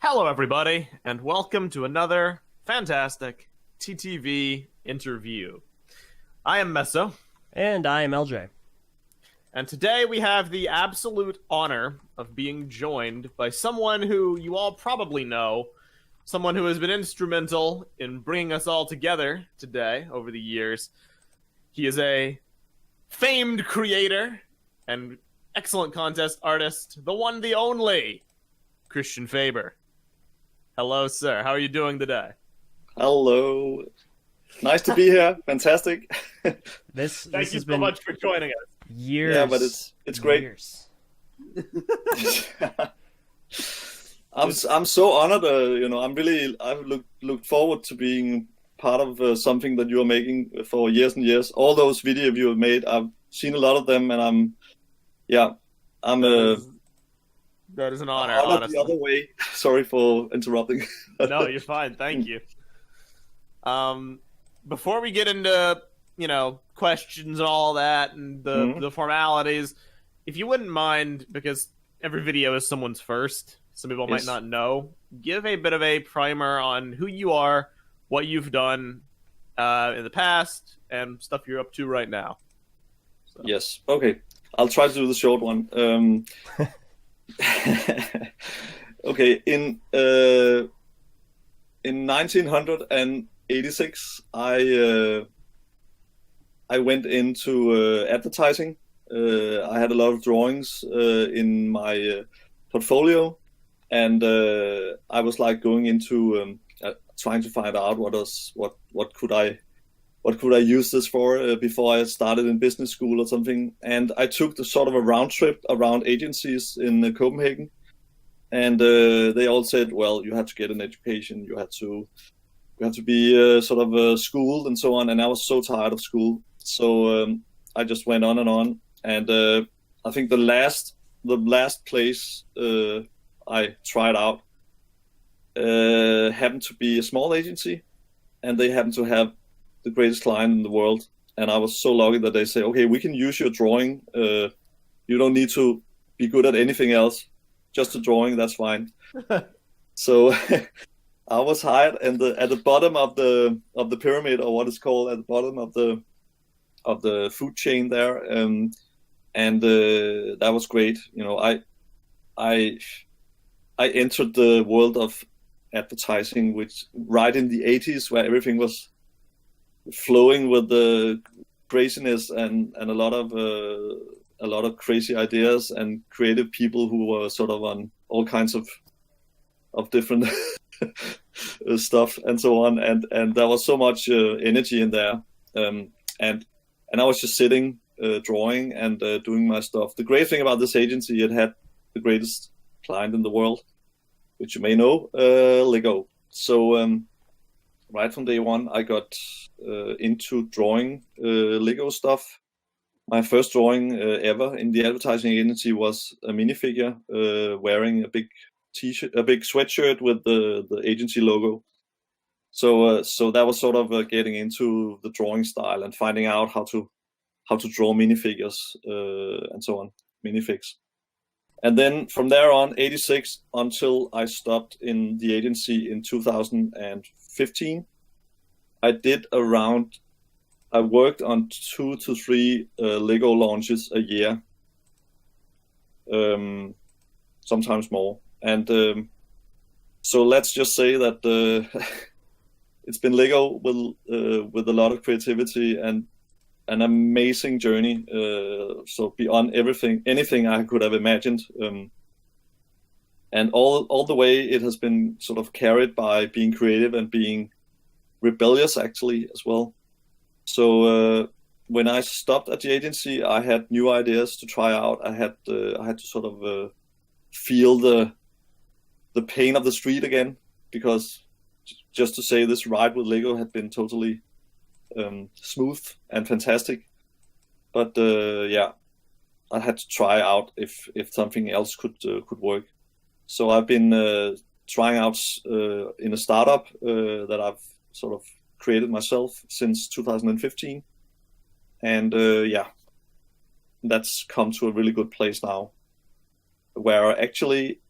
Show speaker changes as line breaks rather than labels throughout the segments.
Hello, everybody, and welcome to another fantastic TTV interview. I am Meso.
And I am Eljay.
And today we have the absolute honor of being joined by someone who you all probably know, someone who has been instrumental in bringing us all together today over the years. He is a famed creator and excellent contest artist, the one, the only, Christian Faber. Hello, sir. How are you doing today?
Hello. Nice to be here. Fantastic.
This
Thank you
has
so
been
much for joining us.
years.
Yeah, but it's great.
Years.
I'm so honored. I've looked forward to being part of something that you are making for years and years. All those videos you have made, I've seen a lot of them, and
That is an honor,
honored
honestly.
the other way. Sorry for interrupting.
No, you're fine. Thank you. Before we get into, questions and all that and the formalities, if you wouldn't mind, because every video is someone's first, some people might
Yes.
not know, give a bit of a primer on who you are, what you've done in the past, and stuff you're up to right now. So.
Yes. Okay. I'll try to do the short one. Okay. In 1986, I went into advertising. I had a lot of drawings in my portfolio, and I was like going into trying to find out what could I use this for before I started in business school or something. And I took the sort of a round trip around agencies in Copenhagen, and they all said, well, you had to get an education, you had to be schooled and so on. And I was so tired of school, so I just went on and on. And I think the last place I tried out happened to be a small agency, and they happened to have the greatest client in the world. And I was so lucky that they say, okay, we can use your drawing. You don't need to be good at anything else, just a drawing, that's fine. So I was hired, and at the bottom of the pyramid, or what is called at the bottom of the food chain there, and that was great. I entered the world of advertising, which right in the 80s, where everything was flowing with the craziness and a lot of crazy ideas and creative people who were sort of on all kinds of different stuff and so on, and there was so much energy in there, and I was just sitting drawing and doing my stuff. The great thing about this agency, it had the greatest client in the world, which you may know, Lego. So right from day one, I got into drawing Lego stuff. My first drawing ever in the advertising agency was a minifigure wearing a big t-shirt, a big sweatshirt with the agency logo. So that was sort of getting into the drawing style and finding out how to draw minifigures and so on, minifigs. And then from there on, 86 until I stopped in the agency in 2015, I worked on 2 to 3 Lego launches a year, sometimes more. And so let's just say that it's been Lego with a lot of creativity and an amazing journey. So beyond anything I could have imagined, and all the way it has been sort of carried by being creative and being rebellious actually as well. So when I stopped at the agency, I had new ideas to try out. I had to sort of feel the pain of the street again, because just to say this ride with Lego had been totally smooth and fantastic, but I had to try out if something else could work. So I've been trying out in a startup that I've sort of created myself since 2015, and that's come to a really good place now, where actually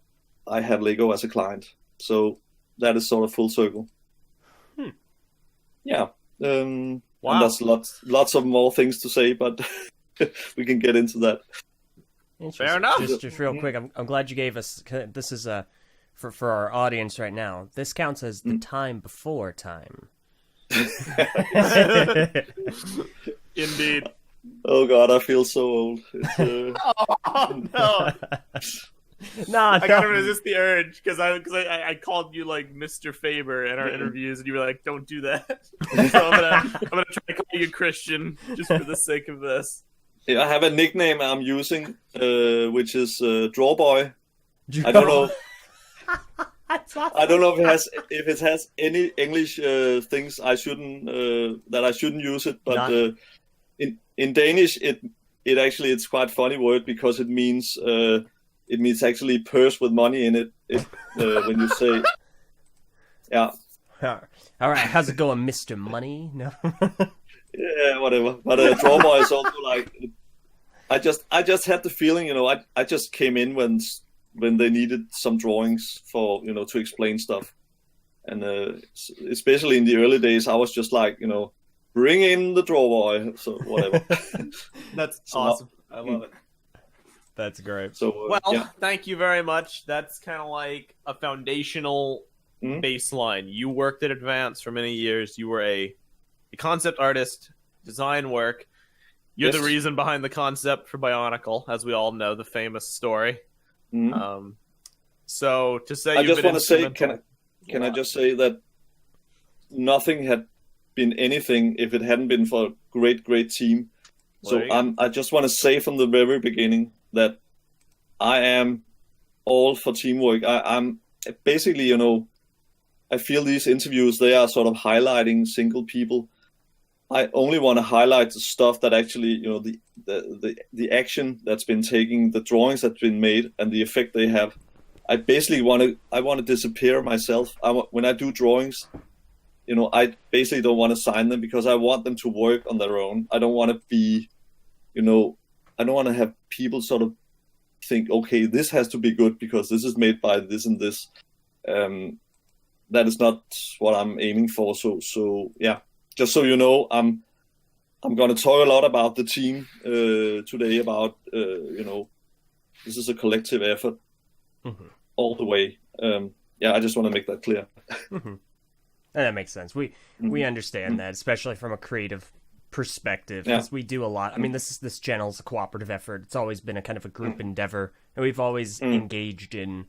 I have Lego as a client. So that is sort of full circle. Yeah.
Wow.
And there's lots of more things to say, but we can get into that.
Fair enough.
Just real quick, I'm glad you gave us. This is for our audience right now. This counts as the time before time.
Indeed.
Oh God, I feel so old.
Oh no! I gotta resist the urge because I called you like Mr. Faber in our interviews, and you were like, "Don't do that." So I'm gonna try to call you Christian just for the sake of this.
Yeah, I have a nickname I'm using, which is Drawboy. I don't know. I don't know if it has any English things I shouldn't use it, but in Danish it actually it's quite funny word because it means actually purse with money in it. When you say yeah.
All right, how's it going, Mr. Money? No.
Yeah, whatever. But Drawboy is also like I just had the feeling, I just came in when they needed some drawings for to explain stuff, and especially in the early days, I was just like bring in the Drawboy, so whatever.
That's awesome. I love it.
That's great.
So
thank you very much. That's kind of like a foundational baseline. You worked at Advance for many years. You were a concept artist, design work. You're the reason behind the concept for Bionicle, as we all know, the famous story. So to say,
I just want to say, can I just say that nothing had been anything if it hadn't been for a great team. So I just want to say from the very beginning that I am all for teamwork. I'm basically, I feel these interviews, they are sort of highlighting single people. I only want to highlight the stuff that actually, the action that's been taken, the drawings that's been made, and the effect they have. I basically want to disappear myself. When I do drawings, I basically don't want to sign them because I want them to work on their own. I don't want to be, I don't want to have people sort of think, okay, this has to be good because this is made by this and this. That is not what I'm aiming for. So yeah. Just so you know, I'm going to talk a lot about the team today. About this is a collective effort all the way. I just want to make that clear.
And that makes sense. We understand that, especially from a creative perspective, because we do a lot. I mean, this channel is a cooperative effort. It's always been a kind of a group endeavor, and we've always engaged in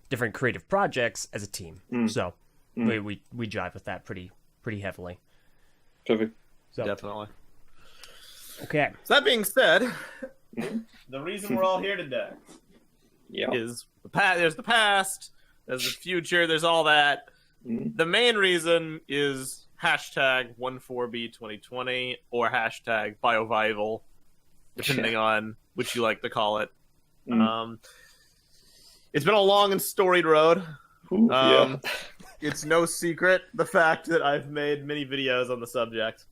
different creative projects as a team. So we jive with that pretty heavily.
Perfect.
So.
Definitely.
Okay.
So that being said, the reason we're all here today is there's the past, there's the future, there's all that. The main reason is hashtag 14B2020 or hashtag Biovival, depending on which you like to call it. It's been a long and storied road. It's no secret the fact that I've made many videos on the subject,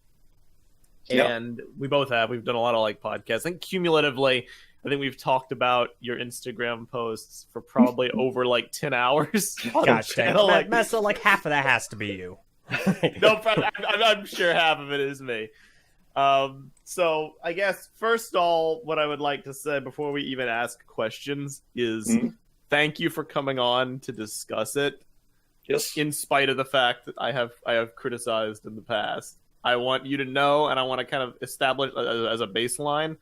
and we both have. We've done a lot of podcasts. I think cumulatively, we've talked about your Instagram posts for probably over 10 hours.
Gosh dang, Meso, half of that has to be you.
No, I'm sure half of it is me. So I guess first of all, what I would like to say before we even ask questions is thank you for coming on to discuss it.
Yes.
In spite of the fact that I have criticized in the past, I want you to know, and I want to kind of establish as a baseline.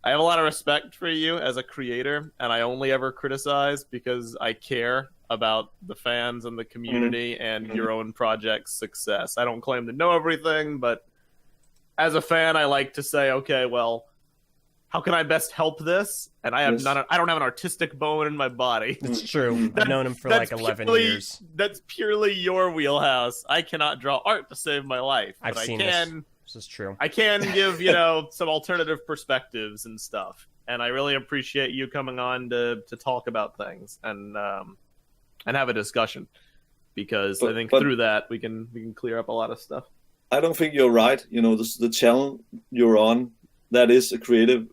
I have a lot of respect for you as a creator, and I only ever criticize because I care about the fans and the community and your own project's success. I don't claim to know everything, but as a fan, I like to say, okay, well, how can I best help this? And I have I don't have an artistic bone in my body.
It's true. I've known him for 11 years.
That's purely your wheelhouse. I cannot draw art to save my life.
I've seen this. This is true.
I can give, some alternative perspectives and stuff. And I really appreciate you coming on to talk about things and have a discussion. Because I think through that we can clear up a lot of stuff.
I don't think you're right. The channel you're on, that is a creative,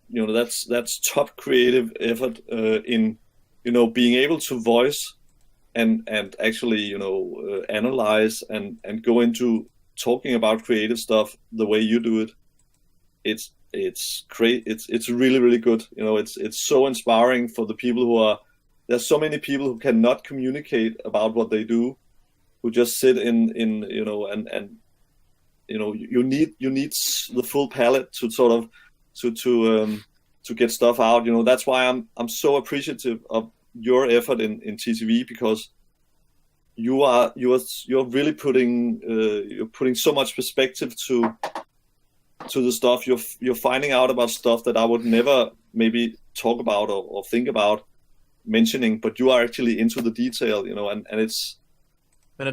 that's top creative effort in, being able to voice and actually analyze and go into talking about creative stuff the way you do it, it's great. It's really, really good. It's so inspiring for the people who are. There's so many people who cannot communicate about what they do, who just sit in and you need the full palette to sort of to get stuff out. That's why I'm so appreciative of your effort in TTV, because you're really putting so much perspective to the stuff. You're finding out about stuff that I would never maybe talk about or think about mentioning, but you are actually into the detail, and it's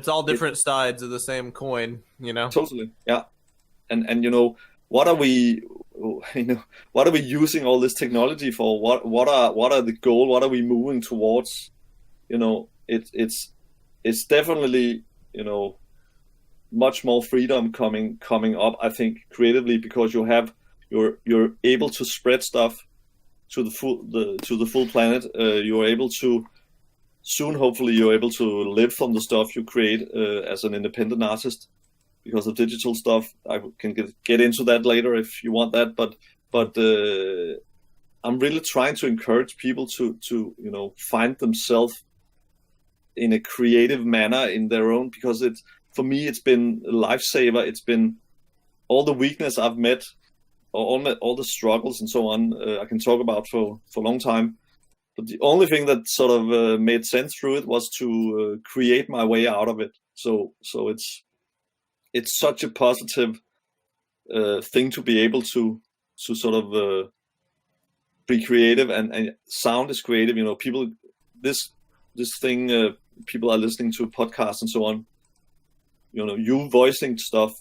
all different sides of the same coin,
Totally, yeah. And what are we using all this technology for? What are the goal? What are we moving towards? It's definitely much more freedom coming up, I think, creatively, because you're able to spread stuff to the full planet. You're able to soon, hopefully, you're able to live from the stuff you create as an independent artist because of digital stuff. I can get into that later if you want that, but I'm really trying to encourage people to find themselves in a creative manner in their own, because for me it's been a lifesaver. It's been all the weakness I've met, all the struggles and so on. I can talk about for a long time, but the only thing that sort of made sense through it was to create my way out of it. So it's such a positive thing to be able to sort of be creative, and sound is creative. People, this thing, people are listening to podcasts and so on. You voicing stuff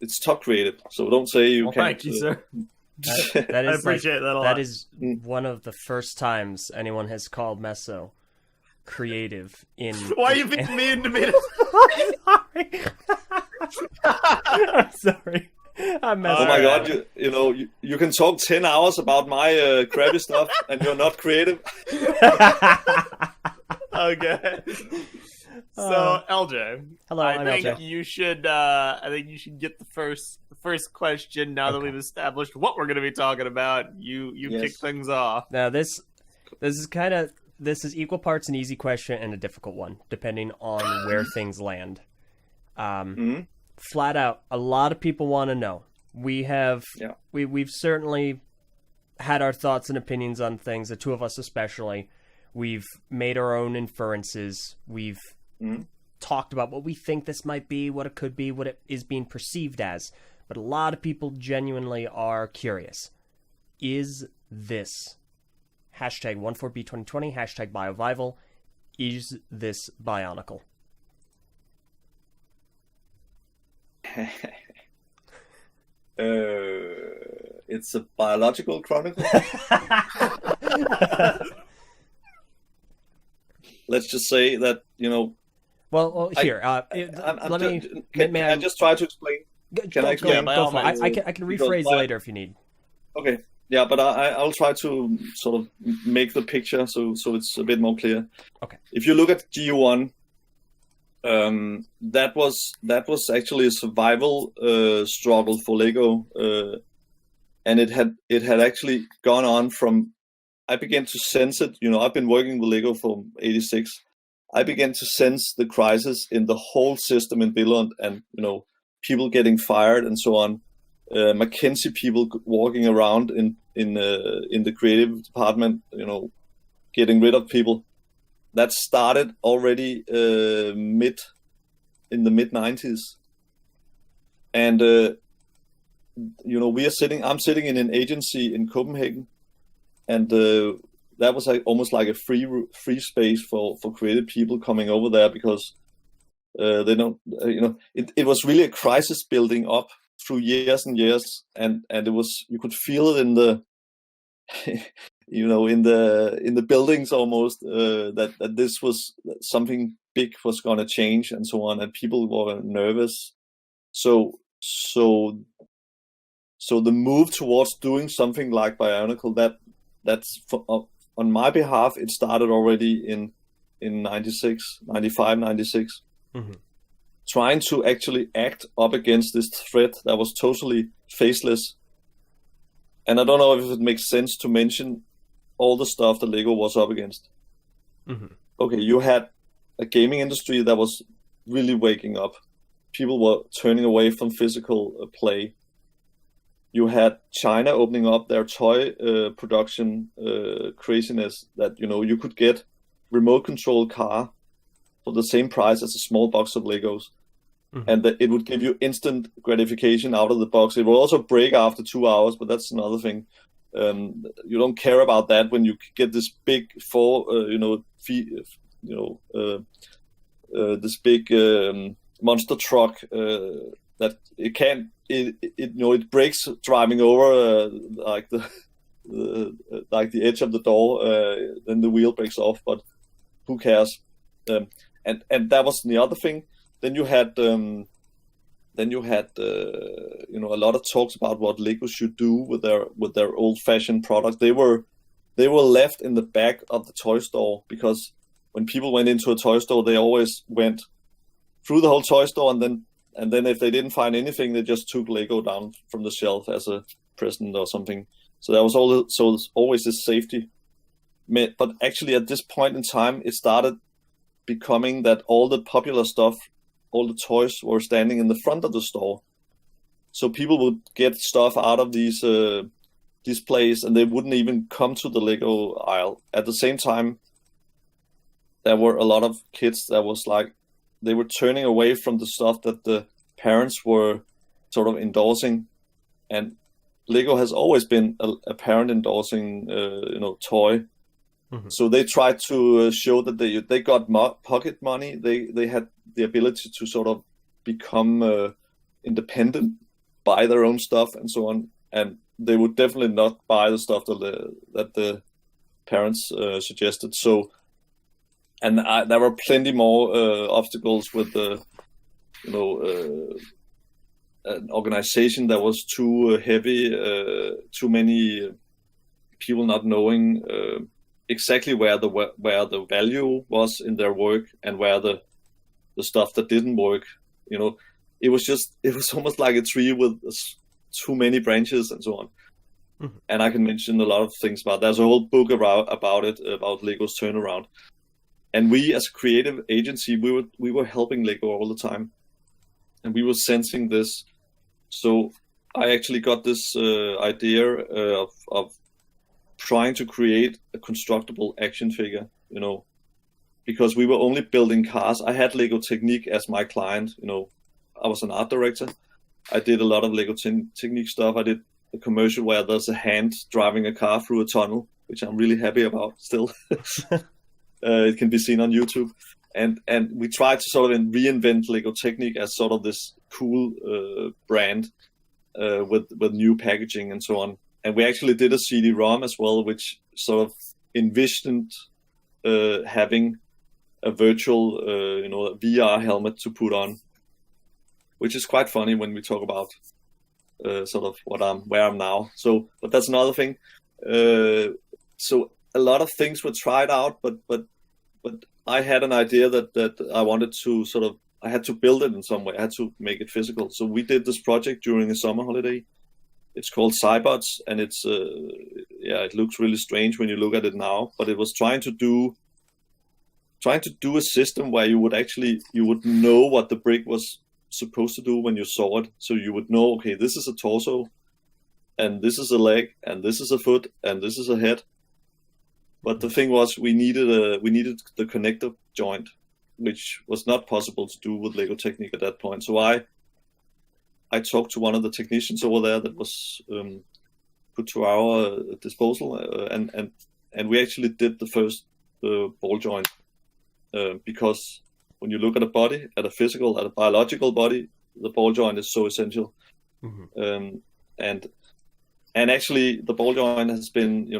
it's top creative. So don't say you can't.
Thank you, sir.
That is
I appreciate that a lot.
That is one of the first times anyone has called Meso creative in.
Why are you being mean to me?
I'm sorry. I'm messing.
Oh my God! You can talk 10 hours about my crappy stuff, and you're not creative.
Okay. So Eljay,
hello,
I think
Eljay.
you should. I think you should get the first question now that we've established what we're going to be talking about. You kick things off.
Now this is equal parts an easy question and a difficult one, depending on where things land. Flat out, a lot of people want to know. We've certainly had our thoughts and opinions on things. The two of us especially. We've made our own inferences. We've talked about what we think this might be, what it could be, what it is being perceived as. But a lot of people genuinely are curious. Is this #14B2020, #Biovival, is this Bionicle?
It's a biological chronicle. Let's just say that
Well, here.
Can I just try to explain? Can I explain?
Go for it. I can rephrase later if you need.
Okay. Yeah, but I'll try to sort of make the picture so it's a bit more clear.
Okay.
If you look at GU1, that was actually a survival struggle for Lego, and it had actually gone on from. I began to sense it. I've been working with Lego from '86. I began to sense the crisis in the whole system in Billund, and people getting fired and so on. McKinsey people walking around in the creative department, getting rid of people. That started already in the mid '90s, and I'm sitting in an agency in Copenhagen, and that was almost like a free space for creative people coming over there, because they don't, it was really a crisis building up through years and years, and it was, you could feel it in the in the buildings almost, that this was something big was going to change and so on, and people were nervous. So the move towards doing something like Bionicle, that's on my behalf, it started already in in 96, 95, 96, trying to actually act up against this threat that was totally faceless. And I don't know if it makes sense to mention all the stuff that Lego was up against. Okay, you had a gaming industry that was really waking up. People were turning away from physical play. You had China opening up their toy production craziness that, you know, you could get remote control car for the same price as a small box of Legos. And that it would give you instant gratification out of the box. It will also break after 2 hours, but that's another thing. You don't care about that when you get this big this big monster truck that it can't. It breaks driving over like the edge of the door. Then the wheel breaks off, but who cares? And that was the other thing. Then you had a lot of talks about what Lego should do with their old-fashioned products. They were left in the back of the toy store, because when people went into a toy store, they always went through the whole toy store, and then if they didn't find anything, they just took Lego down from the shelf as a present or something. So there was always this safety. But actually, at this point in time, it started becoming that all the popular stuff, all the toys were standing in the front of the store. So people would get stuff out of these displays, and they wouldn't even come to the Lego aisle. At the same time, there were a lot of kids that was like, they were turning away from the stuff that the parents were sort of endorsing. And Lego has always been a parent endorsing, toy. So they tried to show that they got pocket money. They had the ability to sort of become independent, buy their own stuff, and so on. And they would definitely not buy the stuff that the parents suggested. So, and there were plenty more obstacles with an organization that was too heavy, too many people not knowing exactly where the value was in their work, and where the stuff that didn't work. It was almost like a tree with too many branches and so on. And I can mention a lot of things about. There's a whole book about it, about Lego's turnaround. And we, as a creative agency, we were helping Lego all the time, and we were sensing this. So I actually got this idea of trying to create a constructible action figure, because we were only building cars. I had Lego Technique as my client. I was an art director. I did a lot of Lego Technique stuff. I did a commercial where there's a hand driving a car through a tunnel, which I'm really happy about still. It can be seen on YouTube. And we tried to sort of reinvent Lego Technique as sort of this cool brand with new packaging and so on. And we actually did a CD-ROM as well, which sort of envisioned having a virtual, VR helmet to put on, which is quite funny when we talk about sort of where I'm now. So, but that's another thing. So a lot of things were tried out, but I had an idea that I wanted to I had to build it in some way. I had to make it physical. So we did this project during a summer holiday. It's called Cybots, and it's it looks really strange when you look at it now, but it was trying to do a system where you would know what the brick was supposed to do when you saw it. So you would know, okay, this is a torso, and this is a leg, and this is a foot, and this is a head. But the thing was, we needed the connector joint, which was not possible to do with Lego Technique at that point. So I talked to one of the technicians over there that was put to our disposal, and we actually did the first ball joint, because when you look at a body, at a biological body, the ball joint is so essential. And actually, the ball joint has been,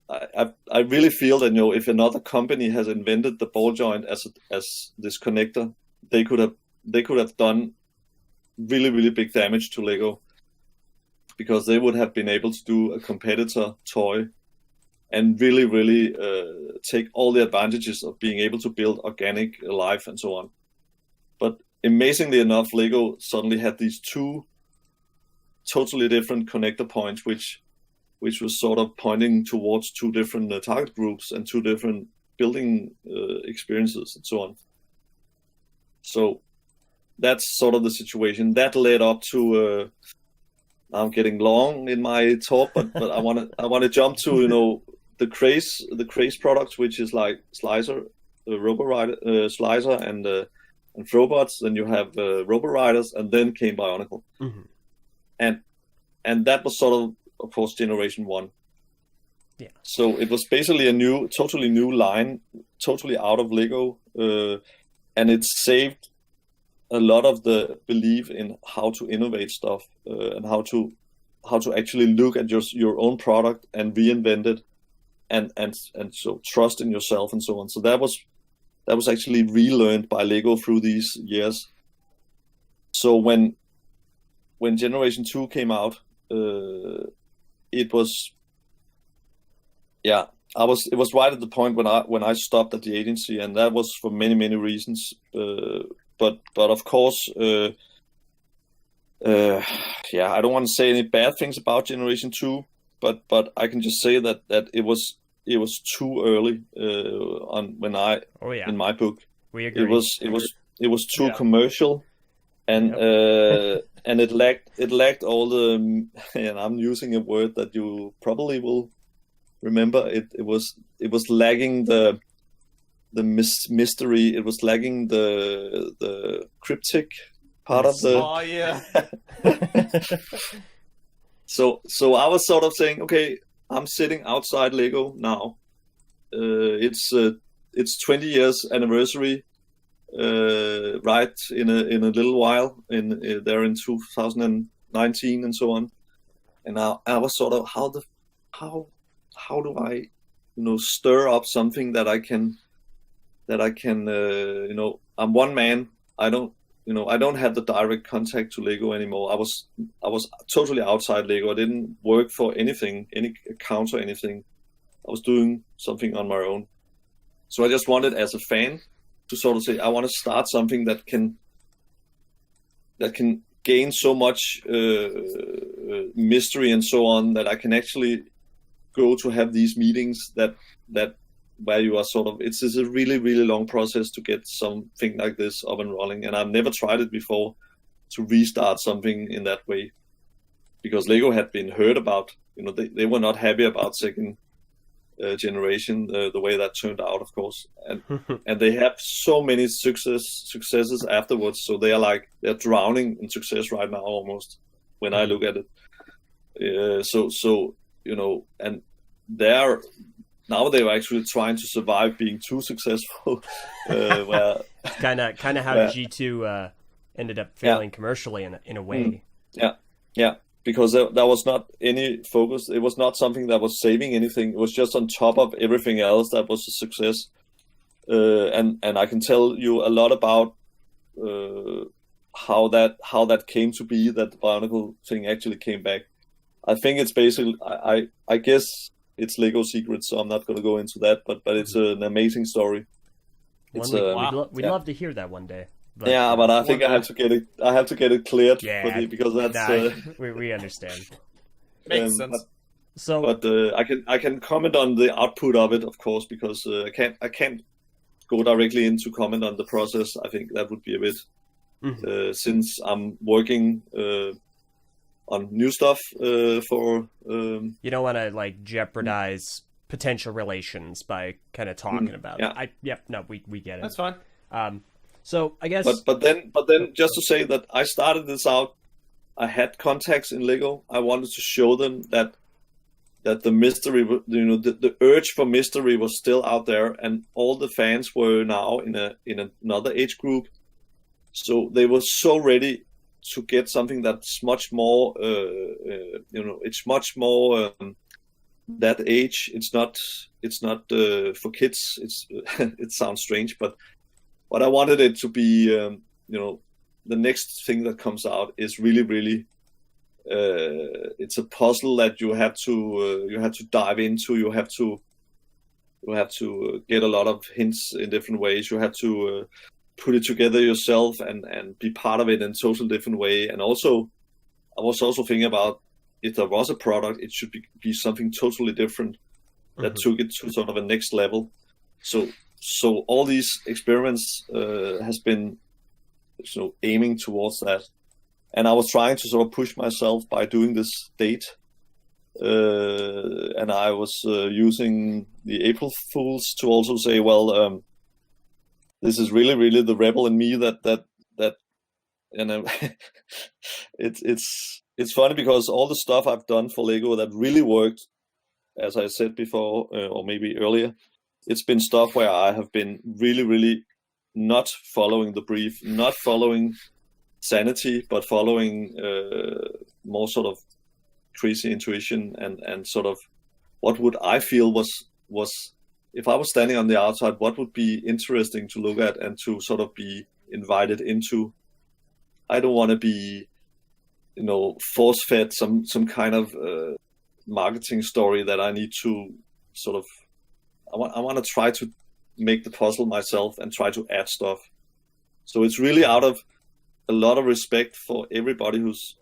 I really feel that if another company has invented the ball joint as this connector, they could have done really, really big damage to Lego, because they would have been able to do a competitor toy and really take all the advantages of being able to build organic life and so on. But amazingly enough, Lego suddenly had these two totally different connector points, which was sort of pointing towards two different target groups and two different building experiences and so on. So that's sort of the situation that led up to. I'm getting long in my talk, but I want to jump to the craze products, which is like Slicer, Robo-Rider, Slicer, and Robots. Then you have Robo-Riders, and then came Bionicle, and that was sort of course, Generation 1.
Yeah. So
it was basically a totally new line, totally out of Lego, and it saved a lot of the belief in how to innovate stuff and how to actually look at your own product and reinvent it, and so trust in yourself and so on. So that was actually relearned by Lego through these years. So when Generation 2 came out, it was right at the point when I stopped at the agency, and that was for many reasons. But of course, I don't want to say any bad things about Generation 2, but I can just say that it was too early in my book.
We agree.
It was too commercial, and and it lacked all the, and I'm using a word that you probably will remember. It was lacking the mystery. It was lacking the cryptic part of the.
Oh yeah.
So I was sort of saying, okay, I'm sitting outside Lego now. It's 20 years anniversary, right in a little while there in 2019 and so on. And I was sort of how do I stir up something that I can I'm one man. I don't have the direct contact to Lego anymore. I was totally outside Lego. I didn't work for anything, any account or anything. I was doing something on my own. So I just wanted, as a fan, to sort of say, I want to start something that can gain so much mystery and so on, that I can actually go to have these meetings that where you are sort of, it's a really long process to get something like this up and rolling, and I've never tried it before to restart something in that way, because Lego had been heard about. They were not happy about second generation, the way that turned out, of course, and they have so many successes afterwards, so they're drowning in success right now almost when I look at it. So and now they were actually trying to survive being too successful. Where
kind of how G2 ended up failing commercially in a way.
Yeah, because there was not any focus. It was not something that was saving anything. It was just on top of everything else that was a success. And I can tell you a lot about how that came to be, that the Bionicle thing actually came back. I think it's basically, I guess it's Lego secrets, so I'm not going to go into that, but it's an amazing story.
We'd love to hear that one day.
But I think I have to get it cleared because that's
we understand.
Makes sense.
But I can comment on the output of it, of course, because I can't go directly into comment on the process. I think that would be a bit since I'm working on new stuff for.
You don't want to jeopardize potential relations by kind of talking about it. We get it.
That's fine.
So I guess,
but then just to say that I started this out, I had contacts in Lego. I wanted to show them that the mystery, the urge for mystery was still out there, and all the fans were now in another age group, so they were so ready to get something that's much more, it's much more that age. It's not for kids. It sounds strange, but I wanted it to be, the next thing that comes out is really it's a puzzle that you have to dive into. You have to get a lot of hints in different ways. You have to put it together yourself and be part of it in a total different way. And also, I was also thinking about if there was a product, it should be something totally different that took it to sort of a next level. So all these experiments has been aiming towards that. And I was trying to sort of push myself by doing this date. And I was using the April Fools to also say, well, this is really, really the rebel in me that it's funny because all the stuff I've done for Lego that really worked, as I said before, or maybe earlier, it's been stuff where I have been really, really not following the brief, not following sanity, but following more sort of crazy intuition and sort of what would I feel was if I was standing on the outside, what would be interesting to look at and to sort of be invited into. I don't want to be, force-fed some kind of marketing story that I need to sort of. I want to try to make the puzzle myself and try to add stuff. So it's really out of a lot of respect for everybody who's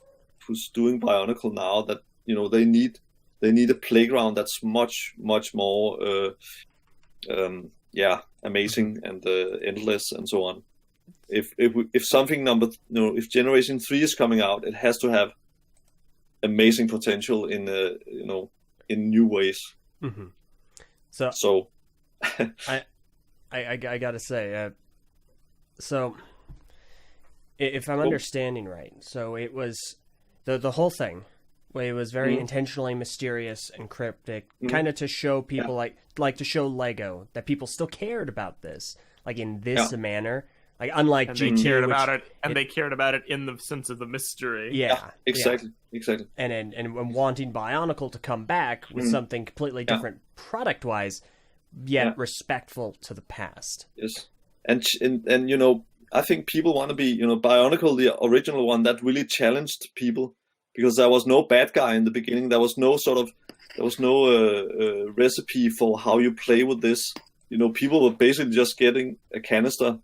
doing Bionicle now, that they need a playground that's much more amazing and endless and so on. If something if Generation 3 is coming out, it has to have amazing potential in in new ways.
Mm-hmm. So I gotta say, so if I'm understanding right, so it was the whole thing. It was very intentionally mysterious and cryptic, kind of to show people like to show Lego that people still cared about this, like in this manner. Like unlike
and
GT,
they cared about it, and they cared about it in the sense of the mystery.
Yeah,
exactly.
And wanting Bionicle to come back with something completely different product-wise, yet respectful to the past.
Yes, and I think people want to be Bionicle, the original one, that really challenged people because there was no bad guy in the beginning. There was no recipe for how you play with this. People were basically just getting a canister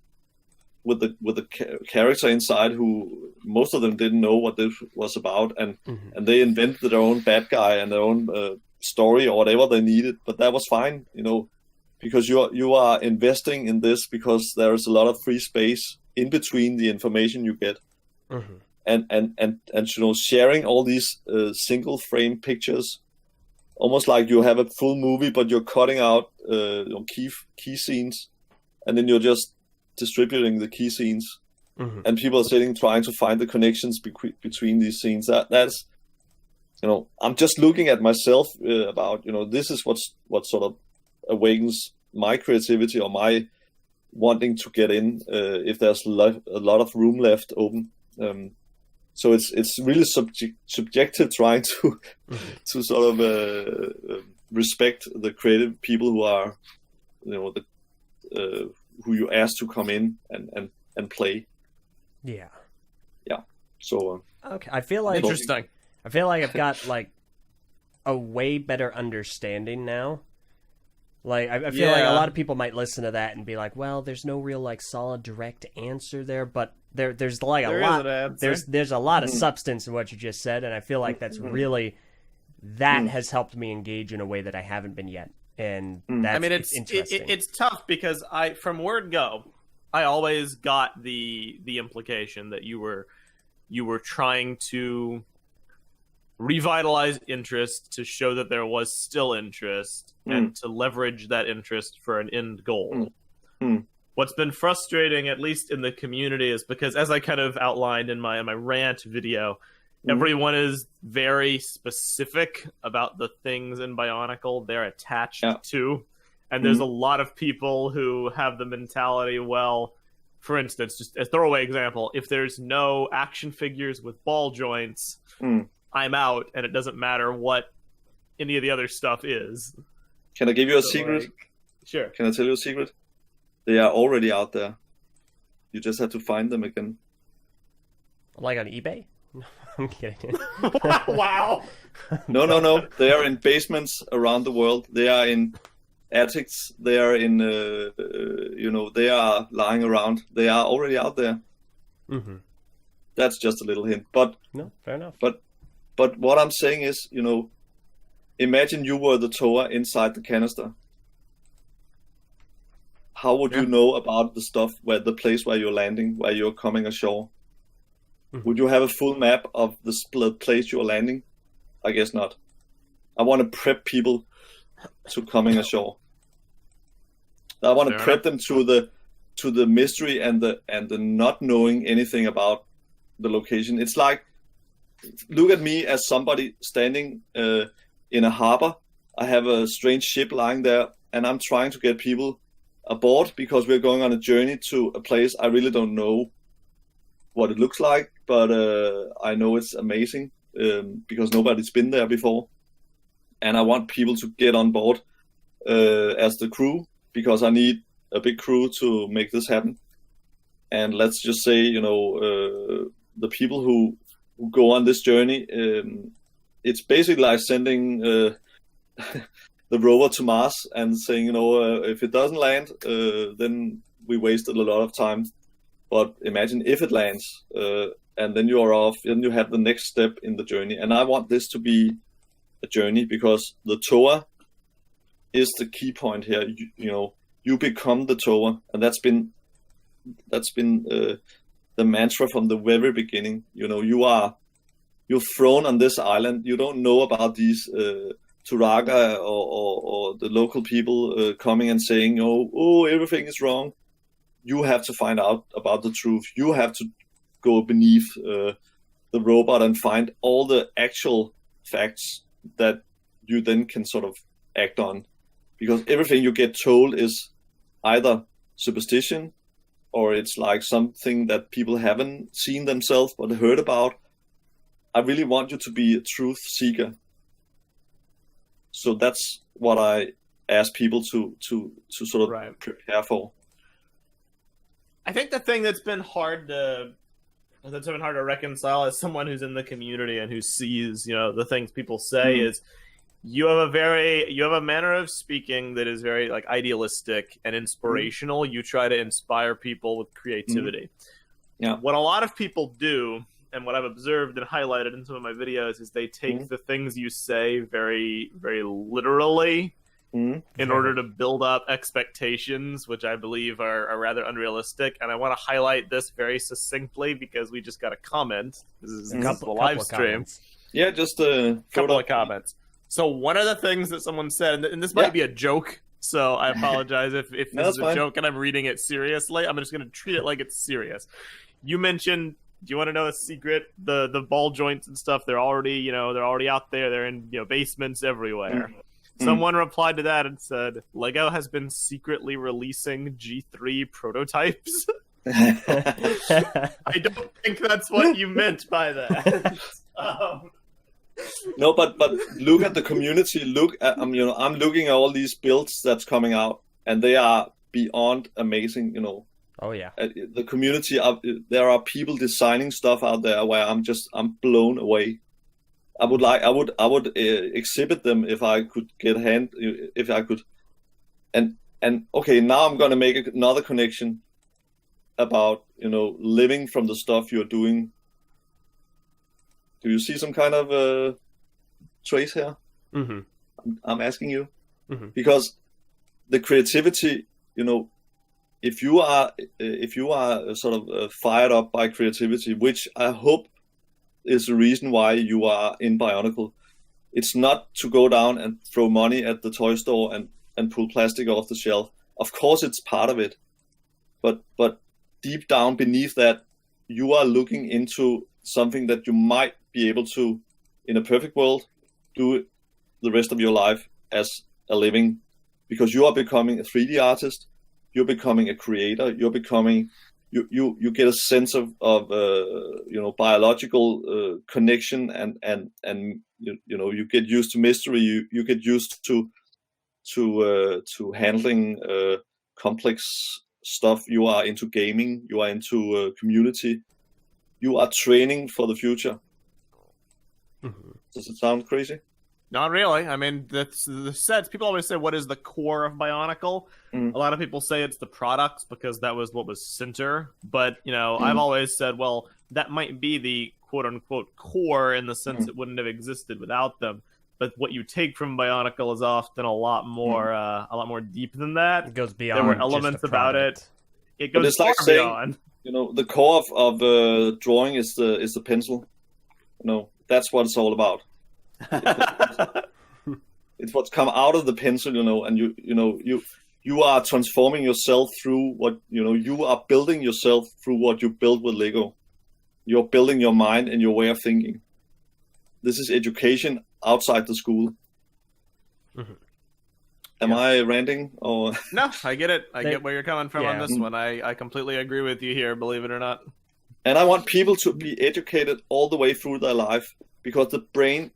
with the character inside, who most of them didn't know what this was about, and they invented their own bad guy and their own story or whatever they needed. But that was fine, because you are investing in this because there is a lot of free space in between the information you get, and sharing all these single frame pictures, almost like you have a full movie, but you're cutting out key scenes, and then you're just distributing the key scenes, and people are sitting trying to find the connections between these scenes. That's I'm just looking at myself about this is what sort of awakens my creativity or my wanting to get in if there's a lot of room left open. So it's really subjective trying to to sort of respect the creative people who are who you ask to come in and play.
Yeah.
So
okay, I feel like
interesting.
I feel like I've got like a way better understanding now. Like I feel like a lot of people might listen to that and be like, "Well, there's no real like solid direct answer there," but there's like a lot. There's a lot of substance in what you just said, and I feel like that's really has helped me engage in a way that I haven't been yet. And that's interesting.
It's tough because from word go, I always got the implication that you were trying to revitalize interest to show that there was still interest and to leverage that interest for an end goal. What's been frustrating, at least in the community, is because, as I kind of outlined in my rant video, everyone is very specific about the things in Bionicle they're attached to. And there's a lot of people who have the mentality, well, for instance, just a throwaway example, if there's no action figures with ball joints, I'm out, and it doesn't matter what any of the other stuff is.
Can I give you a secret?
Sure.
Can I tell you a secret? They are already out there. You just have to find them again.
Like on eBay? I'm kidding.
Wow.
No. They are in basements around the world. They are in attics. They are in, they are lying around. They are already out there.
Mm-hmm.
That's just a little hint. But
no, fair enough.
But what I'm saying is, imagine you were the tower inside the canister. How would you know about the stuff the place where you're landing, where you're coming ashore? Mm-hmm. Would you have a full map of the place you're landing? I guess not. I want to prep people to coming ashore. I want to prep them to the mystery and the not knowing anything about the location. It's like, look at me as somebody standing in a harbor. I have a strange ship lying there, and I'm trying to get people aboard because we're going on a journey to a place I really don't know what it looks like, but I know it's amazing because nobody's been there before. And I want people to get on board as the crew because I need a big crew to make this happen. And let's just say, the people who go on this journey, it's basically like sending the rover to Mars and saying, if it doesn't land, then we wasted a lot of time. But imagine if it lands, and then you are off, then you have the next step in the journey. And I want this to be a journey because the tower is the key point here. You become the tower, and that's been the mantra from the very beginning. You're thrown on this island. You don't know about these Turaga or the local people coming and saying, oh, everything is wrong. You have to find out about the truth. You have to go beneath the robot and find all the actual facts that you then can sort of act on. Because everything you get told is either superstition or it's like something that people haven't seen themselves but heard about. I really want you to be a truth seeker. So that's what I ask people to sort of prepare for.
I think the thing that's been hard to reconcile as someone who's in the community and who sees, the things people say is you have a manner of speaking that is very like idealistic and inspirational. You try to inspire people with creativity.
Yeah.
What a lot of people do, and what I've observed and highlighted in some of my videos, is they take the things you say very, very literally in order to build up expectations, which I believe are rather unrealistic. And I want to highlight this very succinctly because we just got a comment. This is a couple of live stream.
Yeah, just a
couple of comments. So one of the things that someone said, and this might be a joke, so I apologize if this is a joke and I'm reading it seriously. I'm just going to treat it like it's serious. You mentioned, do you want to know a secret? The ball joints and stuff, they're already out there. They're in basements everywhere. Someone replied to that and said, Lego has been secretly releasing G3 prototypes. I don't think that's what you meant by that.
No, but look at the community. Look at I'm looking at all these builds that's coming out, and they are beyond amazing.
Oh yeah.
The community. There are people designing stuff out there where I'm blown away. I would exhibit them if I could if I could. And okay, now I'm gonna make another connection about living from the stuff you're doing. Do you see some kind of trace here?
Mm-hmm.
I'm asking you because the creativity, if you are sort of fired up by creativity, which I hope is the reason why you are in Bionicle. It's not to go down and throw money at the toy store and pull plastic off the shelf. Of course, it's part of it, but deep down beneath that, you are looking into something that you might be able to, in a perfect world, do the rest of your life as a living, because you are becoming a 3D artist, you're becoming a creator, you're becoming, you get a sense of biological connection, and you get used to mystery, you get used to handling complex stuff. You are into gaming, you are into community, you are training for the future. Does it sound crazy?
Not really. I mean, that's the sets. People always say, "What is the core of Bionicle?" A lot of people say it's the products because that was what was center. But I've always said, well, that might be the quote unquote core in the sense it wouldn't have existed without them. But what you take from Bionicle is often a lot more deep than that.
It goes beyond.
There were
just
elements
the
about
product.
it. It goes
it's
far
like saying,
beyond.
The core of drawing is the pencil. That's what it's all about. It's what's come out of the pencil, and you are transforming yourself through what you are building yourself through what you build with Lego. You're building your mind and your way of thinking. This is education outside the school. Am I ranting or
No, I get it. I get where you're coming from on this one. I completely agree with you here, believe it or not.
And I want people to be educated all the way through their life, because the brain,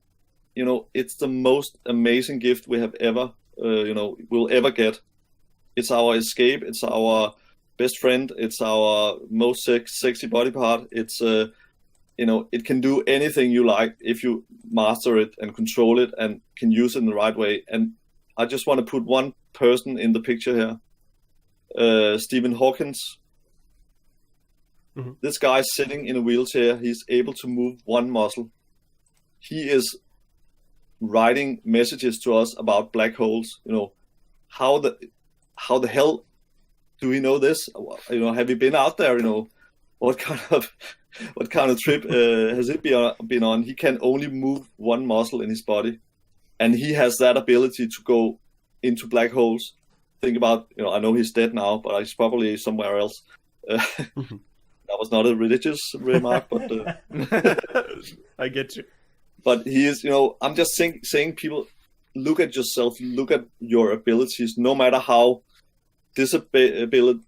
it's the most amazing gift we have ever, will ever get. It's our escape. It's our best friend. It's our most sexy body part. It's, it can do anything you like if you master it and control it and can use it in the right way. And I just want to put one person in the picture here, Stephen Hawkins. This guy sitting in a wheelchair, he's able to move one muscle. He is writing messages to us about black holes. How the hell do we know this? Have you been out there? What kind of trip has it been on? He can only move one muscle in his body, and he has that ability to go into black holes. Think about, I know he's dead now, but he's probably somewhere else. That was not a religious remark, but
I get you.
But he is, I'm just saying, people, look at yourself, look at your abilities, no matter how disability,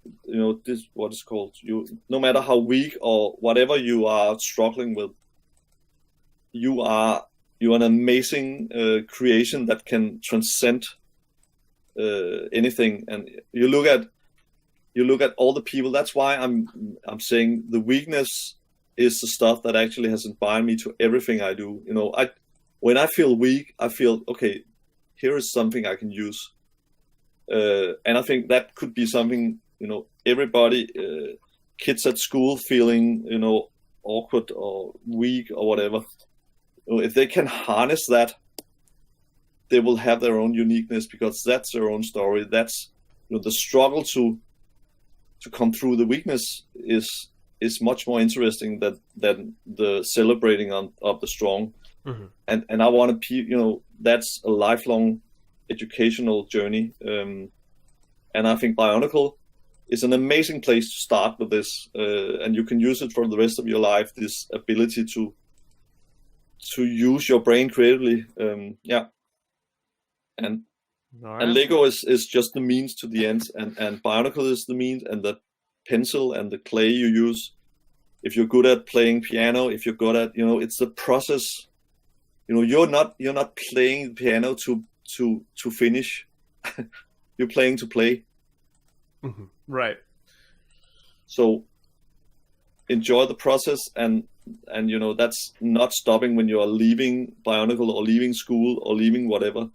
this what is called, no matter how weak or whatever you are struggling with, you are an amazing creation that can transcend anything. And you look at all the people. That's why I'm saying the weakness is the stuff that actually has inspired me to everything I do. When I feel weak, I feel, okay, here is something I can use. And I think that could be something, everybody, kids at school feeling, awkward or weak or whatever. If they can harness that, they will have their own uniqueness, because that's their own story. That's, the struggle to come through the weakness is much more interesting than the celebrating of the strong. And I want to, that's a lifelong educational journey. And I think Bionicle is an amazing place to start with this, and you can use it for the rest of your life. This ability to use your brain creatively, and Lego is just the means to the end, and Bionicle is the means, and the pencil and the clay you use. If you're good at playing piano, if you're good at, it's the process. You're not playing the piano to finish. You're playing to play.
Right.
So enjoy the process, and that's not stopping when you are leaving Bionicle or leaving school or leaving whatever.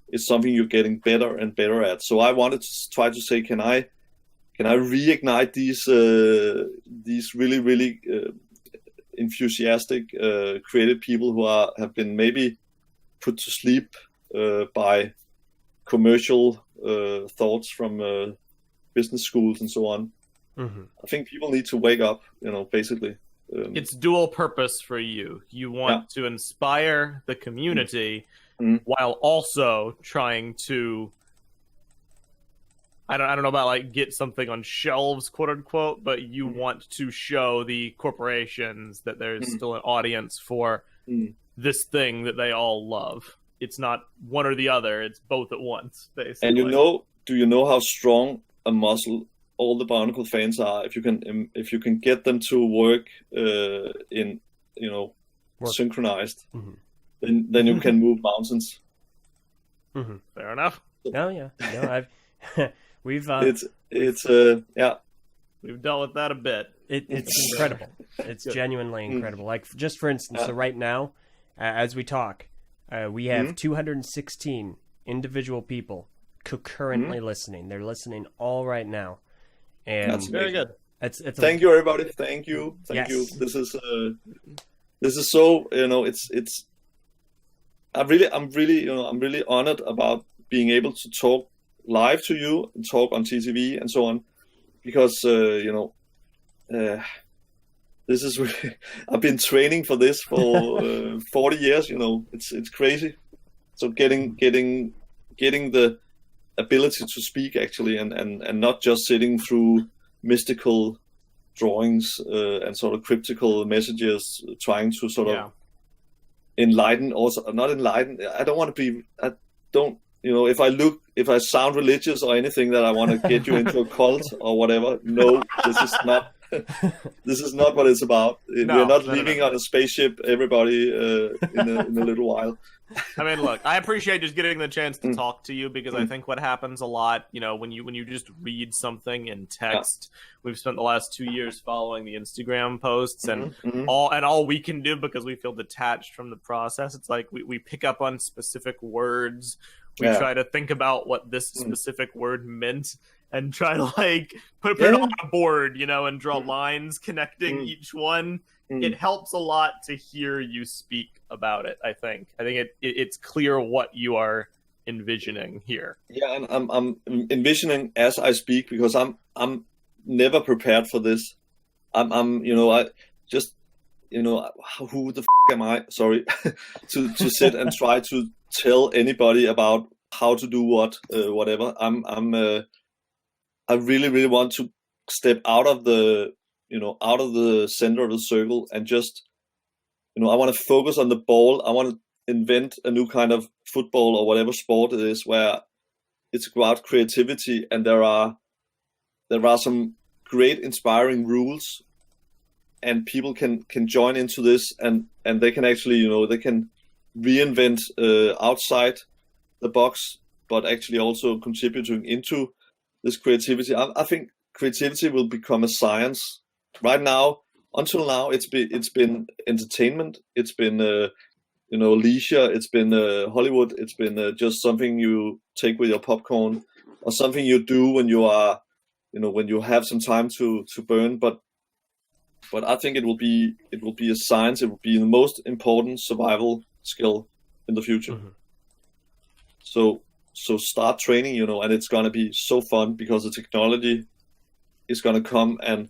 It's something you're getting better and better at. So I wanted to try to say, can I reignite these really, really enthusiastic, creative people who have been maybe put to sleep by commercial thoughts from business schools and so on. I think people need to wake up, basically.
It's dual purpose for you. You want to inspire the community while also trying to, I don't know about like get something on shelves, quote unquote, but you want to show the corporations that there's still an audience for this thing that they all love. It's not one or the other; it's both at once, basically. And
do you know how strong a muscle all the Bionicle fans are? If you can get them to work in synchronized, then you can move mountains.
Fair enough.
Oh yeah, no, we've
we've dealt with that a bit.
It's incredible. It's genuinely incredible. Like, just for instance, so right now, as we talk, we have 216 individual people concurrently listening. They're listening all right now, and
That's
very good.
It's
Thank you, everybody. Thank you. This is so, it's. I'm really honored about being able to talk live to you and talk on TTV and so on, because this is really, I've been training for this for 40 years. It's crazy. So getting the ability to speak actually, and not just sitting through mystical drawings and sort of cryptical messages, trying to sort of enlighten, also not enlighten. I don't want to be. I don't. If I sound religious or anything, that I want to get you into a cult or whatever. No, this is not. This is not what it's about. We're not leaving on a spaceship, everybody, in a little while.
I mean, look, I appreciate just getting the chance to talk to you, because I think what happens a lot, when you just read something in text. We've spent the last 2 years following the Instagram posts, and all we can do, because we feel detached from the process, it's like we pick up on specific words. We try to think about what this specific word meant, and try to put it on a board, and draw lines connecting each one. It helps a lot to hear you speak about it. I think it's clear what you are envisioning here.
Yeah, and I'm envisioning as I speak, because I'm never prepared for this. I just who the am I? Sorry, to sit and try to tell anybody about how to do what, whatever. I really, really want to step out of the center of the circle, and just, I want to focus on the ball. I want to invent a new kind of football or whatever sport it is, where it's about creativity, and there are some great inspiring rules, and people can join into this, and they can actually, they can reinvent outside the box, but actually also contributing into this creativity. I think creativity will become a science. Right now, until now, it's been entertainment. It's been leisure. It's been Hollywood. It's been just something you take with your popcorn, or something you do when you are, when you have some time to burn. But I think it will be a science. It will be the most important survival skill in the future. So start training, and it's gonna be so fun, because the technology is gonna come and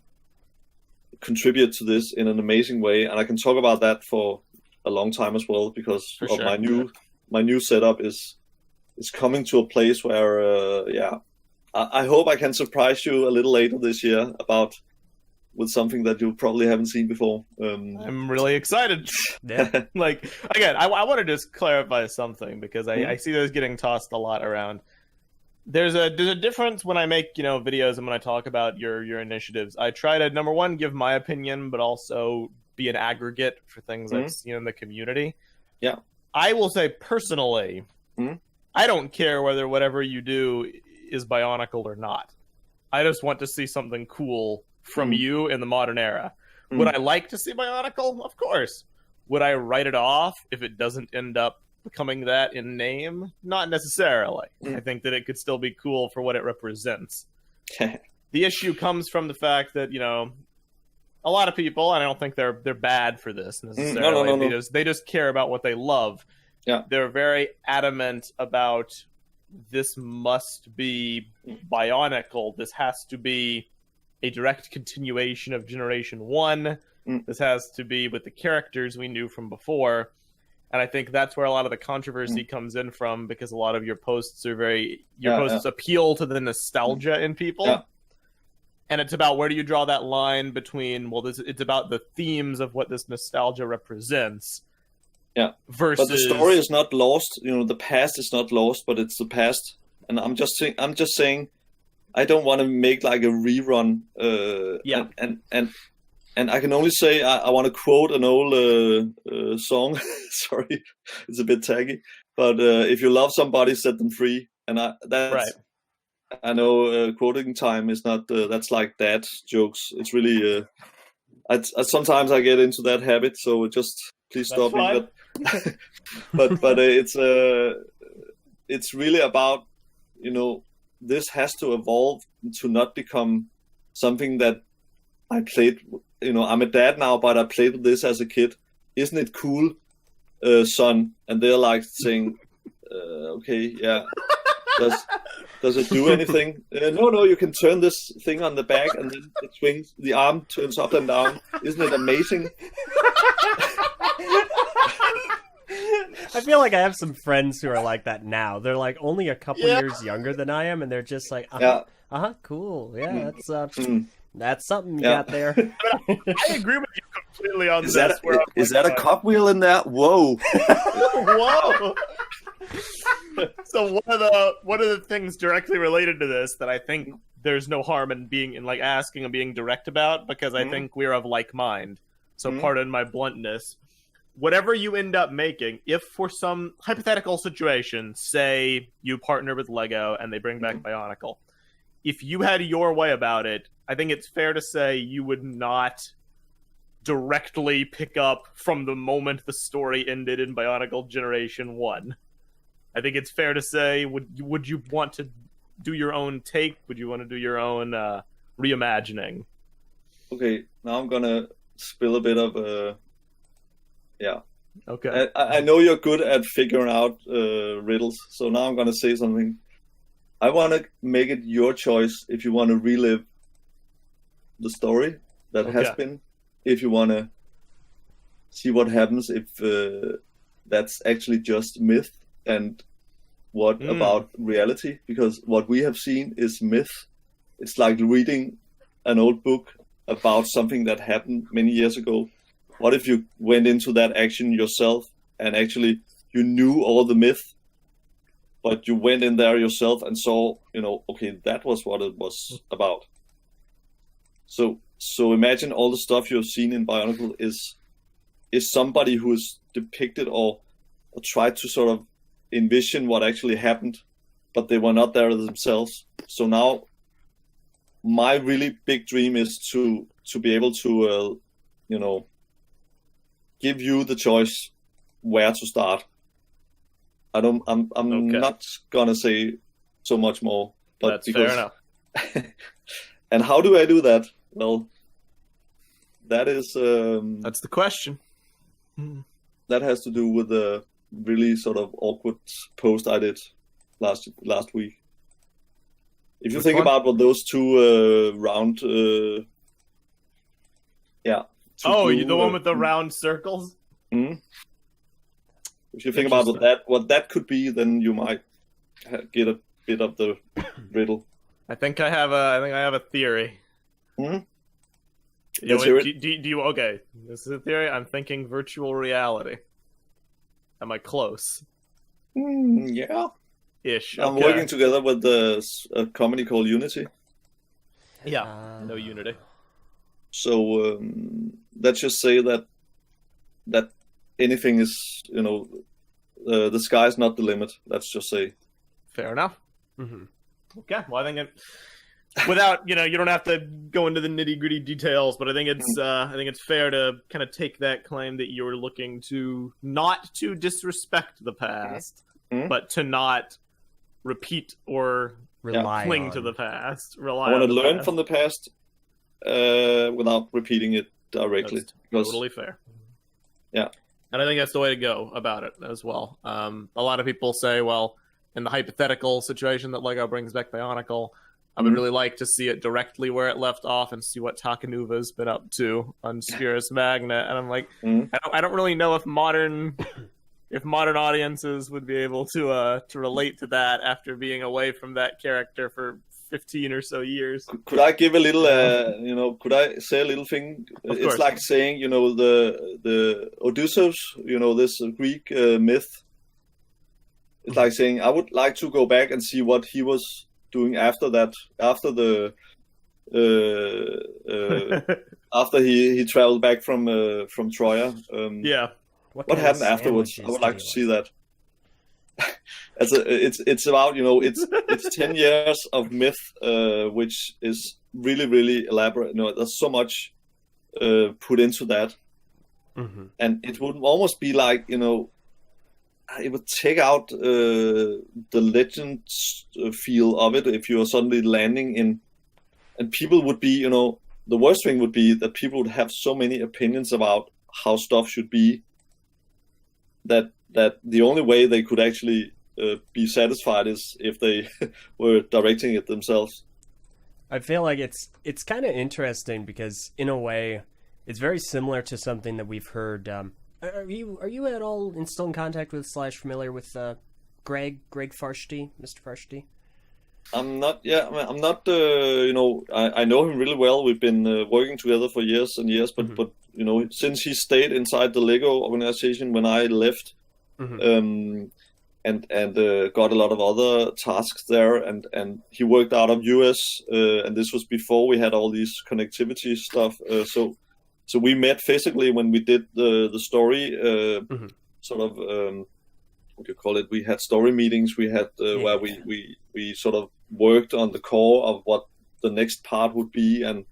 contribute to this in an amazing way. And I can talk about that for a long time as well, because my new setup is coming to a place where I hope I can surprise you a little later this year with something that you probably haven't seen before.
I'm really excited. Again, I want to just clarify something, because I see those getting tossed a lot around. There's a difference when I make videos and when I talk about your initiatives. I try to, number one, give my opinion, but also be an aggregate for things I've seen in the community.
Yeah,
I will say personally, I don't care whether whatever you do is Bionicle or not. I just want to see something cool from you in the modern era. Would I like to see Bionicle? Of course. Would I write it off if it doesn't end up becoming that in name? Not necessarily. I think that it could still be cool for what it represents. The issue comes from the fact that, a lot of people, and I don't think they're bad for this necessarily. No. They just care about what they love.
Yeah.
They're very adamant about, this must be Bionicle. This has to be a direct continuation of Generation 1. This has to be with the characters we knew from before. And I think that's where a lot of the controversy comes in from, because a lot of your posts are posts appeal to the nostalgia in people. Yeah. And it's about, where do you draw that line between, it's about the themes of what this nostalgia represents.
Yeah.
Versus,
but the story is not lost. The past is not lost, but it's the past. And I'm just saying, I don't want to make like a rerun. And I can only say, I want to quote an old song. Sorry, it's a bit taggy. But if you love somebody, set them free. And that's right. I know quoting time is not, that's like dad jokes. It's really, sometimes I get into that habit, so just please stop me. But it's really about, this has to evolve to not become something that I played. I'm a dad now, but I played with this as a kid. Isn't it cool, son? And they're like saying, okay, yeah. Does it do anything? No, you can turn this thing on the back and then it swings. The arm turns up and down. Isn't it amazing?
I feel like I have some friends who are like that now. They're like only a couple years younger than I am, and they're just like, cool. Yeah, that's something you got there.
I agree with you completely on
is
this.
Is that a cogwheel in there? Whoa.
Whoa. So one of the things directly related to this that I think there's no harm in like asking and being direct about, because I think we're of like mind. So pardon my bluntness. Whatever you end up making, if for some hypothetical situation, say you partner with Lego and they bring back Bionicle, if you had your way about it, I think it's fair to say you would not directly pick up from the moment the story ended in Bionicle Generation 1. I think it's fair to say, would you want to do your own take? Would you want to do your own reimagining?
Okay, now I'm gonna spill a bit of yeah.
Okay.
I know you're good at figuring out riddles, so now I'm gonna say something. I want to make it your choice if you want to relive the story that has been, if you want to see what happens if that's actually just myth, and what about reality, because what we have seen is myth. It's like reading an old book about something that happened many years ago. What if you went into that action yourself and actually you knew all the myth, but you went in there yourself and saw, okay, that was what it was about. So imagine all the stuff you've seen in Bionicle is somebody who is depicted or tried to sort of envision what actually happened, but they were not there themselves. So now my really big dream is to be able to, give you the choice where to start. I'm not gonna say so much more, but
that's fair enough.
And how do I do that? Well, that is
that's the question.
That has to do with the really sort of awkward post I did last week. If you think about what those two round,
the one with the round circles.
Mm-hmm. If you think about what that could be, then you might get a bit of the riddle.
I think I have a theory.
Mm-hmm.
Do you? Okay, this is a theory. I'm thinking virtual reality. Am I close?
Yeah.
Ish.
I'm working together with a company called Unity.
Yeah. No Unity.
So let's just say that anything is, the sky's not the limit. Let's just say.
Fair enough. Mm-hmm. Okay. Well, I think without you don't have to go into the nitty gritty details, but I think it's fair to kind of take that claim that you're looking to not to disrespect the past, but to not repeat or cling to the past. I
want to learn from the past without repeating it directly.
That's totally fair.
Yeah.
And I think that's the way to go about it as well. A lot of people say, well, in the hypothetical situation that Lego brings back Bionicle, I would really like to see it directly where it left off and see what Takanuva's been up to on Spherus Magna. And I'm like, I don't really know if modern audiences would be able to relate to that after being away from that character for 15 or so years.
Could I give a little, could I say a little thing? It's like saying, the Odysseus, this Greek myth. It's like saying, I would like to go back and see what he was doing after that, after he traveled back from Troya. What happened afterwards? I would like to see that. It's about it's 10 years of myth, which is really really elaborate. There's so much put into that.
Mm-hmm.
And it would almost be like, it would take out the legend feel of it if you are suddenly landing in, and people would be, the worst thing would be that people would have so many opinions about how stuff should be that the only way they could actually be satisfied is if they were directing it themselves.
I feel like it's kind of interesting because in a way it's very similar to something that we've heard. Are you at all still in contact with / familiar with Greg Farshtey, Mr. Farshtey?
I'm not. Yeah, I'm not. I know him really well. We've been working together for years and years. But
Mm-hmm.
but since he stayed inside the Lego organization when I left,
Mm-hmm.
and got a lot of other tasks there, and he worked out of US, and this was before we had all these connectivity stuff. So we met physically when we did the story.
Mm-hmm.
Sort of. What do you call it? We had story meetings. We had where we sort of worked on the core of what the next part would be, and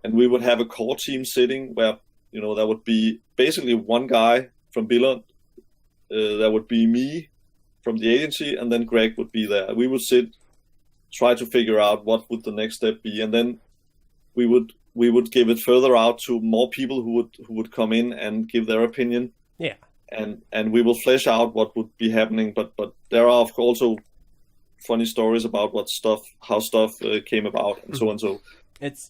we would have a core team sitting where there would be basically one guy from Billund, there would be me from the agency, and then Greg would be there. We would sit, try to figure out what would the next step be, and then we would give it further out to more people who would come in and give their opinion.
Yeah.
And we will flesh out what would be happening, but there are of course also funny stories about how stuff came about, and so on. So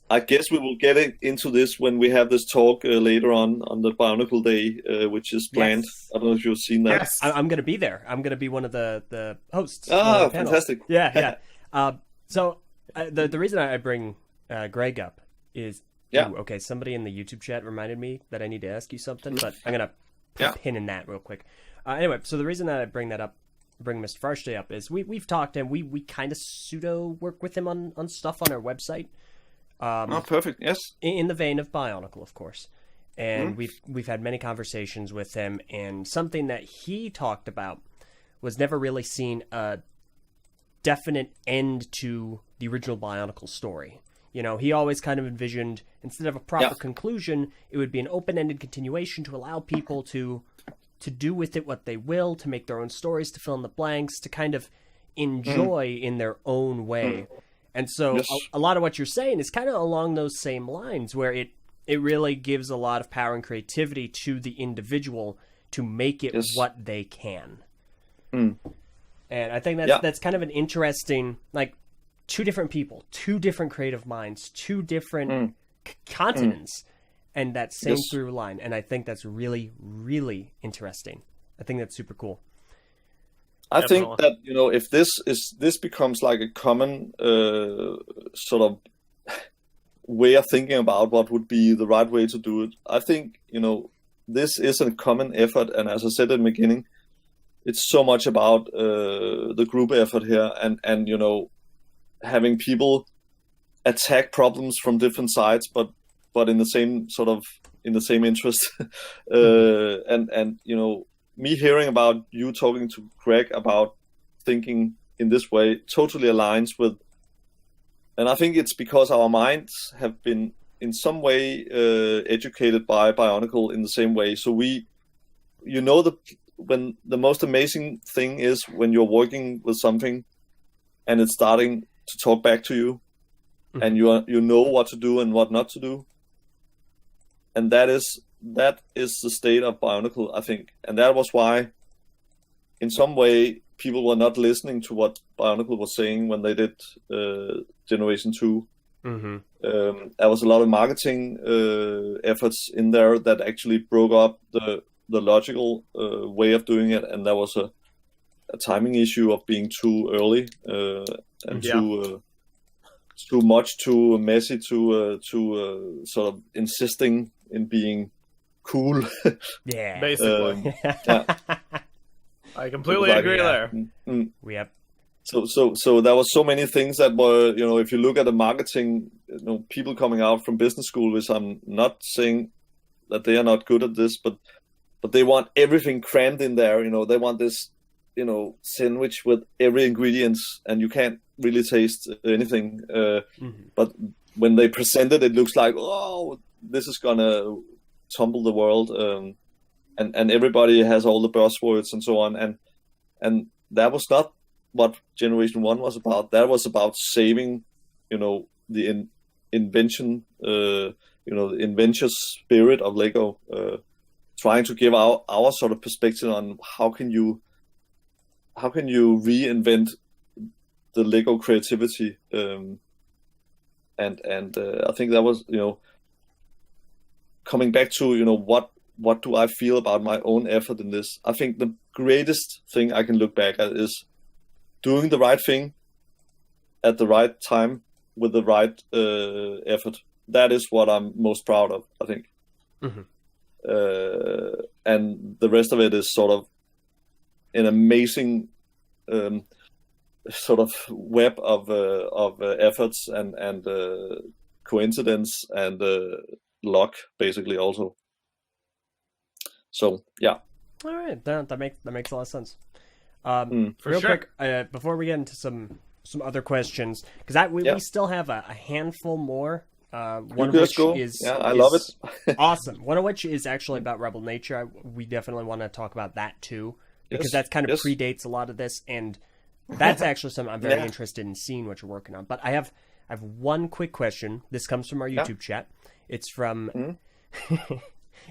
I guess we will get into this when we have this talk later on the Bionicle Day, which is planned. Yes. I don't know if you've seen that.
Yes. I'm going to be there. I'm going to be one of the hosts.
Ah, fantastic!
Yeah. So the reason I bring Greg up is okay. Somebody in the YouTube chat reminded me that I need to ask you something, but I'm gonna put a pin in that real quick. Anyway, so the reason that I bring Mr. Farshtey up is we've talked and we kind of pseudo work with him on stuff on our website.
Perfect. Yes.
In the vein of Bionicle, of course. And we've had many conversations with him, and something that he talked about was never really seen a definite end to the original Bionicle story. He always kind of envisioned, instead of a proper conclusion, it would be an open-ended continuation to allow people to do with it what they will, to make their own stories, to fill in the blanks, to kind of enjoy in their own way. And so a lot of what you're saying is kind of along those same lines, where it really gives a lot of power and creativity to the individual to make it what they can. And I think that's kind of an interesting, like, two different people, two different creative minds, two different continents, and that same through line. And I think that's really, really interesting. I think that's super cool.
I think that if this becomes like a common sort of way of thinking about what would be the right way to do it, I think this is a common effort. And as I said at the beginning, it's so much about the group effort here, and having people attack problems from different sides, but in the same interest. And me hearing about you talking to Greg about thinking in this way totally aligns with, and I think it's because our minds have been in some way educated by Bionicle in the same way. So when the most amazing thing is when you're working with something and it's starting to talk back to you, and you know what to do and what not to do, and that is the state of Bionicle, I think. And that was why, in some way, people were not listening to what Bionicle was saying when they did Generation 2. There was a lot of marketing efforts in there that actually broke up the logical way of doing it, and there was a timing issue of being too early and too much, too messy, too sort of insisting in being cool.
Basically. I completely agree there.
Yep.
So there was so many things that were, if you look at the marketing, people coming out from business school, which I'm not saying that they are not good at this, but they want everything crammed in there. They want this, sandwich with every ingredient, and you can't really taste anything. But when they present it, it looks like, oh, this is gonna tumble the world, and everybody has all the buzzwords and so on, and that was not what Generation 1 was about. That was about saving, the invention, the inventive spirit of Lego, trying to give our sort of perspective on how can you reinvent the Lego creativity, and I think that was, coming back to, what do I feel about my own effort in this? I think the greatest thing I can look back at is doing the right thing at the right time with the right effort. That is what I'm most proud of, I think.
Mm-hmm.
And the rest of it is sort of an amazing sort of web of efforts and coincidence and luck, basically, also. So yeah.
All right, that makes a lot of sense.
For
real
sure.
quick, before we get into some other questions, because we still have a handful more. One of which is
I love it.
Awesome. One of which is actually about Rebel Nature. We definitely want to talk about that too, because that kind of predates a lot of this, and that's actually something I'm very interested in seeing what you're working on. But I have one quick question. This comes from our YouTube chat. It's from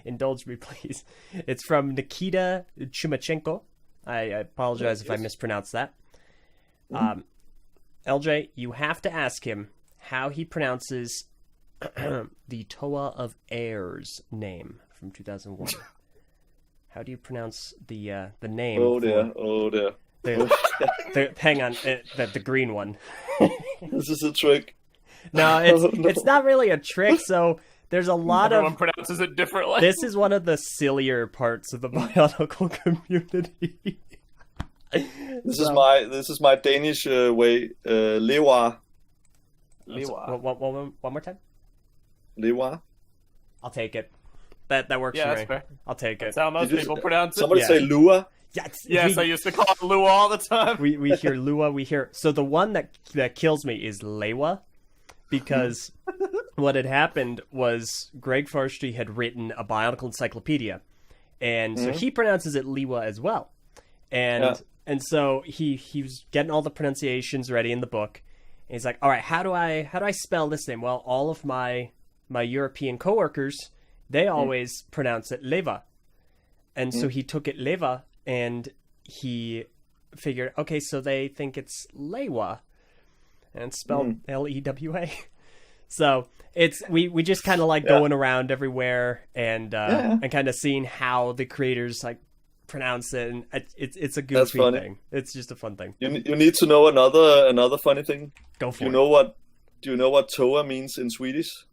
indulge me, please. It's from Nikita Chumachenko. I apologize if I mispronounced that. Eljay, you have to ask him how he pronounces the Toa of Air's name from 2001. How do you pronounce the name?
Oh dear.
Hang on, the green one.
This is a trick.
No, it's not really a trick. So there's a lot
Everyone pronounces it differently.
This is one of the sillier parts of the Bionicle community.
This is my Danish way. Lewa.
One more time.
Lewa.
I'll take it. That works for me.
That's fair.
I'll take it.
That's how most people pronounce it.
Somebody say Lua.
Yes, I used to call it Lua all the time.
We hear Lua. So the one that kills me is Lewa, because what had happened was Greg Farshty had written a Bionicle encyclopedia, and so he pronounces it Lewa as well, and so he was getting all the pronunciations ready in the book, and he's like, all right, how do I spell this name? Well, all of my European coworkers, they always pronounce it Leva, and so he took it Leva, and he figured, okay, so they think it's Lewa, and it's spelled Lewa. So it's we just kind of like going around everywhere and kind of seeing how the creators like pronounce it, and it's a goofy thing. It's just a fun thing.
You need to know another funny thing.
Go for
it. Do you know what Toa means in Swedish?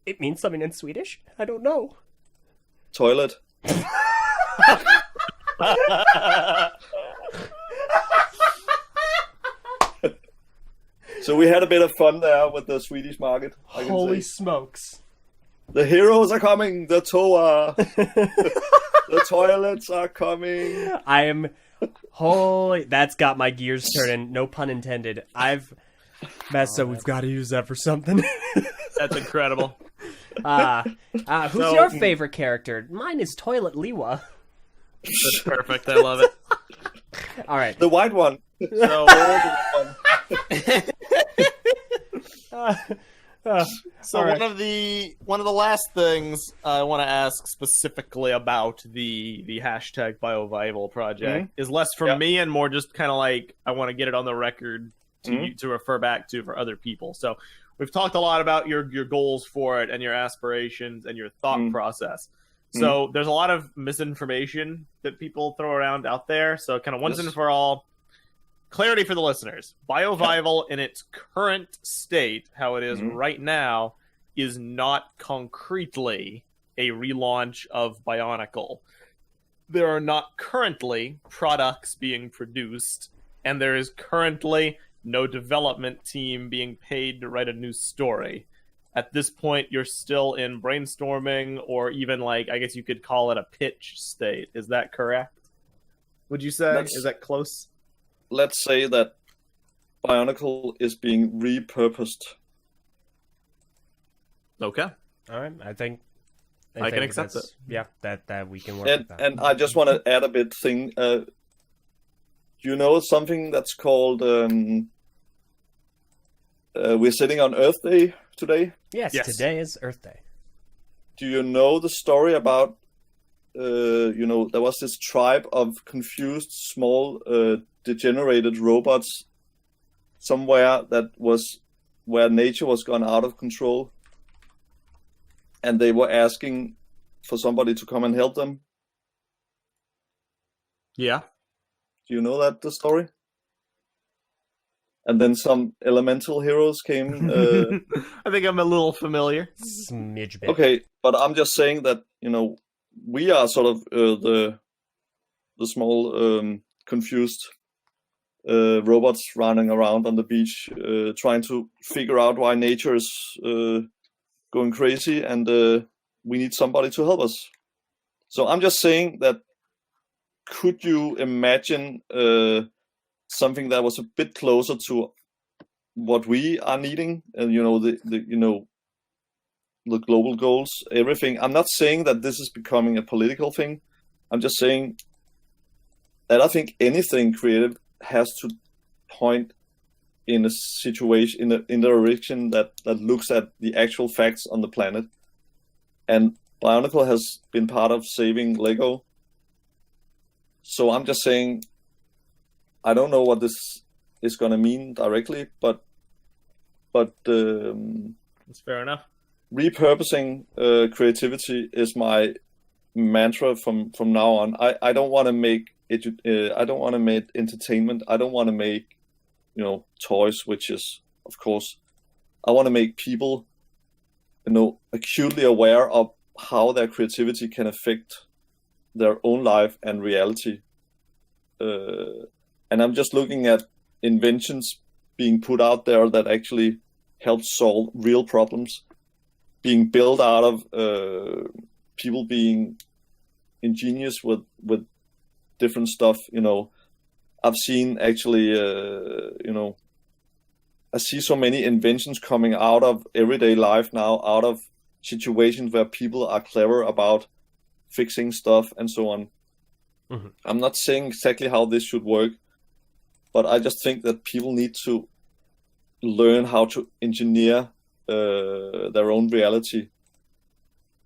It means something in Swedish? I don't know.
Toilet. So we had a bit of fun there with the Swedish market.
Holy smokes.
The heroes are coming, the Toa. The toilets are coming.
That's got my gears turning, no pun intended. Meso, we've got to use that for something.
That's incredible.
Who's your favorite character? Mine is Toilet Lewa.
That's perfect. I love it.
All right.
The white one.
So,
right.
one of the last things I want to ask specifically about the hashtag Biovival project is less from me and more just kind of like I want to get it on the record to refer back to for other people. So we've talked a lot about your goals for it and your aspirations and your thought process. So there's a lot of misinformation that people throw around out there. So kind of once and for all, clarity for the listeners. Biovival in its current state, how it is right now, is not concretely a relaunch of Bionicle. There are not currently products being produced, and there is currently no development team being paid to write a new story. At this point, you're still in brainstorming, or even like, I guess you could call it a pitch state. Is that correct? Would you say? Is that close?
Let's say that Bionicle is being repurposed.
Okay.
All right. I think
I can accept
that's-
it.
Yeah, that we can work with that.
And I just want to add a bit thing. You know something that's called we're sitting on Earth Day today.
Yes,
Yes.
today is Earth Day.
Do you know the story about there was this tribe of confused small degenerated robots somewhere that was where nature was gone out of control, and they were asking for somebody to come and help them?
Yeah.
Do you know the story? And then some elemental heroes came.
I think I'm a little familiar.
Smidge bit.
Okay, but I'm just saying that we are sort of the small confused robots running around on the beach, trying to figure out why nature is going crazy, and we need somebody to help us. So I'm just saying that. Could you imagine something that was a bit closer to what we are needing, and the global goals, everything? I'm not saying that this is becoming a political thing. I'm just saying that I think anything creative has to point in a situation in the direction that looks at the actual facts on the planet. And Bionicle has been part of saving Lego. So I'm just saying, I don't know what this is going to mean directly, but
That's fair enough.
Repurposing creativity is my mantra from now on. I don't want to make I don't want to make entertainment. I don't want to make toys, which is, of course, I want to make people acutely aware of how their creativity can affect their own life and reality. And I'm just looking at inventions being put out there that actually help solve real problems, being built out of people being ingenious with different stuff. I've seen actually, I see so many inventions coming out of everyday life now, out of situations where people are clever about fixing stuff and so on.
Mm-hmm.
I'm not saying exactly how this should work, but I just think that people need to learn how to engineer their own reality.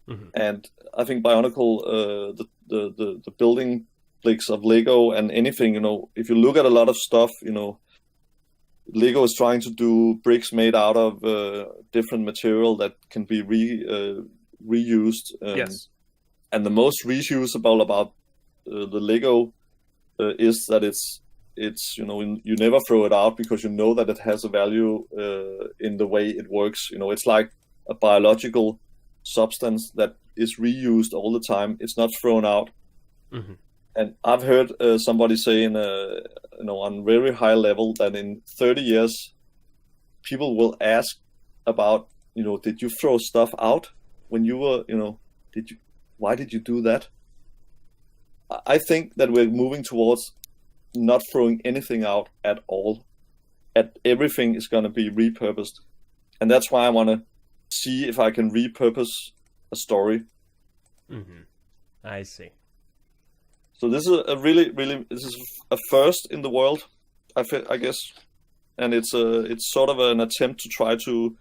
Mm-hmm.
And I think Bionicle, the building blocks of Lego and anything, if you look at a lot of stuff, Lego is trying to do bricks made out of different material that can be reused.
Yes.
And the most reusable about the Lego is that it's you never throw it out because you know that it has a value in the way it works. It's like a biological substance that is reused all the time. It's not thrown out.
Mm-hmm.
And I've heard somebody say on very high level that in 30 years, people will ask about, did you throw stuff out when you were, why did you do that? I think that we're moving towards not throwing anything out at all. Everything is going to be repurposed. And that's why I want to see if I can repurpose a story.
Mm-hmm. I see.
So this is this is a first in the world, I guess, and it's sort of an attempt to try to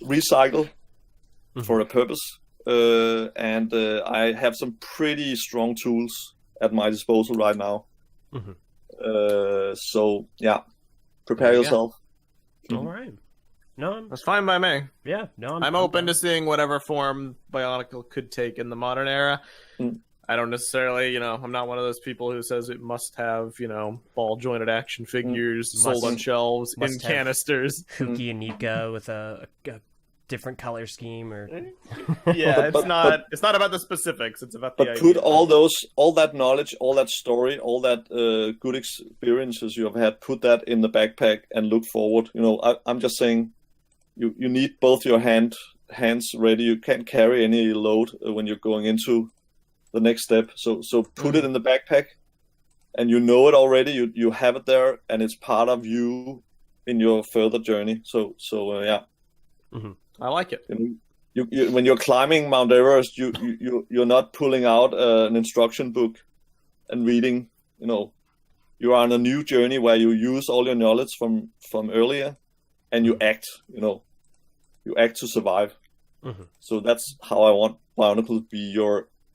recycle
mm-hmm.
for a purpose, and I have some pretty strong tools at my disposal right now.
Mm-hmm.
So yeah, prepare yourself.
All right. No,
That's fine by me.
yeah, no,
I'm open to seeing whatever form Bionicle could take in the modern era.
Mm.
I don't necessarily, I'm not one of those people who says it must have, ball jointed action figures sold on shelves in
must have
canisters.
Kooky and Nika with a different color scheme, or
Yeah, it's not about the specifics. It's about the
But
idea.
put all that knowledge, all that story, all that good experiences you have had, put that in the backpack and look forward. I'm just saying, you need both your hands ready. You can't carry any load when you're going into the next step. So put it in the backpack, and you know it already. You have it there, and it's part of you in your further journey. So yeah.
I like it.
You when you're climbing Mount Everest, you're not pulling out an instruction book and reading. You are on a new journey where you use all your knowledge from earlier, and you act. You act to survive. So that's how I want Bionicle to be.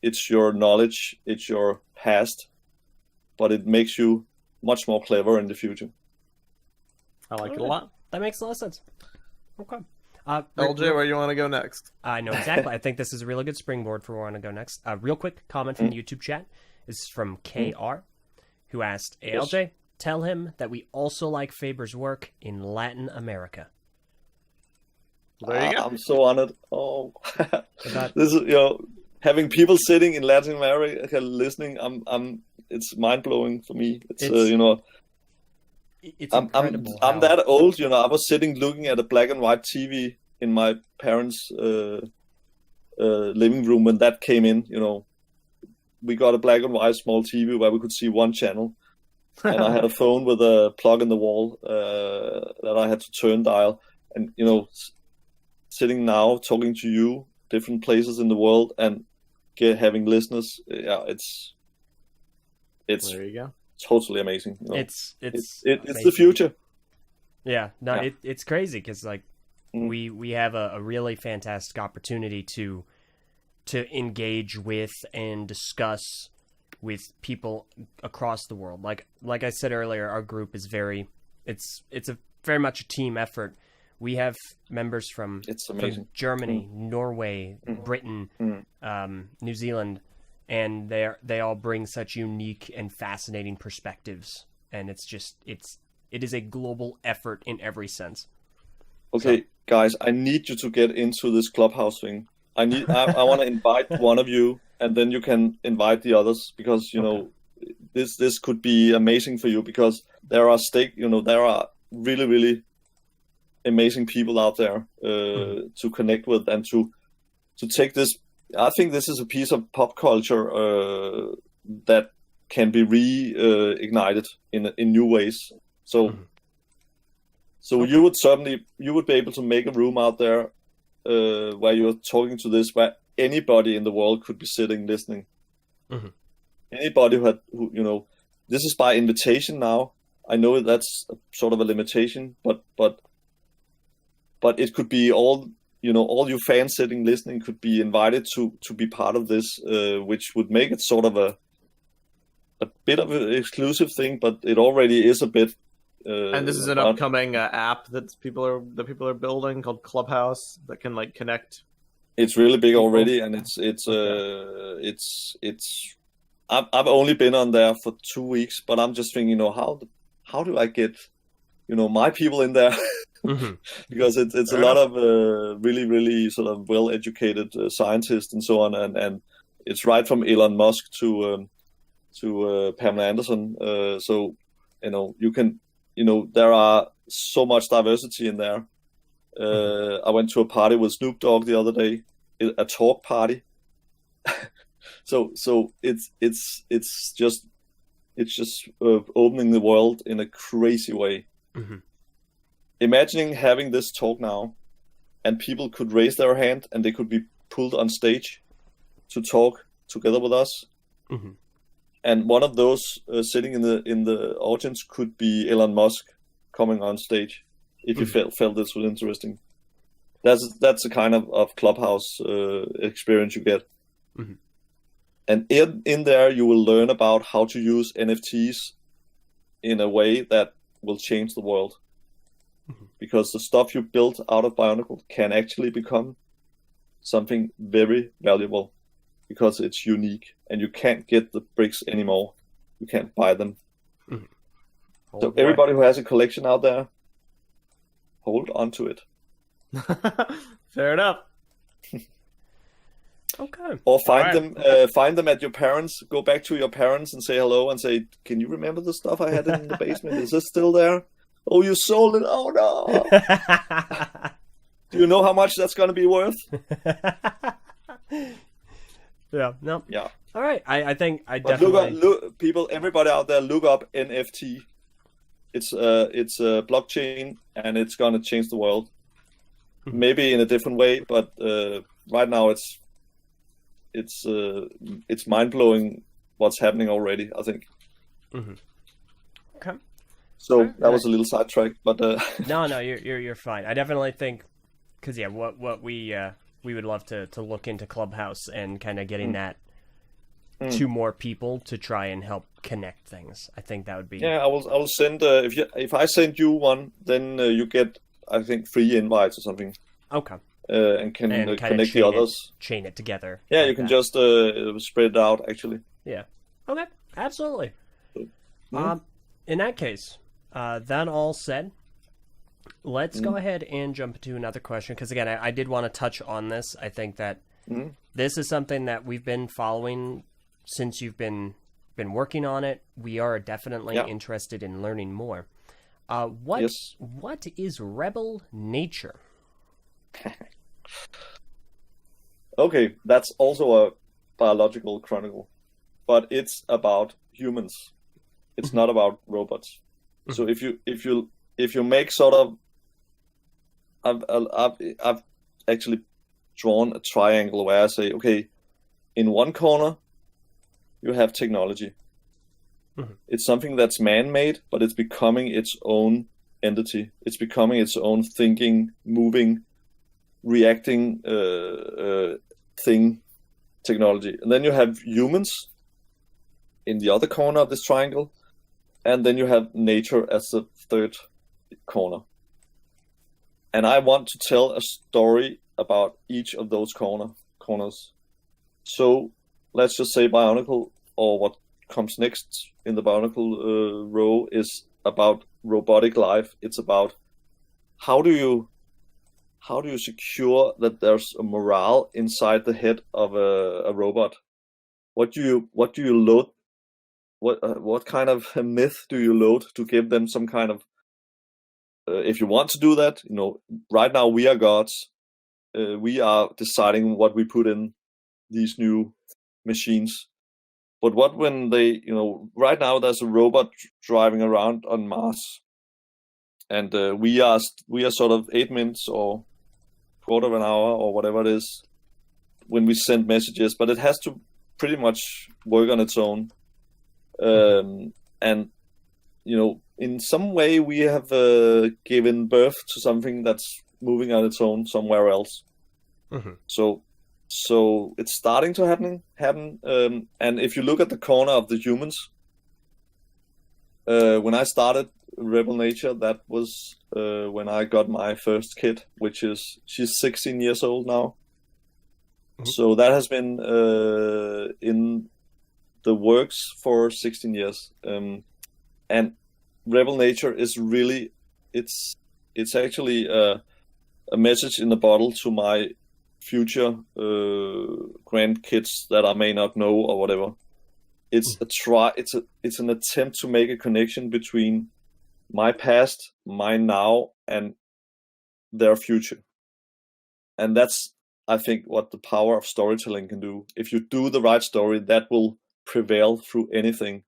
It's your knowledge, it's your past, but it makes you much more clever in the future.
I like it a lot.
That makes a lot of sense. Okay.
LJ, where you want to go next?
I know exactly. I think this is a really good springboard for where I want to go next. Real quick comment from the YouTube chat. This is from KR, who asked, hey, LJ, tell him that we also like Faber's work in Latin America.
There you go.
I'm so honored. Oh, this is having people sitting in Latin America listening. It's mind blowing for me. It's
incredible.
I'm that old. I was sitting looking at a black and white TV in my parents' living room when that came in. We got a black and white small TV where we could see one channel, and I had a phone with a plug in the wall that I had to turn dial. And sitting now talking to you, different places in the world, and having listeners, it's
there you go.
Totally amazing.
It's
the future.
Yeah, no, it's crazy because we have a really fantastic opportunity to engage with and discuss with people across the world. Like I said earlier, our group is very much a team effort. We have members from Germany, Norway, Britain, New Zealand, and they all bring such unique and fascinating perspectives. And it is a global effort in every sense.
Okay, guys, I need you to get into this Clubhouse thing. I want to invite one of you, and then you can invite the others, because this could be amazing for you, because there are really, really amazing people out there to connect with, and to take this. I think this is a piece of pop culture that can be reignited in new ways. So you would be able to make a room out there where you're talking to this, where anybody in the world could be sitting listening. Anybody who this is by invitation now. I know that's sort of a limitation, but it could be all you fans sitting listening could be invited to be part of this, which would make it sort of a bit of an exclusive thing, but it already is a bit.
And this is an upcoming app that people are building called Clubhouse that can connect.
It's really big already, and I've only been on there for 2 weeks, but I'm just thinking, how do I get, my people in there? Because it's a lot of really, really sort of well-educated scientists and so on, and it's right from Elon Musk to Pamela Anderson. So you can, there are so much diversity in there. I went to a party with Snoop Dogg the other day, a talk party. so it's just opening the world in a crazy way. Imagining having this talk now, and people could raise their hand and they could be pulled on stage to talk together with us. And one of those sitting in the audience could be Elon Musk coming on stage. If you felt this was interesting, that's the kind of Clubhouse experience you get. And in there you will learn about how to use NFTs in a way that will change the world. Because the stuff you built out of Bionicle can actually become something very valuable, because it's unique and you can't get the bricks anymore. You can't buy them. So everybody who has a collection out there, hold on to it.
Fair enough.
Okay.
Or find them at your parents. Go back to your parents and say hello and say, "Can you remember the stuff I had in the basement? Is this still there? Oh, you sold it. Oh no." Do you know how much that's going to be worth?
Yeah. No.
Yeah.
All right. I think I
but
definitely
look, people, everybody out there, look up NFT. It's a blockchain, and it's going to change the world. maybe in a different way, but right now it's mind blowing what's happening already, I think.
Okay.
So that was a little sidetrack, but
No, you're fine. I definitely think, because what we would love to look into Clubhouse and kind of getting that to more people to try and help connect things. I think that would be.
Yeah, I will send if I send you one, then you get, I think, 3 invites or something.
Okay.
And can connect the others.
Chain it together.
Yeah,
like
you can
that.
just spread it out, actually.
Yeah. Okay. Absolutely. In that case, that all said, let's go ahead and jump into another question, because again, I did want to touch on this. I think that this is something that we've been following since you've been working on it. We are definitely interested in learning more. What is rebel nature?
Okay, that's also a biological chronicle, but it's about humans. It's not about robots. So if you make sort of, I've actually drawn a triangle where I say, okay, in one corner you have technology. It's something that's man-made, but it's becoming its own entity. It's becoming its own thinking, moving, reacting thing, technology. And then you have humans in the other corner of this triangle, and then you have nature as the third corner. And I want to tell a story about each of those corners. So let's just say Bionicle, or what comes next in the Bionicle row, is about robotic life. It's about how do you secure that there's a morale inside the head of a robot? What do you load? What kind of a myth do you load to give them some kind of? If you want to do that, right now we are gods. We are deciding what we put in these new machines. But what when they, right now there's a robot driving around on Mars, and we are sort of 8 minutes or quarter of an hour or whatever it is when we send messages, but it has to pretty much work on its own. And in some way we have given birth to something that's moving on its own somewhere else. So it's starting to happen. And if you look at the corner of the humans, when I started Rebel Nature, that was when I got my first kid, she's 16 years old now. So that has been in the works for 16 years. And Rebel Nature is really, it's actually a message in a bottle to my future grandkids that I may not know or whatever. It's it's an attempt to make a connection between my past, my now, and their future. And that's, I think, what the power of storytelling can do. If you do the right story, that will prevail through anything.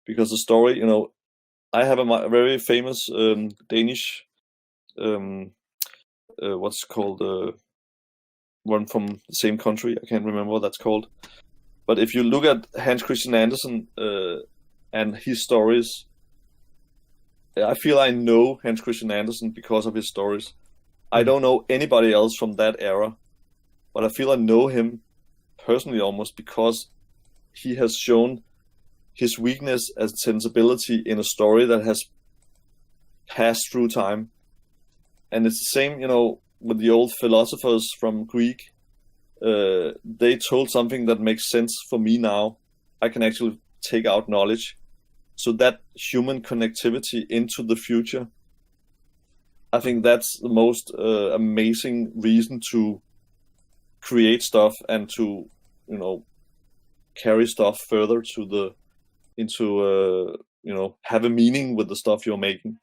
Because the story, I have a very famous Danish, what's called, one from the same country. I can't remember what that's called. But if you look at Hans Christian Andersen and his stories, I feel I know Hans Christian Andersen because of his stories. I don't know anybody else from that era, but I feel I know him personally almost because he has shown his weakness and sensibility in a story that has passed through time. And it's the same, with the old philosophers from Greek. They told something that makes sense for me now. I can actually take out knowledge. So that human connectivity into the future, I think that's the most amazing reason to create stuff and to, carry stuff further into have a meaning with the stuff you're making.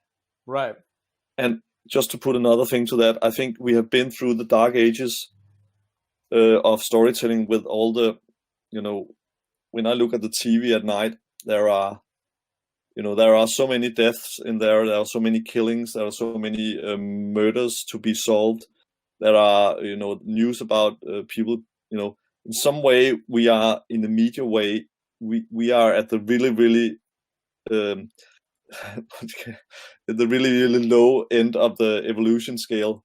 Right.
And just to put another thing to that, I think we have been through the dark ages of storytelling with all the, when I look at the TV at night, there are there are so many deaths in there. There are so many killings. There are so many murders to be solved. There are, news about people. In some way, we are in the media way. We are at the really, really, the really, really low end of the evolution scale.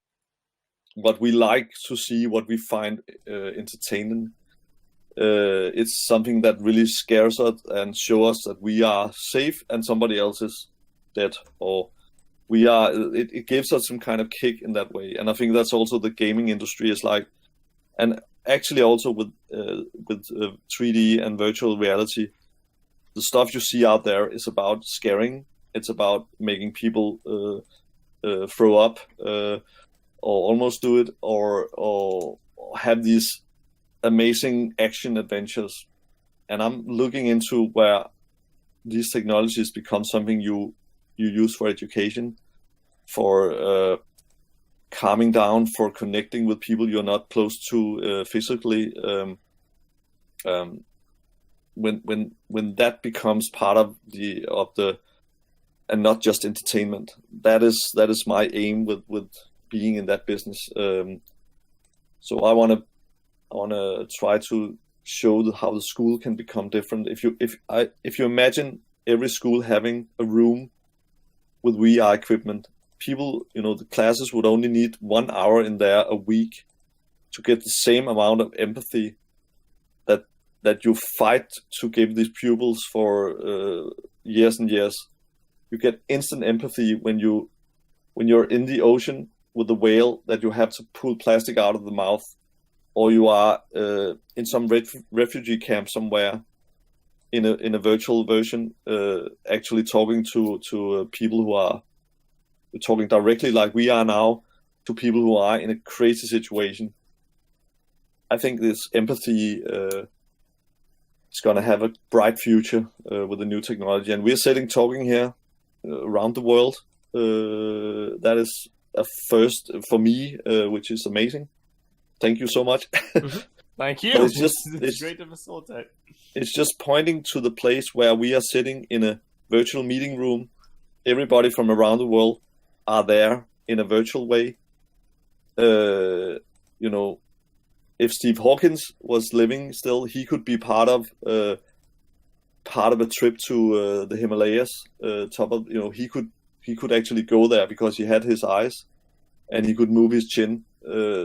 But we like to see what we find entertaining. It's something that really scares us and shows us that we are safe and somebody else is dead, or we are. It gives us some kind of kick in that way, and I think that's also the gaming industry is like, and actually also with 3D and virtual reality, the stuff you see out there is about scaring. It's about making people throw up, or almost do it, or have these amazing action adventures. And I'm looking into where these technologies become something you use for education, for calming down, for connecting with people you're not close to physically. When that becomes part of the and not just entertainment, that is my aim with being in that business. So I want to try to show how the school can become different. If you imagine every school having a room with VR equipment, people, the classes would only need 1 hour in there a week to get the same amount of empathy that you fight to give these pupils for years and years. You get instant empathy when you're in the ocean with the whale that you have to pull plastic out of the mouth, or you are in some refugee camp somewhere in a virtual version, actually talking to people who are talking directly like we are now to people who are in a crazy situation. I think this empathy is going to have a bright future with the new technology. And we're sitting talking here around the world. That is a first for me, which is amazing. Thank you so much.
Thank you. It's great to facilitate.
It's just pointing to the place where we are sitting in a virtual meeting room. Everybody from around the world are there in a virtual way. If Steve Hawkins was living still, he could be part of a trip to the Himalayas. He could actually go there because he had his eyes, and he could move his chin,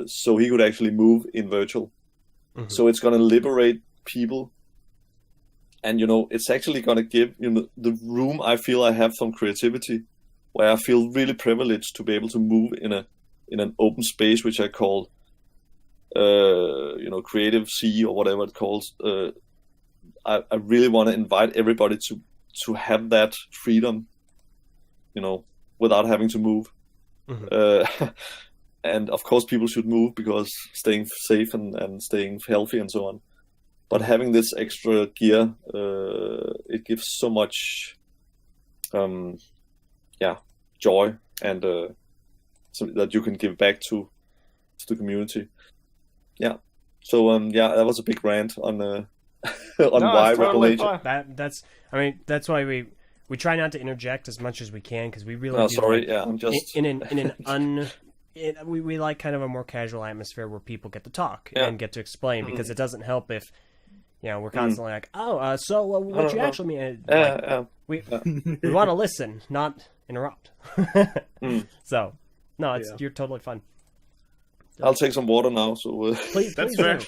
so he could actually move in virtual. Mm-hmm. So it's going to liberate people, and it's actually going to give the room I feel I have some creativity, where I feel really privileged to be able to move in an open space, which I call creative sea or whatever it calls. I really want to invite everybody to have that freedom, without having to move. Mm-hmm. And of course people should move because staying safe and staying healthy and so on. But having this extra gear, it gives so much joy, and so that you can give back to the community. Yeah. So that was a big rant on why
totally
Rebel
fine.
That's why we try not to interject as much as we can, because we really
I'm just
we like kind of a more casual atmosphere where people get to talk and get to explain, because it doesn't help if we're constantly like, so what you actually mean? We want to listen, not interrupt. So no, you're totally fine.
I'll take some water now. So
please,
that's fair.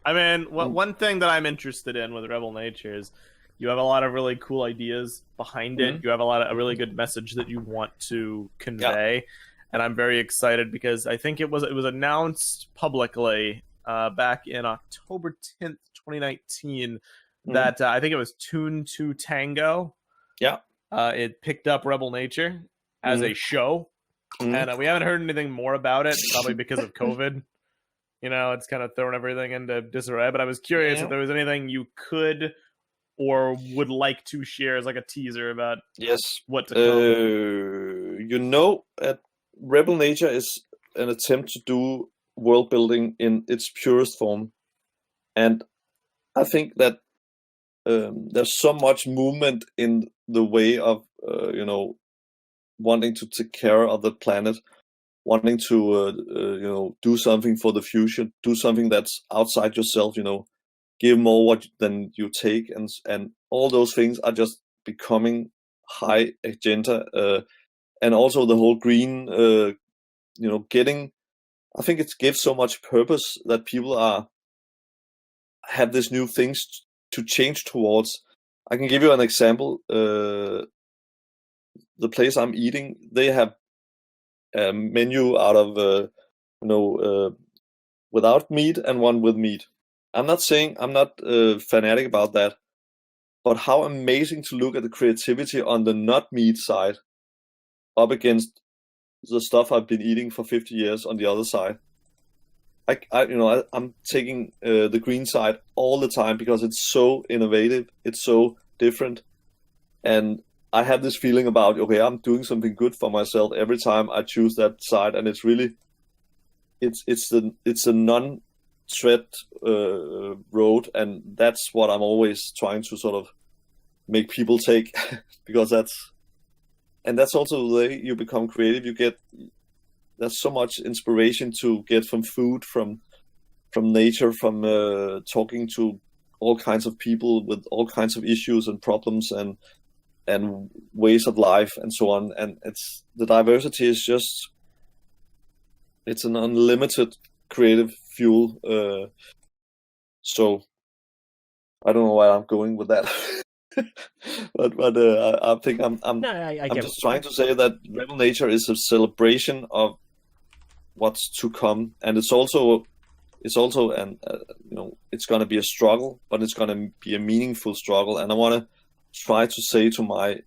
I mean, one thing that I'm interested in with Rebel Nature is you have a lot of really cool ideas behind it. You have a really good message that you want to convey, and I'm very excited because I think it was announced publicly back in October 10th, 2019, that I think it was Tune to Tango.
Yeah,
it picked up Rebel Nature as a show. And we haven't heard anything more about it, probably because of COVID. It's kind of thrown everything into disarray. But I was curious if there was anything you could or would like to share as like a teaser about what to come.
Rebel Nature is an attempt to do world building in its purest form. And I think that there's so much movement in the way of wanting to take care of the planet, wanting to do something for the future, do something that's outside yourself, give more than you take, and all those things are just becoming high agenda, and also the whole green, I think it gives so much purpose that people have these new things to change towards. I can give you an example. The place I'm eating, they have a menu out of without meat and one with meat. I'm not fanatic about that, but how amazing to look at the creativity on the not meat side up against the stuff I've been eating for 50 years on the other side. I'm taking the green side all the time because it's so innovative, it's so different, and I have this feeling about, okay, I'm doing something good for myself every time I choose that side, and it's really, it's a non-threat road, and that's what I'm always trying to sort of make people take, because that's also the way you become creative. There's so much inspiration to get from food, from nature, from talking to all kinds of people with all kinds of issues and problems and ways of life and so on. And the diversity is just, it's an unlimited creative fuel. So I don't know where I'm going with that. but I think I'm just trying to say that Rebel Nature is a celebration of what's to come, and it's also it's going to be a struggle, but it's going to be a meaningful struggle. And I want to try to say to my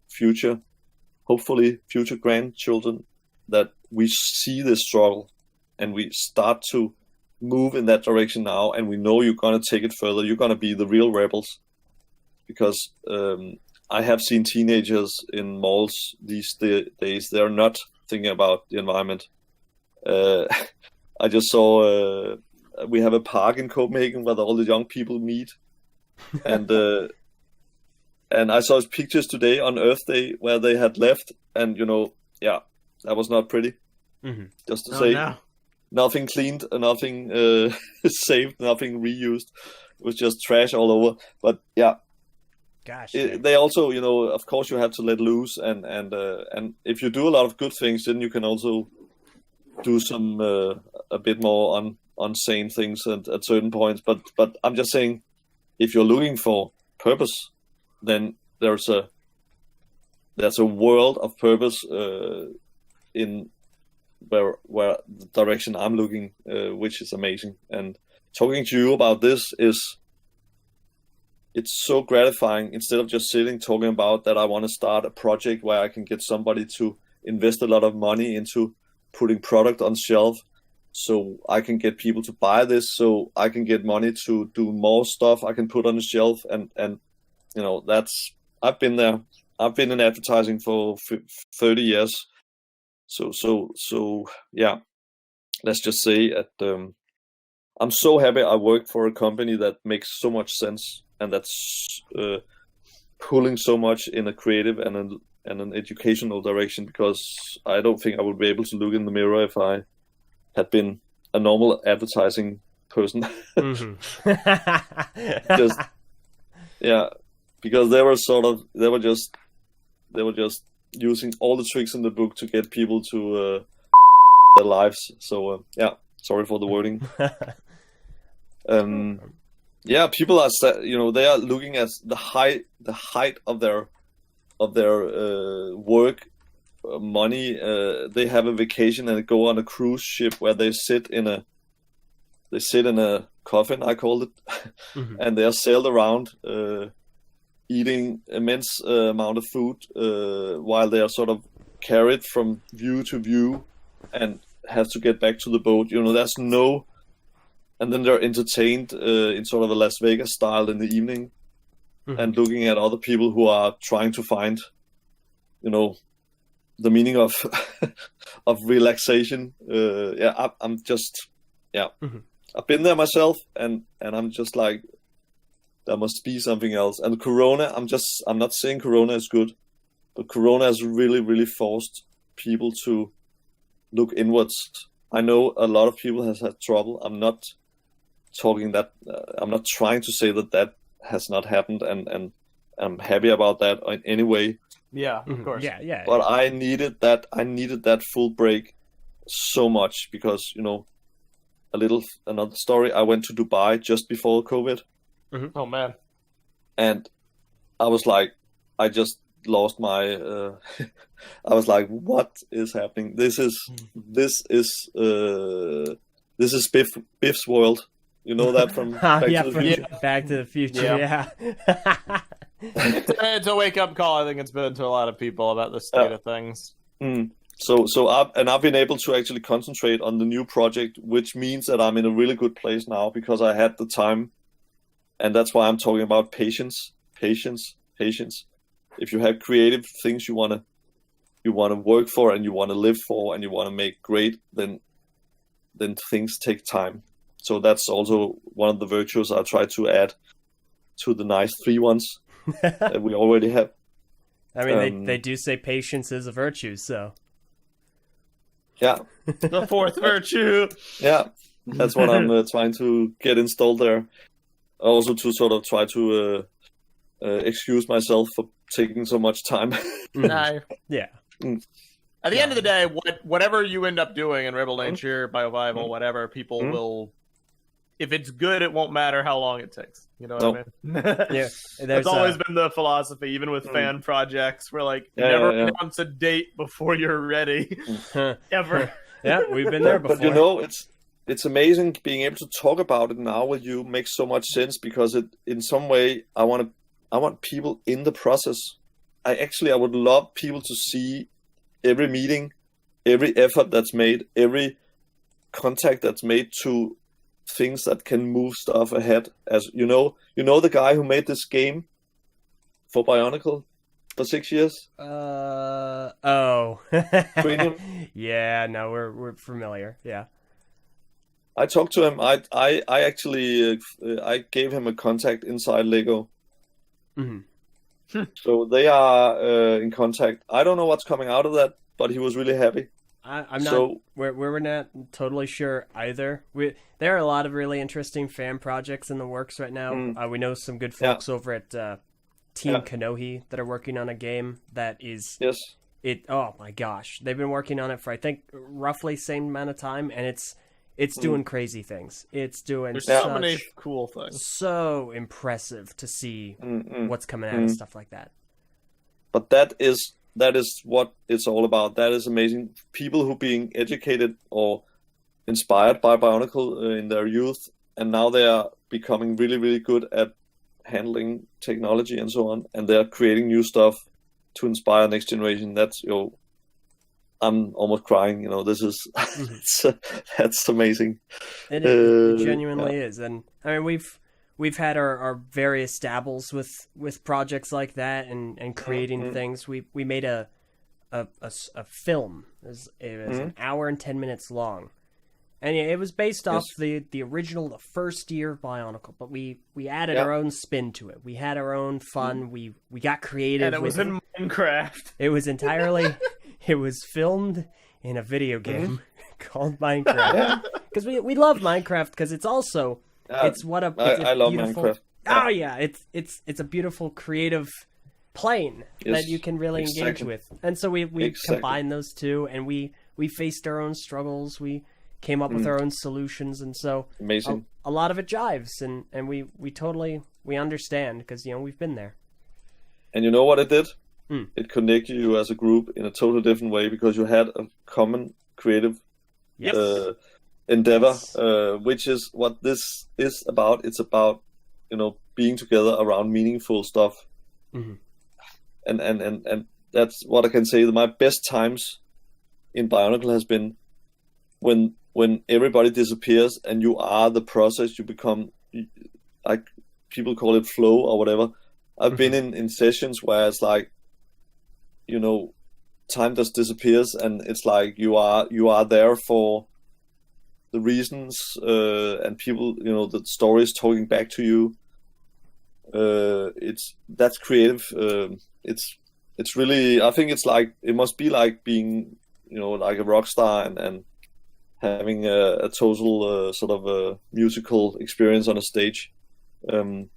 hopefully future grandchildren, that we see this struggle and we start to move in that direction now, and we know you're going to take it further. You're going to be the real rebels. Because I have seen teenagers in malls these days. They're not thinking about the environment. I just saw we have a park in Copenhagen where all the young people meet, and I saw pictures today on Earth Day where they had left, and that was not pretty.
Mm-hmm.
Just to say, no. Nothing cleaned, nothing saved, nothing reused. It was just trash all over. But yeah.
Gosh,
they also, of course, you have to let loose, and if you do a lot of good things, then you can also do some a bit more unsane things at certain points. But I'm just saying, if you're looking for purpose, then there's a world of purpose in where the direction I'm looking, which is amazing. And talking to you about this it's so gratifying. Instead of just sitting talking about that, I want to start a project where I can get somebody to invest a lot of money into putting product on shelf, so I can get people to buy this, so I can get money to do more stuff I can put on the shelf, and I've been there. I've been in advertising for 30 years, so yeah. Let's just say that I'm so happy I work for a company that makes so much sense, and that's pulling so much in a creative and an educational direction, because I don't think I would be able to look in the mirror if I had been a normal advertising person.
Mm-hmm.
Because they were just using all the tricks in the book to get people to their lives. So sorry for the wording. People are, they are looking at the height of their work, money. They have a vacation and go on a cruise ship where they sit in a coffin, I call it,
mm-hmm.
and they are sailed around, eating immense amount of food, while they are sort of carried from view to view and have to get back to the boat. And then they're entertained in sort of a Las Vegas style in the evening,
mm-hmm.
and looking at other people who are trying to find, the meaning of of relaxation. I'm just,
mm-hmm.
I've been there myself, and I'm just like, there must be something else. And Corona, I'm not saying Corona is good. But Corona has really, really forced people to look inwards. I know a lot of people has had trouble. I'm not talking that. I'm not trying to say that has not happened, and I'm happy about that in any way.
Yeah, of course.
Yeah.
But I needed that. I needed that full break so much because another story. I went to Dubai just before COVID.
Mm-hmm. Oh man.
And I was like, I just lost my. I was like, what is happening? This is Biff's world. You know that from Back to the Future?
Back to the Future. Yeah.
It's a wake-up call. I think it's been to a lot of people about the state of things.
So I've been able to actually concentrate on the new project, which means that I'm in a really good place now because I had the time, and that's why I'm talking about patience. If you have creative things you wanna work for and you wanna live for and you wanna make great, then things take time. So that's also one of the virtues I try to add to the nice 3 ones that we already have.
I mean, they do say patience is a virtue, so.
Yeah.
The 4th virtue.
Yeah, that's what I'm trying to get installed there. Also to sort of try to excuse myself for taking so much time.
No.
Yeah.
At the end of the day, whatever you end up doing in Rebel Nature, Biovival, whatever, people will. If it's good, it won't matter how long it takes. You know what I mean?
Yeah.
That's always been the philosophy, even with fan projects. We're like, never announce a date before you're ready. Ever.
Yeah, we've been there before.
But it's amazing being able to talk about it now with you makes so much sense because it, in some way, I want people in the process. I would love people to see every meeting, every effort that's made, every contact that's made to things that can move stuff ahead. As you know the guy who made this game for Bionicle for 6 years.
Oh.
Premium?
Yeah, no, we're familiar. Yeah.
I talked to him. I actually I gave him a contact inside Lego.
Mm-hmm.
So they are in contact. I don't know what's coming out of that, but he was really happy.
I'm not. We're not totally sure either. There are a lot of really interesting fan projects in the works right now. We know some good folks over at Team Kanohi that are working on a game that is.
Yes.
Oh my gosh, they've been working on it for I think roughly same amount of time, and it's doing crazy things. It's doing
There's so many cool things.
So impressive to see what's coming out and stuff like that.
But that is what it's all about. That is amazing. People who being educated or inspired by Bionicle in their youth, and now they are becoming really, really good at handling technology and so on, and they're creating new stuff to inspire next generation. That's I'm almost crying. This is that's amazing.
It genuinely is, and I mean we've had our various dabbles with projects like that and creating things. We made a film. It was an hour and 10 minutes long, and it was based off the original, the first year of Bionicle. But we added our own spin to it. We had our own fun. We got creative.
And it was in Minecraft.
It was entirely. It was filmed in a video game called Minecraft because we love Minecraft because it's also. I love Minecraft. Oh yeah, it's a beautiful creative plane that you can really engage with, and so we combined those two, and we faced our own struggles. We came up with our own solutions, and so
amazing.
A lot of it jives, and we totally understand because we've been there.
And you know what it did? It connected you as a group in a totally different way because you had a common creative. Endeavor, which is what this is about. It's about being together around meaningful stuff, and that's what I can say. My best times in Bionicle has been when everybody disappears and you are the process. You become like people call it flow or whatever. I've been in sessions where it's like time just disappears and it's like you are there for the reasons and people, the stories talking back to you. That's creative. It's it's really, I think it's like, it must be like being, like a rock star and having a total sort of a musical experience on a stage. And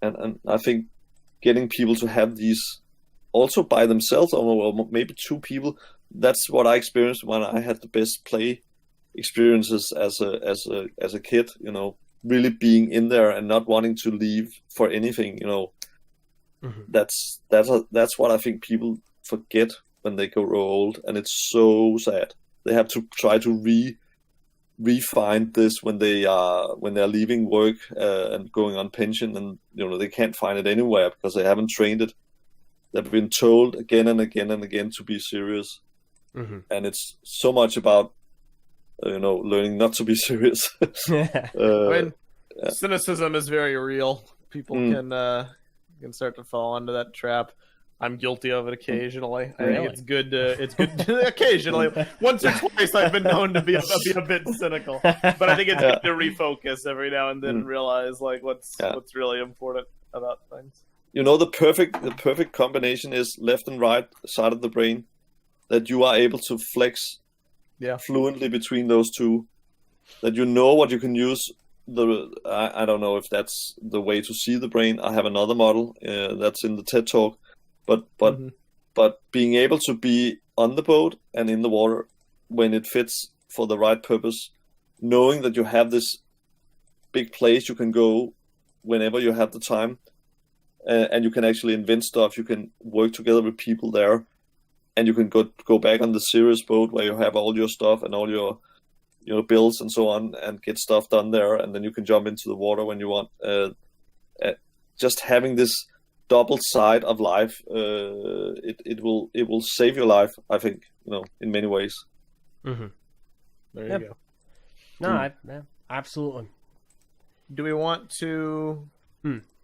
I think getting people to have these also by themselves, or maybe two people, that's what I experienced when I had the best play experiences as a kid, really being in there and not wanting to leave for anything,
Mm-hmm.
That's what I think people forget when they grow old, and it's so sad. They have to try to re-find this when they're leaving work and going on pension, and they can't find it anywhere because they haven't trained it. They've been told again and again and again to be serious,
Mm-hmm.
and it's so much about learning not to be serious.
Cynicism is very real. People can start to fall into that trap. I'm guilty of it occasionally. I think it's good. It's good occasionally. Once or twice, I've been known to be a bit cynical, but I think it's good to refocus every now and then and realize like what's really important about things.
The perfect combination is left and right side of the brain, that you are able to flex fluently between those two. That what you can use. I don't know if that's the way to see the brain. I have another model that's in the TED Talk. But being able to be on the boat and in the water when it fits for the right purpose, knowing that you have this big place you can go whenever you have the time, and you can actually invent stuff. You can work together with people there, and you can go back on the serious boat where you have all your stuff and all your bills and so on, and get stuff done there, and then you can jump into the water when you want. Just having this double side of life, it will save your life, I think, in many ways.
Mm-hmm.
There you go.
No, absolutely.
Do we want to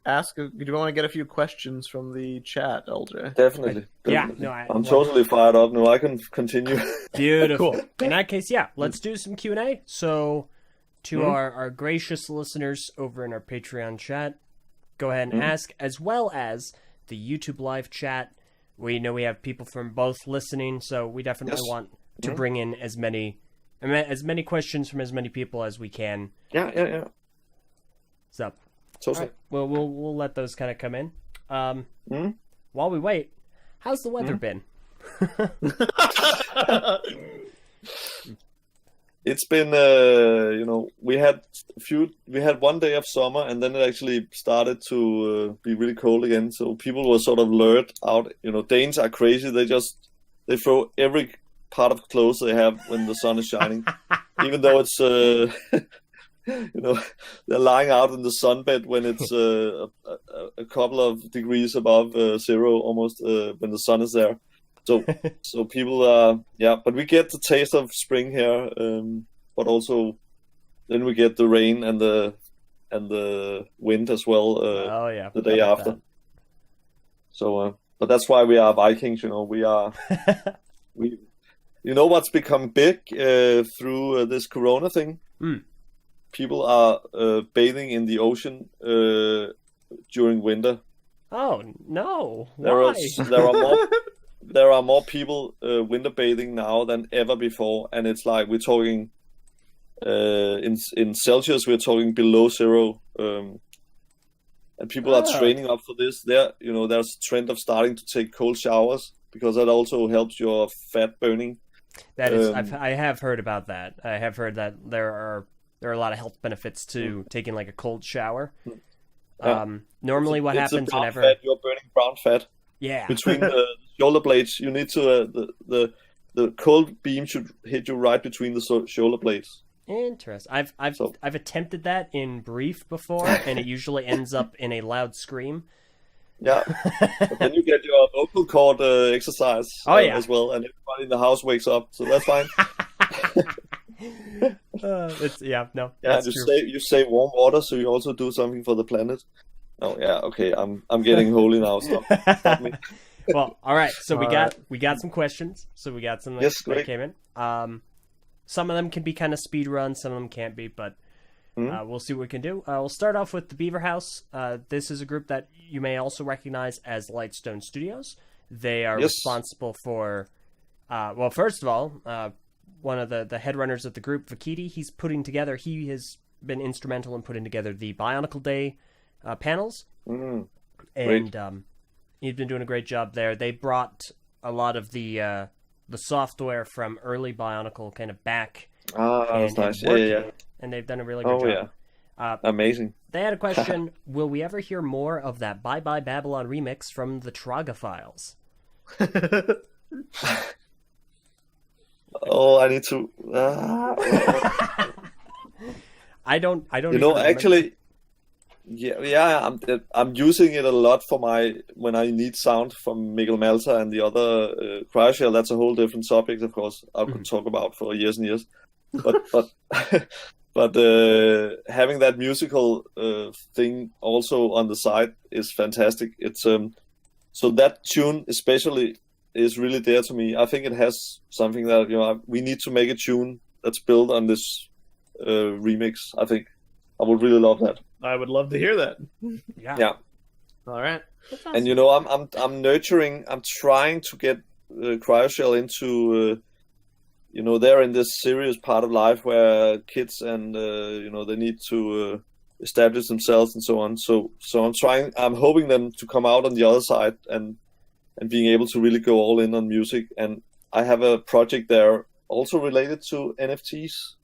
ask? Do you want to get a few questions from the chat, Eljay?
Definitely.
Yeah. No,
I'm totally fired up. No, I can continue.
Beautiful. Cool. In that case, let's do some Q&A. So, to our gracious listeners over in our Patreon chat, go ahead and ask, as well as the YouTube live chat. We know we have people from both listening, so we definitely want to bring in as many questions from as many people as we can.
Yeah.
So,
totally.
Right, well, we'll let those kind of come in. While we wait, how's the weather been?
It's been, we had one day of summer, and then it actually started to be really cold again. So people were sort of lured out. Danes are crazy. They throw every part of clothes they have when the sun is shining, even though it's, they're lying out in the sunbed when it's a couple of degrees above zero almost when the sun is there. So people but we get the taste of spring here, but also then we get the rain and the wind as well. The day after. That. So, but that's why we are Vikings. We are we. What's become big through this Corona thing? People are bathing in the ocean during winter.
Oh no!
There are more people winter bathing now than ever before, and it's like we're talking in Celsius. We're talking below zero, and people are training up for this. There's a trend of starting to take cold showers because that also helps your fat burning.
That is, I have heard about that. I have heard that there are a lot of health benefits to taking like a cold shower. Normally, what happens whenever
you're burning brown fat.
Yeah.
Between the shoulder blades, you need to the cold beam should hit you right between the shoulder blades.
Interesting. I've attempted that in brief before, and it usually ends up in a loud scream.
Yeah, but then you get your vocal cord exercise as well, and everybody in the house wakes up, so that's fine. You save warm water, so you also do something for the planet. Oh yeah, okay. I'm getting holy now. Stop me.
Well, all right. So we got some questions. So we got some that came in. Some of them can be kind of speed runs. Some of them can't be, but we'll see what we can do. We'll start off with the Beaver House. This is a group that you may also recognize as Lightstone Studios. They are responsible for, well, first of all, one of the head runners of the group, Vakiti, he has been instrumental in putting together the Bionicle Day panels. And he's been doing a great job there. They brought a lot of the software from early Bionicle kind of back.
That's nice.
And they've done a really good job.
Amazing.
They had a question, will we ever hear more of that Bye Bye Babylon remix from the Traga files?
Oh, I need to...
I don't
actually... Yeah, I'm using it a lot for when I need sound from Mikkel Malta and the other CryoShell. That's a whole different subject, of course. I could talk about for years and years. But having that musical thing also on the side is fantastic. It's so that tune especially is really dear to me. I think it has something that we need to make a tune that's built on this remix. I think I would really love that.
I would love to hear that.
Yeah.
All right.
And I'm nurturing. I'm trying to get CryoShell into. They're in this serious part of life where kids and they need to establish themselves and so on. So I'm hoping them to come out on the other side and being able to really go all in on music. And I have a project there also related to NFTs.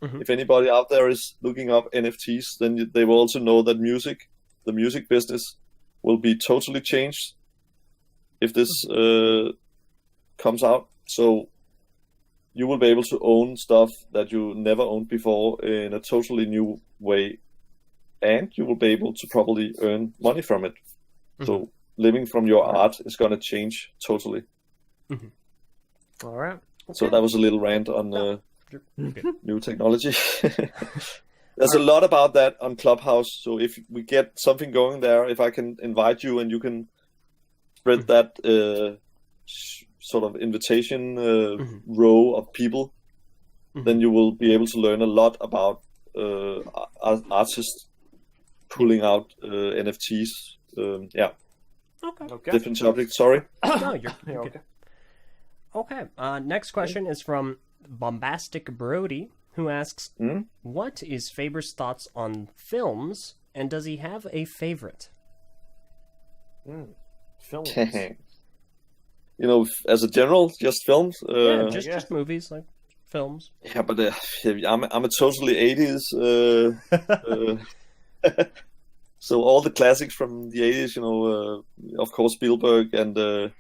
If anybody out there is looking up NFTs, then they will also know that the music business will be totally changed if this comes out. So you will be able to own stuff that you never owned before in a totally new way. And you will be able to probably earn money from it. So living from your art is going to change totally.
All right.
Okay.
So that was a little rant on new technology. There's a lot about that on Clubhouse. So if we get something going there, if I can invite you and you can spread that sort of invitation row of people, then you will be able to learn a lot about artists pulling out NFTs.
Okay.
Different subject. Sorry.
No, you're okay. Okay. Next question is from Bombastic Brody, who asks, what is Faber's thoughts on films, and does he have a favorite?
Films.
As a general, just films.
Just movies, like films.
Yeah, but I'm a totally 80s. So all the classics from the 80s, of course Spielberg and Back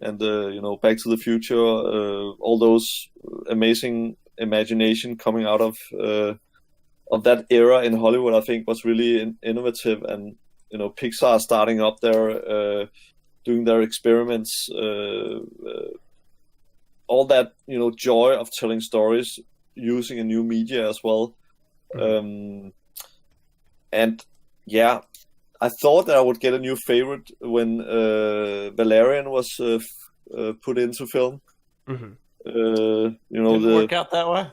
to the Future, all those amazing imagination coming out of that era in Hollywood, I think was really innovative. And Pixar starting up there, doing their experiments, all that joy of telling stories using a new media as well. And yeah, I thought that I would get a new favorite when Valerian was put into film.
Didn't work out that way.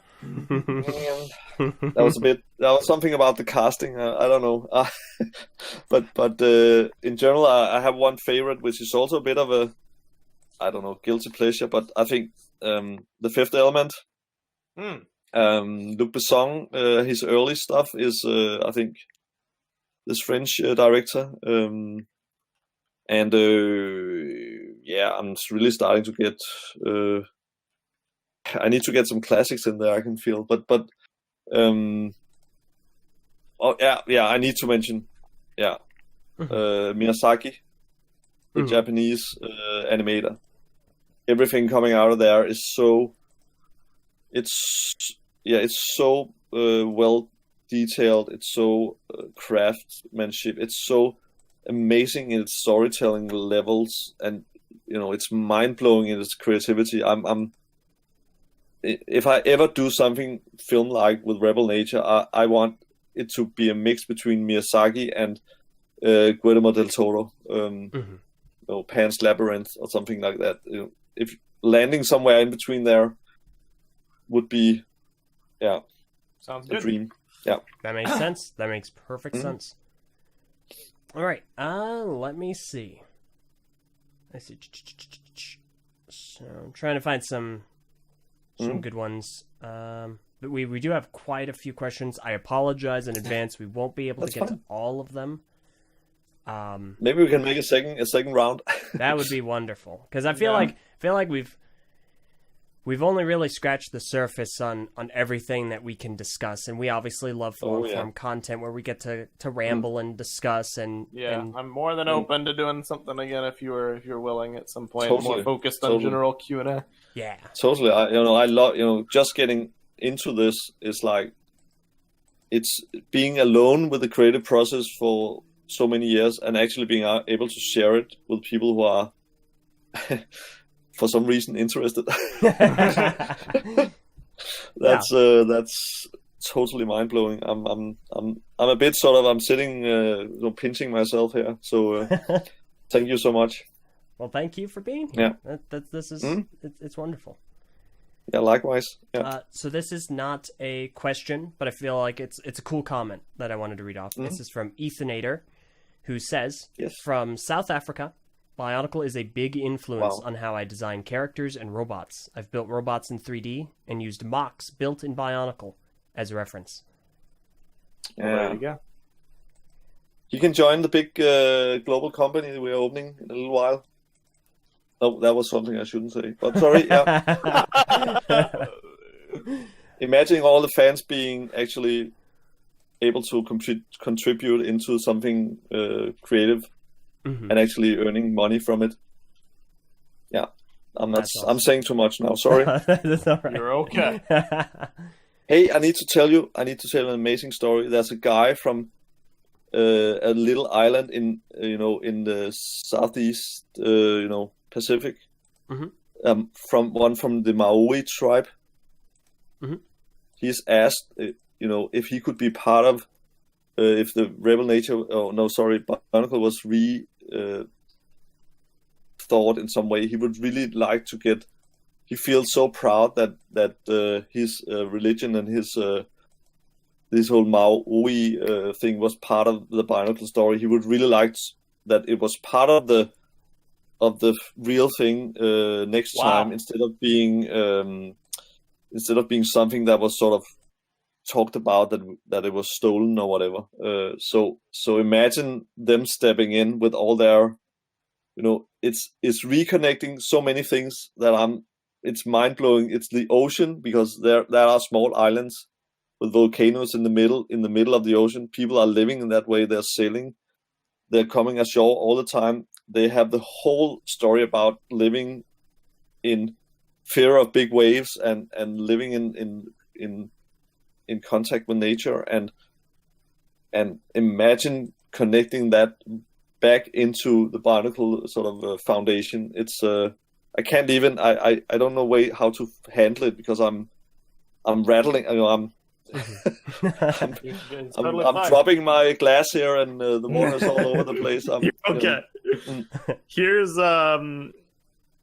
That was something about the casting. I don't know. But in general, I have one favorite, which is also a bit of a, I don't know, guilty pleasure. But I think The Fifth Element. Luc Besson, his early stuff is, I think, this French director. I'm really starting to get. I need to get some classics in there. I can feel, but I need to mention, Miyazaki, the Japanese animator. Everything coming out of there is so. It's so well detailed. It's so craftsmanship. It's so amazing in its storytelling levels, and it's mind blowing in its creativity. If I ever do something film like with Rebel Nature, I want it to be a mix between Miyazaki and Guillermo del Toro, Pan's Labyrinth or something like that. If landing somewhere in between there would be,
sounds
a
good.
dream. Yeah,
that makes sense. That makes perfect sense. All right, let me see. I see. So I'm trying to find some good ones. But we do have quite a few questions. I apologize in advance. We won't be able to get to all of them.
Maybe we can make a second round.
That would be wonderful, because I feel like we've only really scratched the surface on everything that we can discuss, and we obviously love long-form content where we get to ramble and discuss. And
I'm more than open to doing something again if you're willing at some point, more focused on general Q&A.
Yeah,
totally. I love just getting into this is like it's being alone with the creative process for so many years and actually being able to share it with people who are for some reason interested. That's totally mind-blowing. I'm a bit I'm sitting pinching myself here, so thank you so much.
Well, thank you for being here. This is it's wonderful.
Yeah, likewise. Yeah.
So this is not a question, but I feel like it's a cool comment that I wanted to read off. This is from Ethanator, who says, from South Africa, Bionicle is a big influence on how I design characters and robots. I've built robots in 3D and used mocks built in Bionicle as a reference.
Yeah.
Well, there you go.
You can join the big global company we're opening in a little while. Oh, that was something I shouldn't say, but sorry. Yeah. Imagining all the fans being actually able to contribute into something creative and actually earning money from it. Yeah, I'm saying too much now. Sorry.
That's all right.
You're okay.
Hey, I need to tell an amazing story. There's a guy from a little island in the southeast Pacific, from the Maori tribe. He's asked if he could be part of if the Rebel Nature Bionicle was thought in some way. He would really like to get. He feels so proud that his religion and his this whole Maui thing was part of the Bionicle story. He would really like that it was part of the real thing next time, instead of being something that was sort of talked about that it was stolen or whatever. So imagine them stepping in with all their, it's reconnecting so many things that it's mind blowing. It's the ocean, because there are small islands with volcanoes in the middle of the ocean. People are living in that way. They're sailing. They're coming ashore all the time. They have the whole story about living in fear of big waves and living in contact with nature, and imagine connecting that back into the Bionicle sort of foundation. It's I can't even I don't know how to handle it, because I'm rattling. I'm dropping my glass here, and the water's all over the place.
Okay. Here's an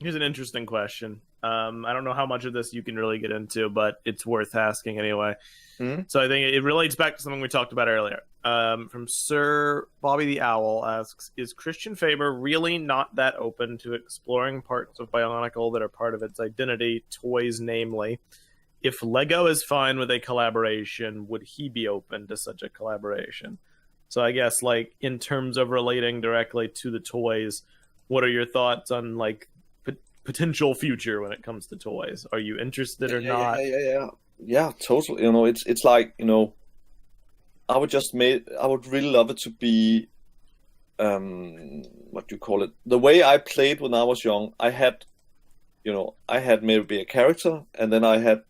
interesting question. I don't know how much of this you can really get into, but it's worth asking anyway. So I think it relates back to something we talked about earlier. From Sir Bobby the Owl asks, is Christian Faber really not that open to exploring parts of Bionicle that are part of its identity, toys namely? If Lego is fine with a collaboration, would he be open to such a collaboration? So I guess, like, in terms of relating directly to the toys, what are your thoughts on, like, potential future when it comes to toys? Are you interested or not?
Yeah, totally. It's like, I would really love it to be, what do you call it? The way I played when I was young, I had maybe a character, and then I had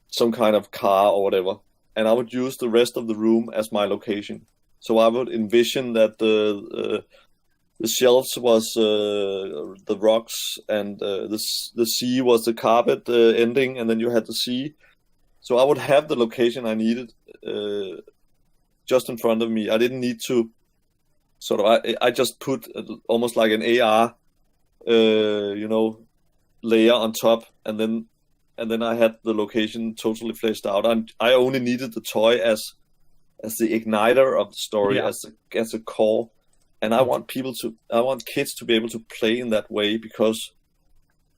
some kind of car or whatever, and I would use the rest of the room as my location. So I would envision that the shelves was the rocks, and the sea was the carpet ending, and then you had the sea. So I would have the location I needed just in front of me. I didn't need to sort of. I just put almost like an AR, layer on top, and then I had the location totally fleshed out. And I only needed the toy as the igniter of the story, as a core. and I want kids to be able to play in that way, because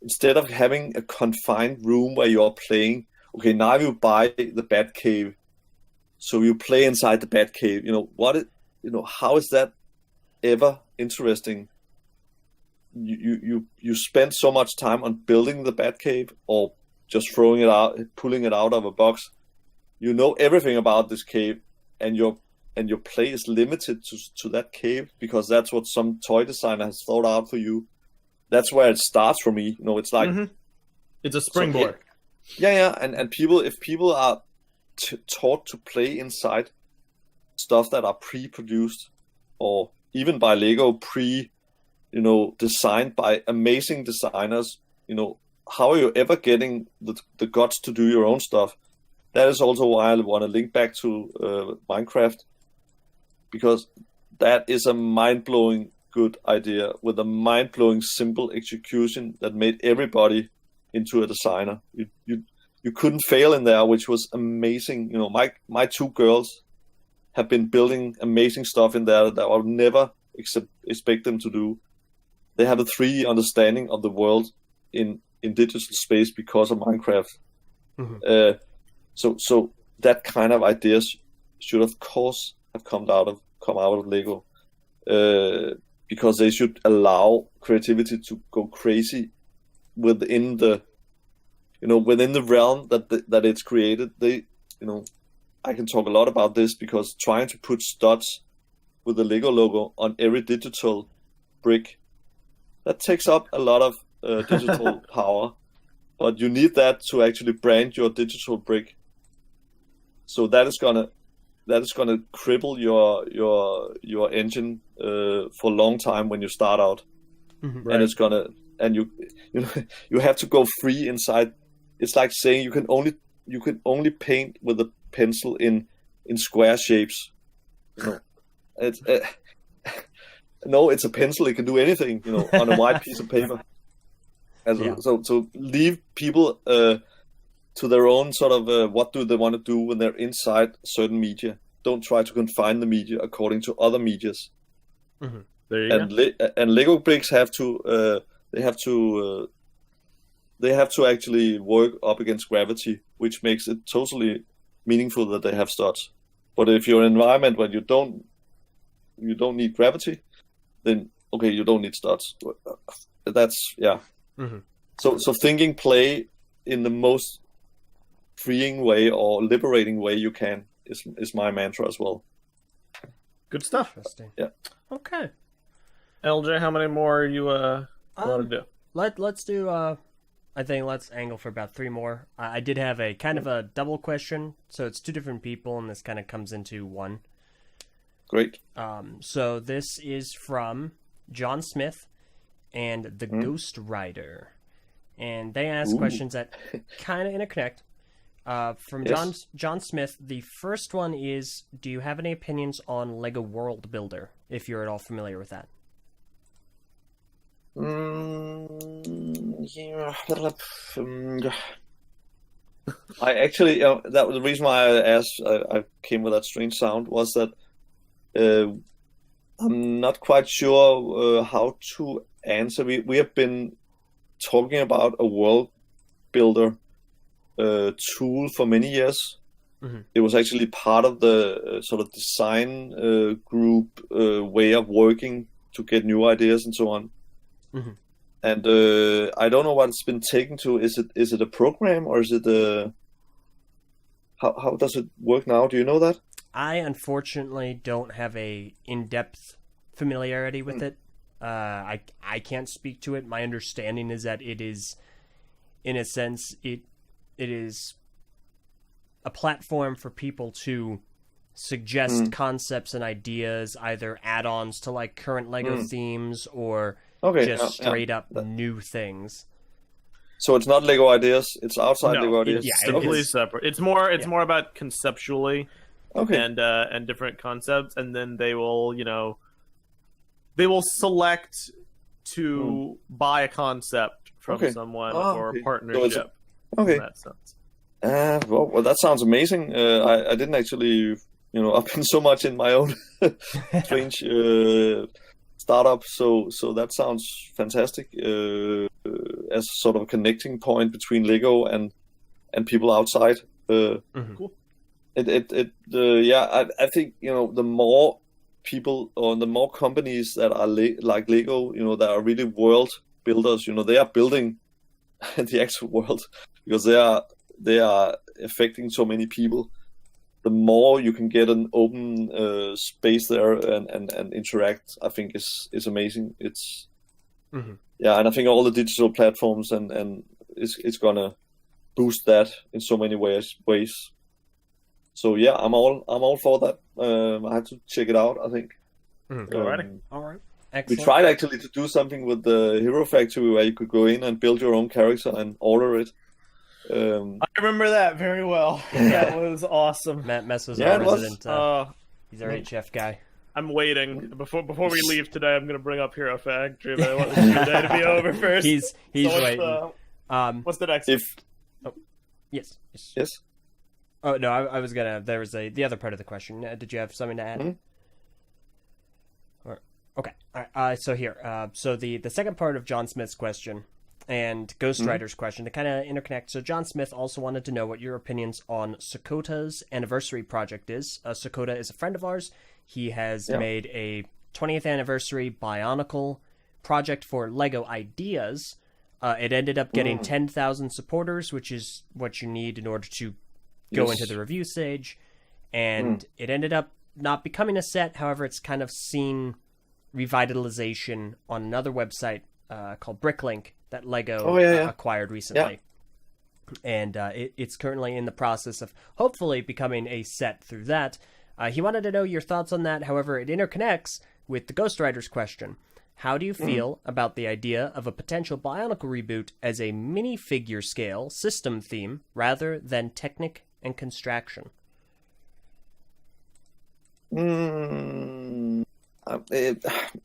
instead of having a confined room where you are playing, okay, now you buy the bat cave, so you play inside the bat cave. How is that ever interesting? You spend so much time on building the bat cave, or just throwing it out, pulling it out of a box. You know everything about this cave, and your play is limited to that cave, because that's what some toy designer has thought out for you. That's where it starts for me. It's like
it's a springboard.
And if people are taught to play inside stuff that are pre-produced, or even by Lego designed by amazing designers, how are you ever getting the guts to do your own stuff? That is also why I want to link back to Minecraft, because that is a mind-blowing good idea with a mind-blowing simple execution that made everybody into a designer. You couldn't fail in there, which was amazing. My two girls have been building amazing stuff in there that I would never expect them to do. They have a 3D understanding of the world in digital space because of Minecraft. So that kind of ideas should of course have come out of Lego, because they should allow creativity to go crazy within the realm that it's created. I can talk a lot about this, because trying to put studs with the Lego logo on every digital brick, that takes up a lot of digital power, but you need that to actually brand your digital brick. So that is gonna cripple your engine for a long time when you start out,
right.
And you have to go free inside. It's like saying you can only paint with a pencil in square shapes. No, it's a pencil. It can do anything, on a white piece of paper. So leave people to their own sort of what do they want to do when they're inside certain media. Don't try to confine the media according to other medias.
There you go.
And Lego bricks have to actually work up against gravity, which makes it totally meaningful that they have studs. But if you're in an environment where you don't need gravity, then okay, you don't need studs. That's So thinking play in the most freeing way or liberating way you can is my mantra as well.
Good stuff.
Interesting.
Yeah.
Okay.
LJ, how many more you want to do?
Let's do. I think let's angle for about 3 more. I did have a kind of a double question, so it's 2 different people, and this kind of comes into one.
Great.
So this is from John Smith and the Ghost Rider, and they ask questions that kind of interconnect. From John Smith, the first one is: do you have any opinions on Lego World Builder, if you're at all familiar with that?
I actually, that was the reason why I asked. I came with that strange sound, was that I'm not quite sure how to answer. We have been talking about a world builder tool for many years. It was actually part of the sort of design group way of working to get new ideas and so on. And I don't know what it's been taken to. Is it a program, or is it a... How does it work now? Do you know that?
I unfortunately don't have a in-depth familiarity with it. I can't speak to it. My understanding is that it is, in a sense, it is a platform for people to suggest concepts and ideas, either add-ons to like current Lego themes or straight up new things.
So it's not Lego Ideas. It's outside Lego Ideas.
It's totally separate. It's more about conceptually and different concepts, and then they will select to buy a concept from someone or a partnership.
So
in that sense.
Well, that sounds amazing. I didn't actually I've been so much in my own strange startup, so that sounds fantastic as sort of a connecting point between Lego and people outside.
Cool.
I think the more people or the more companies that are like Lego, that are really world builders, they are building the actual world because they are affecting so many people. The more you can get an open space there and interact, I think is amazing. It's and I think all the digital platforms and it's gonna boost that in so many ways. So yeah, I'm all for that. I have to check it out, I think.
Alrighty.
All right.
We
Excellent.
tried actually to do something with the Hero Factory where you could go in and build your own character and order it.
I remember that very well. That was awesome.
Matt Meso's
Yeah,
our
it was.
resident. He's our HF guy.
I'm waiting. Before we leave today, I'm gonna bring up Hero Factory, but I want this day to be over first.
He's
So
waiting.
what's the next?
Yes.
Yes.
Oh no, I was gonna. There was the other part of the question. Did you have something to add? Okay. All right. So here. So the second part of John Smith's question and Ghost Rider's question to kind of interconnect. So John Smith also wanted to know what your opinions on Sakota's anniversary project is. Sakota is a friend of ours. He has made a 20th anniversary Bionicle project for Lego Ideas. It ended up getting 10,000 supporters, which is what you need in order to go into the review stage. And it ended up not becoming a set. However, it's kind of seen revitalization on another website called Bricklink that Lego acquired recently. And it's currently in the process of hopefully becoming a set through that. He wanted to know your thoughts on that. However, it interconnects with the Ghost Rider's question. How do you feel about the idea of a potential Bionicle reboot as a minifigure scale system theme rather than Technic and Construction?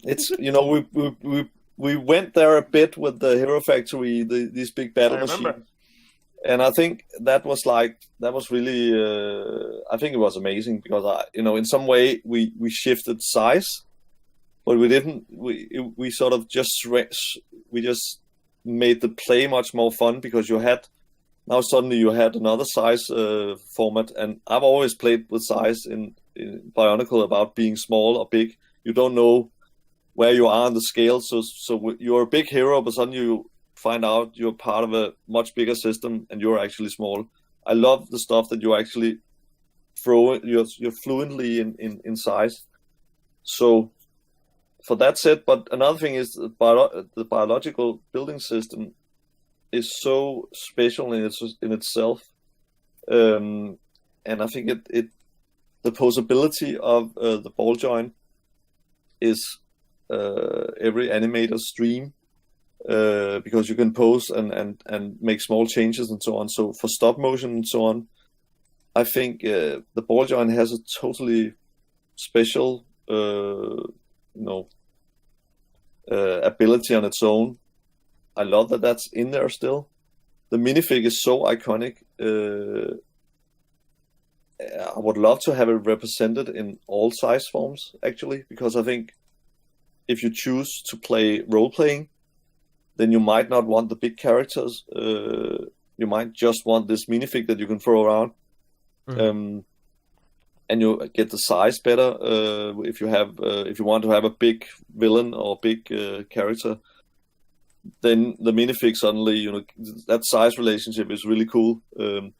It's we went there a bit with the Hero Factory, these big battle machines, and I think that was really I think it was amazing because in some way we shifted size, but we didn't we sort of just made the play much more fun because suddenly you had another size format, and I've always played with size in Bionicle about being small or big. You don't know where you are on the scale, so you're a big hero, but suddenly you find out you're part of a much bigger system and you're actually small. I love the stuff that you actually you're fluently in size. So for that said, but another thing is the biological building system is so special in itself, and I think the possibility of the ball joint is every animator's dream, because you can pose and make small changes and so on. So for stop motion and so on, I think the ball joint has a totally special ability on its own. I love that that's in there still. The minifig is so iconic. I would love to have it represented in all size forms, actually, because I think if you choose to play role-playing, then you might not want the big characters. You might just want this minifig that you can throw around. And you get the size better if you want to have a big villain or big character. Then the minifig suddenly, that size relationship is really cool. I'm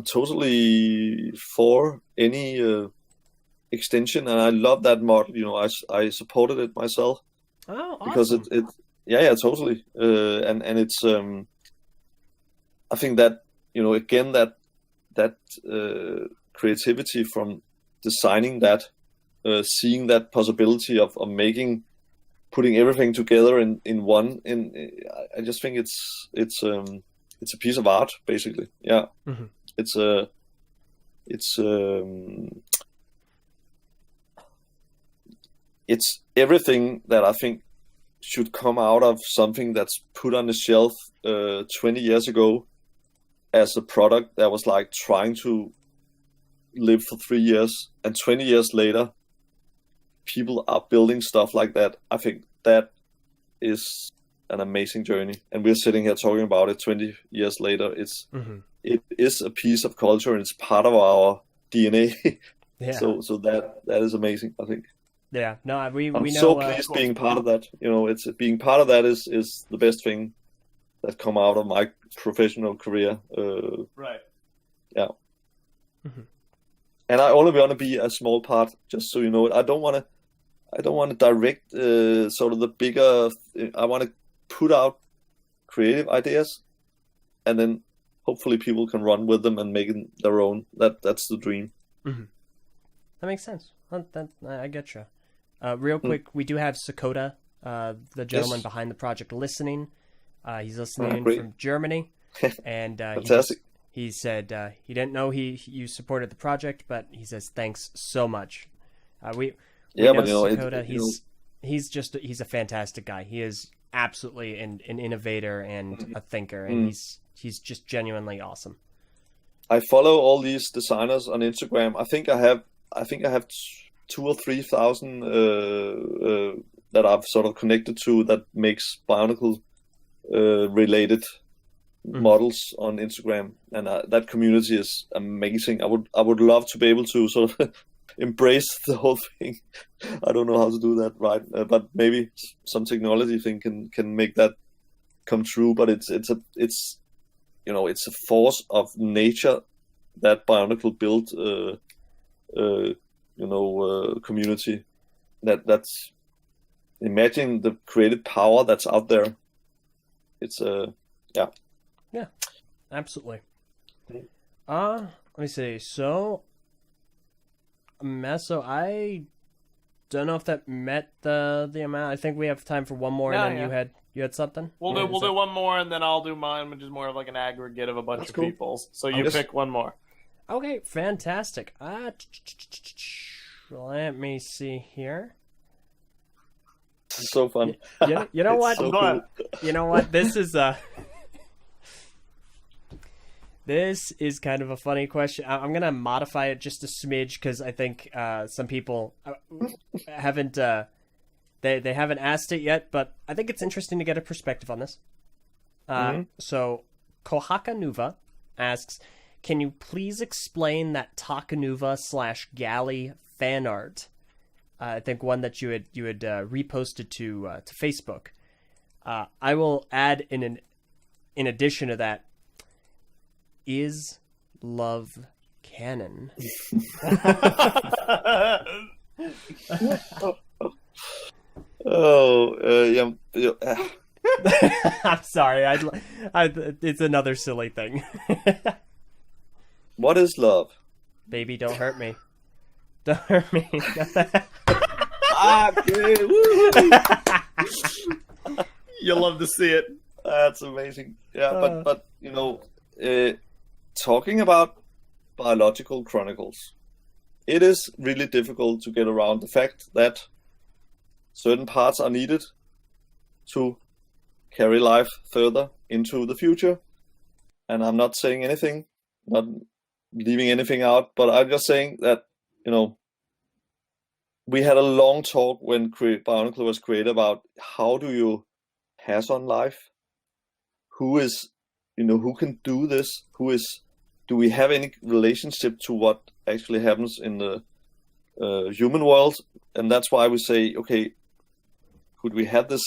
totally for any extension, and I love that model. I supported it myself.
Oh, awesome.
Because totally. And it's I think that again that creativity from designing that, seeing that possibility of putting everything together in one. I just think it's a piece of art, basically. Yeah, it's everything that I think should come out of something that's put on the shelf 20 years ago, as a product that was like trying to live for 3 years, and 20 years later, people are building stuff like that. I think that is an amazing journey, and we're sitting here talking about it 20 years later. It is a piece of culture, and it's part of our DNA.
Yeah.
So that is amazing, I think.
Yeah. No,
I'm
we
so
know.
pleased being part of that. You know, it's being part of that is the best thing that come out of my professional career.
Right.
Yeah. And I only want to be a small part, just so you know it. I don't want to direct sort of the bigger. I want to put out creative ideas, and then hopefully people can run with them and make it their own. That's the dream.
That makes sense. I get you. Real quick, we do have Sakota, the gentleman behind the project, listening. He's listening from Germany, and
fantastic.
He said he didn't know you supported the project, but he says thanks so much. We know Sakota. He's a fantastic guy. He is absolutely an innovator and a thinker, and he's just genuinely awesome.
I follow all these designers on Instagram. I think I have 2,000 or 3,000 that I've sort of connected to that makes Bionicle related models on Instagram, and that community is amazing. I would love to be able to sort of embrace the whole thing. I don't know how to do that right, but maybe some technology thing can make that come true. But it's a force of nature that Bionicle built community. That's imagine the creative power that's out there. It's
Yeah, absolutely. Let me see. So, Meso, I don't know if that met the amount. I think we have time for one more, and then you had something.
We'll do one more, and then I'll do mine, which is more of like an aggregate of a bunch of people. So you pick one more.
Okay, fantastic. Let me see here.
So fun.
You know what?
So cool.
You know what? This is This is kind of a funny question. I'm going to modify it just a smidge because I think some people haven't they haven't asked it yet, but I think it's interesting to get a perspective on this. So Kohaka Nuva asks, can you please explain that Takanuva / Galley fan art? I think one that you had reposted to Facebook. I will add in addition to that, is love canon?
Yeah.
I'm sorry. It's another silly thing.
What is love?
Baby, don't hurt me. Don't hurt me.
Okay.
You'll love to see it.
That's amazing. Yeah, but talking about biological chronicles, it is really difficult to get around the fact that certain parts are needed to carry life further into the future. And I'm not saying anything, not leaving anything out, but I'm just saying that, we had a long talk when Bionicle was created about how do you pass on life? Who is, who can do this? Do we have any relationship to what actually happens in the human world? And that's why we say, okay, could we have this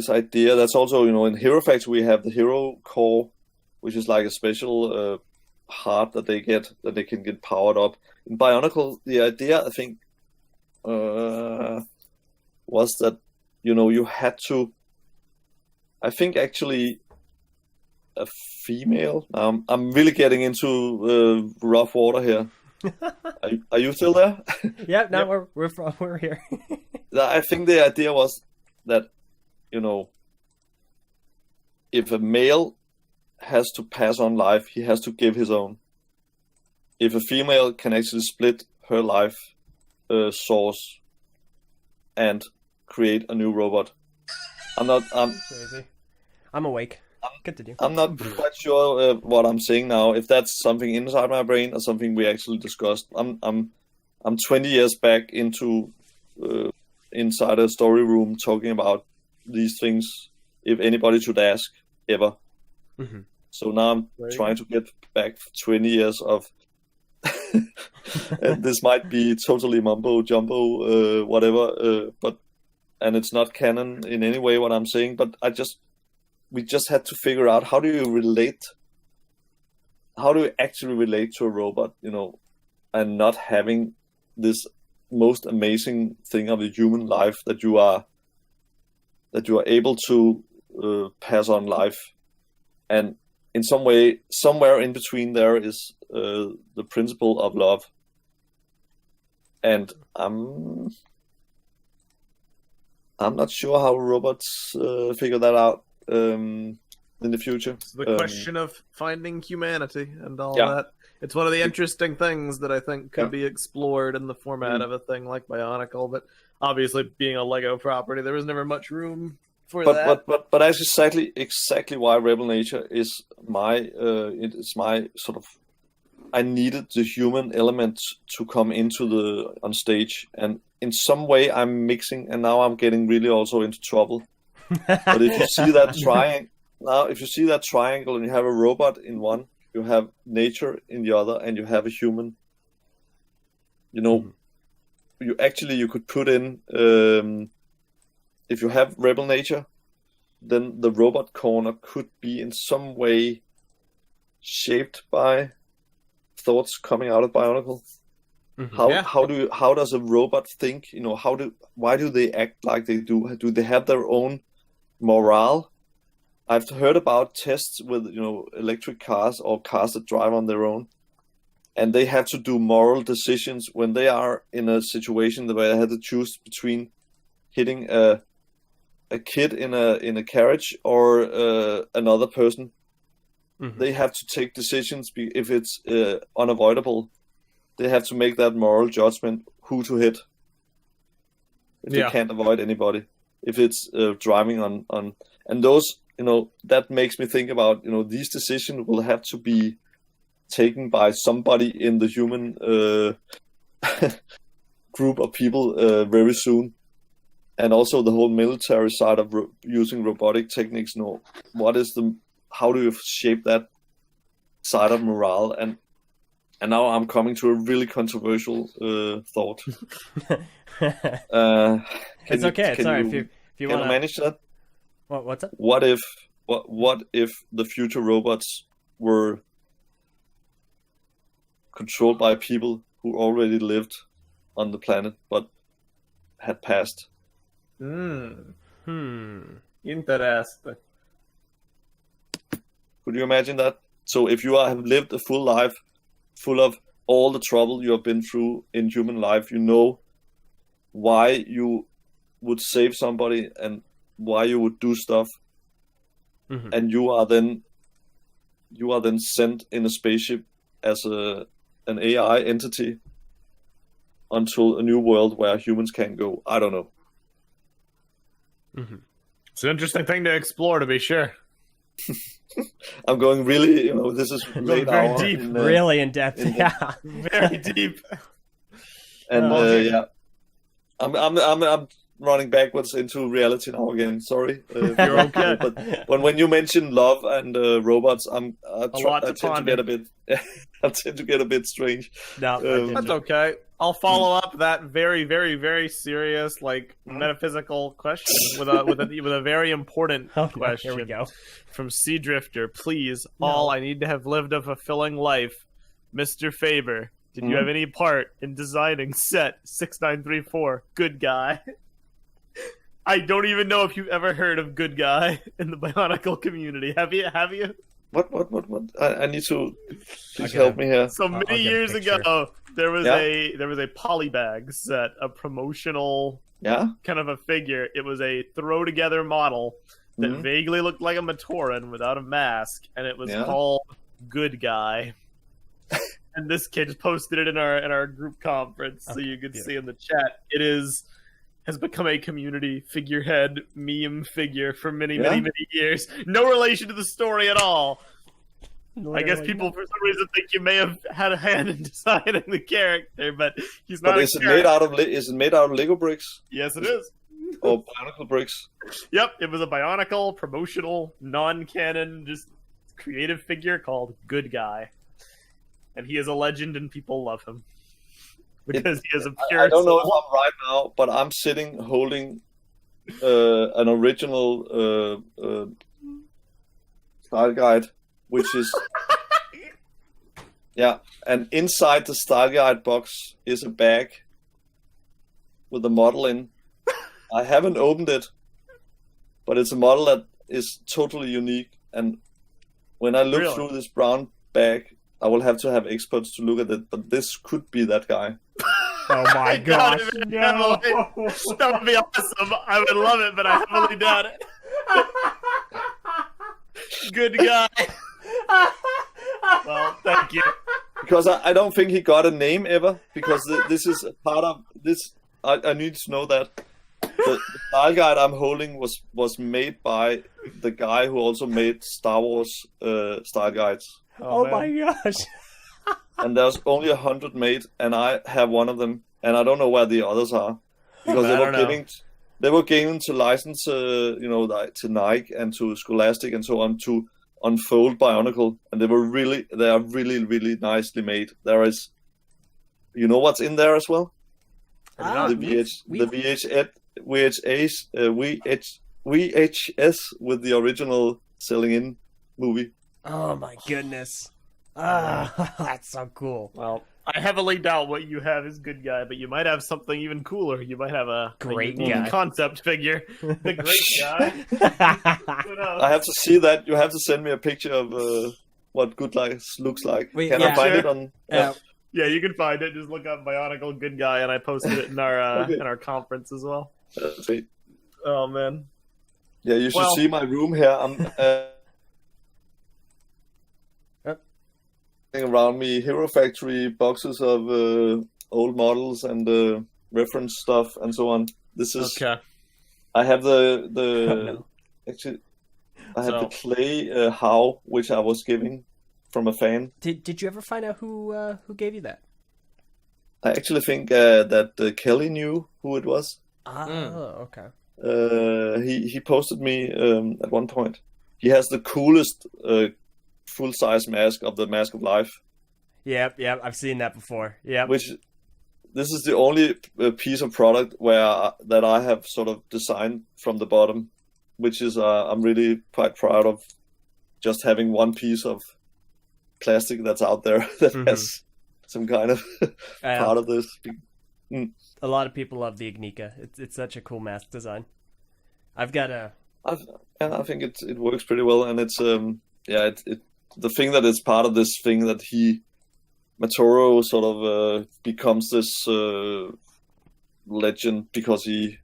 idea? That's also, in Hero Factory we have the Hero Core, which is like a special heart that they can get powered up. In Bionicle, the idea, I think, was that, you had to, I think actually a female, I'm really getting into rough water here. Are you still there?
Yeah, no, yep. We're here.
I think the idea was that, if a male has to pass on life, he has to give his own. If a female can actually split her life source and create a new robot.
Crazy. I'm awake. Continue.
I'm not quite sure what I'm saying now. If that's something inside my brain or something we actually discussed. I'm 20 years back into inside a story room talking about these things. If anybody should ask ever.
Mm-hmm.
So now I'm trying to get back 20 years of. And this might be totally mumbo jumbo, whatever. And it's not canon in any way what I'm saying. But we just had to figure out how do you actually relate to a robot, and not having this most amazing thing of a human life that you are able to pass on life, and in some way, somewhere in between there is the principle of love, and I'm not sure how robots figure that out in the future.
It's the question of finding humanity and all that. It's one of the interesting things that I think could be explored in the format of a thing like Bionicle, but obviously being a Lego property, there was never much room for that.
But that's exactly why Rebel Nature is my sort of. I needed the human element to come on stage, and in some way I'm mixing, and now I'm getting really also into trouble. But if you see that triangle, and you have a robot in one, you have nature in the other, and you have a human. You could put in if you have Rebel Nature, then the robot corner could be in some way shaped by thoughts coming out of Bionicle. Mm-hmm. How does a robot think? Why do they act like they do? Do they have their own morale? I've heard about tests with electric cars or cars that drive on their own, and they have to do moral decisions when they are in a situation where they have to choose between hitting a kid in a carriage or another person. Mm-hmm. They have to take decisions if it's unavoidable. They have to make that moral judgment who to hit. If they can't avoid anybody, if it's driving on and those that makes me think about these decisions will have to be taken by somebody in the human group of people very soon. And also the whole military side of using robotic techniques. How do you shape that side of morale? And now I'm coming to a really controversial thought.
It's okay. It's alright. If you want to
manage that.
What's that?
What if the future robots were controlled by people who already lived on the planet but had passed?
Interesting.
Could you imagine that? So if you have lived a full life full of all the trouble you have been through in human life, why you would save somebody and why you would do stuff, mm-hmm. and you are then sent in a spaceship as an AI entity until a new world where humans can go. I don't know.
Mm-hmm. It's an interesting thing to explore, to be sure.
I'm going really, this is late
very
hour
deep, really in depth.
Very deep.
And I'm running backwards into reality now again. Sorry,
you're okay.
But when you mention love and robots, I tend to get a bit strange.
No,
that's okay. I'll follow up that very, very, very serious, metaphysical question with a very important question.
Here we go.
From Sea Drifter. Please, all I need to have lived a fulfilling life, Mr. Faber. Did you have any part in designing set 6934 Good Guy? I don't even know if you've ever heard of Good Guy in the Bionicle community. Have you?
What? I need to please help me here.
So many years ago, there was a polybag set, a promotional kind of a figure. It was a throw together model that vaguely looked like a Matoran without a mask, and it was called Good Guy. And this kid just posted it in our group conference, so you could see in the chat. It is has become a community figurehead meme figure for many,
Yeah.
many years. No relation to the story at all. I guess
Literally.
people, for some reason, think you may have had a hand in designing the character, but he's not
But
a
is it
character.
made out of Lego bricks
Yes, it is.
or Bionicle bricks?
Yep, it was a Bionicle, promotional, non-canon, just creative figure called Good Guy. And he is a legend and people love him. Because he is a pure
I don't know if
soul.
I'm right now, but I'm sitting holding an original style guide, which is yeah, and inside the style guide box is a bag with a model in. I haven't opened it, but it's a model that is totally unique. And when I look
Really?
through this brown bag, I will have to have experts to look at it. But this could be that guy.
Oh my
doubt
gosh!
it,
No.
That would be awesome. I would love it, but I heavily doubt it. Good Guy. Well, thank you.
Because I don't think he got a name ever. Because this is a part of this. I need to know that the style guide I'm holding was made by the guy who also made Star Wars style guides.
Oh my
man.
gosh!
And there's only 100 made, and I have one of them, and I don't know where the others are because
I
they were
don't know.
giving to license, like to Nike and to Scholastic and so on to unfold Bionicle, and they are really nicely made. There is, you know what's in there as well? The VHS with the original Selling In movie.
Oh my goodness! Ah, that's so cool.
Well, I heavily doubt what you have is Good Guy, but you might have something even cooler. You might have a
Great
unique
Guy.
concept figure. The Great Guy. Who knows?
I have to see that. You have to send me a picture of what Good Life looks like.
Wait,
Can
yeah,
I find
sure.
it on?
Yeah, you can find it. Just look up Bionicle Good Guy, and I posted it in our
Okay.
in our conference as well.
Wait.
Oh man.
Yeah, you should
Well-
see my room here. I'm around me Hero Factory boxes of old models and reference stuff and so on. This is
Okay.
I have the
no.
actually I have the
So-
clay how which I was giving from a fan.
Did you ever find out who gave you that?
I actually think that Kelly knew who it was.
Oh, okay.
He posted me at one point. He has the coolest full-size mask of the Mask of Life,
Yep, I've seen that before. Yep.
which this is the only piece of product that I have sort of designed from the bottom, which is I'm really quite proud of just having one piece of plastic that's out there that
Mhm.
has some kind of part of this.
A lot of people love the Ignika. It's such a cool mask design. I've got a
I think it works pretty well, and it's the thing that is part of this thing that Matoro sort of becomes this legend because he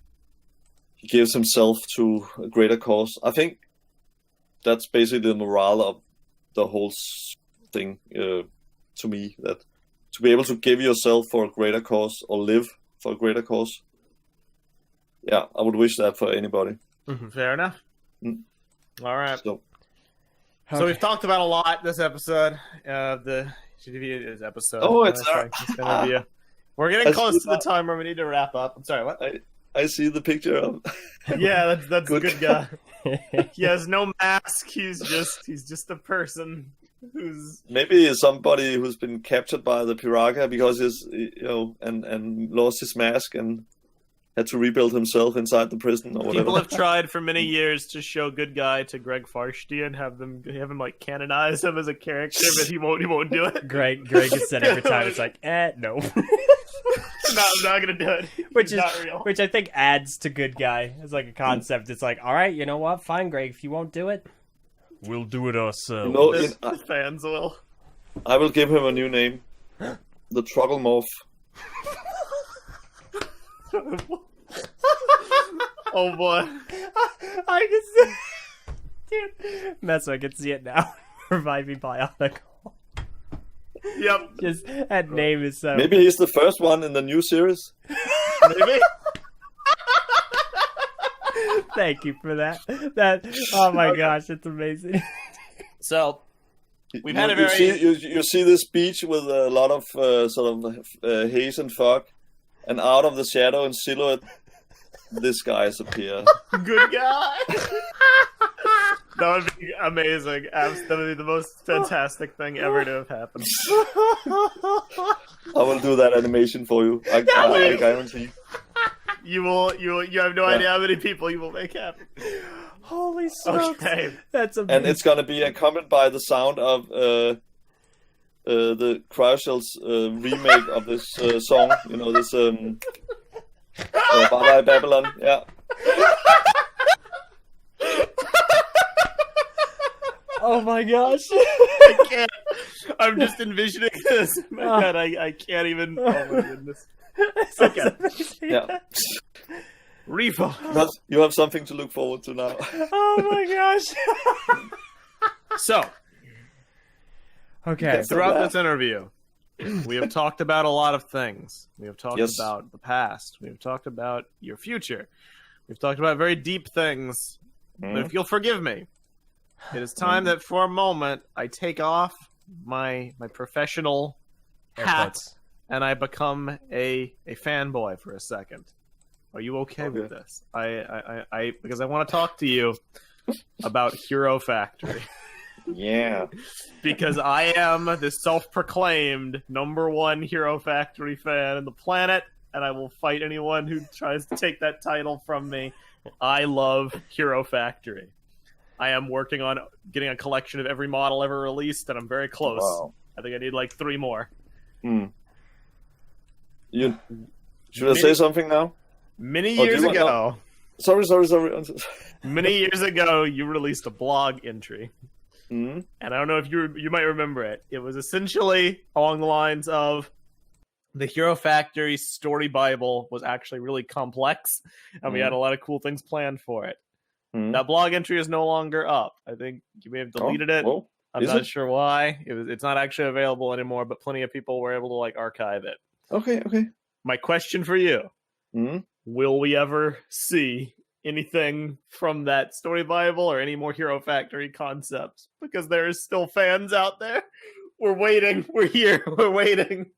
gives himself to a greater cause. I think that's basically the morale of the whole thing to me, that to be able to give yourself for a greater cause or live for a greater cause. Yeah, I would wish that for anybody.
Fair enough.
Mm.
All right.
So
So we've talked about a lot this episode. The TTV episode.
Oh, it's
Sorry, this interview. We're getting
I
close
see
to the
that.
time where we need to wrap up. I'm sorry, what?
I see the picture of
Yeah, that's
Good
Good Guy. He has no mask. He's just a person who's
maybe somebody who's been captured by the Piraka because he's and lost his mask and had to rebuild himself inside the prison or whatever.
people have tried for many years to show Good Guy to Greg Farshty and have him like canonize him as a character, but he won't do it.
Greg has said every time it's like, no.
No, I'm not gonna do it.
which
He's
is
not real.
which I think adds to Good Guy as like a concept. It's like, all right, you know what? Fine, Greg, if you won't do it, we'll do it ourselves.
No,
The fans will.
I will give him a new name. The Truggle Morph.
Oh boy.
I can see, dude. Meso, I can see it now. Reviving Bionicle.
Yep.
Just that name is so.
Maybe he's the first one in the new series.
Maybe.
Thank you for that. Oh my gosh, it's amazing.
So we've had a
you
very
you see this beach with a lot of sort of haze and fog, and out of the shadow and silhouette, this guy's appear.
good guy. That would be amazing. That would be the most fantastic thing ever to have happened.
I will do that animation for you. I guarantee.
You have no idea how many people you will make happy.
Holy smokes.
Okay.
That's amazing.
And it's gonna be accompanied by the sound of the Crucial's remake of this song. You know, this Bye Bye Babylon. Yeah.
Oh my gosh.
I can't. I'm just envisioning this in my head. I can't even. Oh my goodness. Okay.
Yeah.
Refo.
You have something to look forward to now.
Oh my gosh.
So,
Okay.
throughout this interview, we have talked about a lot of things. We have talked
Yes.
about the past. We have talked about your future. We've talked about very deep things. But if you'll forgive me, it is time that for a moment I take off my professional hat
AirPods.
and I become a fanboy for a second. Are you okay with this? I because I want to talk to you about Hero Factory.
Yeah.
Because I am the self-proclaimed #1 Hero Factory fan on the planet, and I will fight anyone who tries to take that title from me. I love Hero Factory. I am working on getting a collection of every model ever released, and I'm very close.
Wow.
I think I need like 3 more.
Should I say something now?
Many
Oh, do
years
you want-
ago,
Sorry.
many years ago, you released a blog entry.
Hmm?
And I don't know if you might remember it. It was essentially along the lines of the Hero Factory story Bible was actually really complex, and we had a lot of cool things planned for it. That blog entry is no longer up. I think you may have deleted it.
Well,
I'm
is
not
it?
sure why. It's not actually available anymore, but plenty of people were able to like archive it.
Okay.
My question for you: will we ever see anything from that story Bible or any more Hero Factory concepts? Because there is still fans out there. We're waiting. We're here. We're waiting.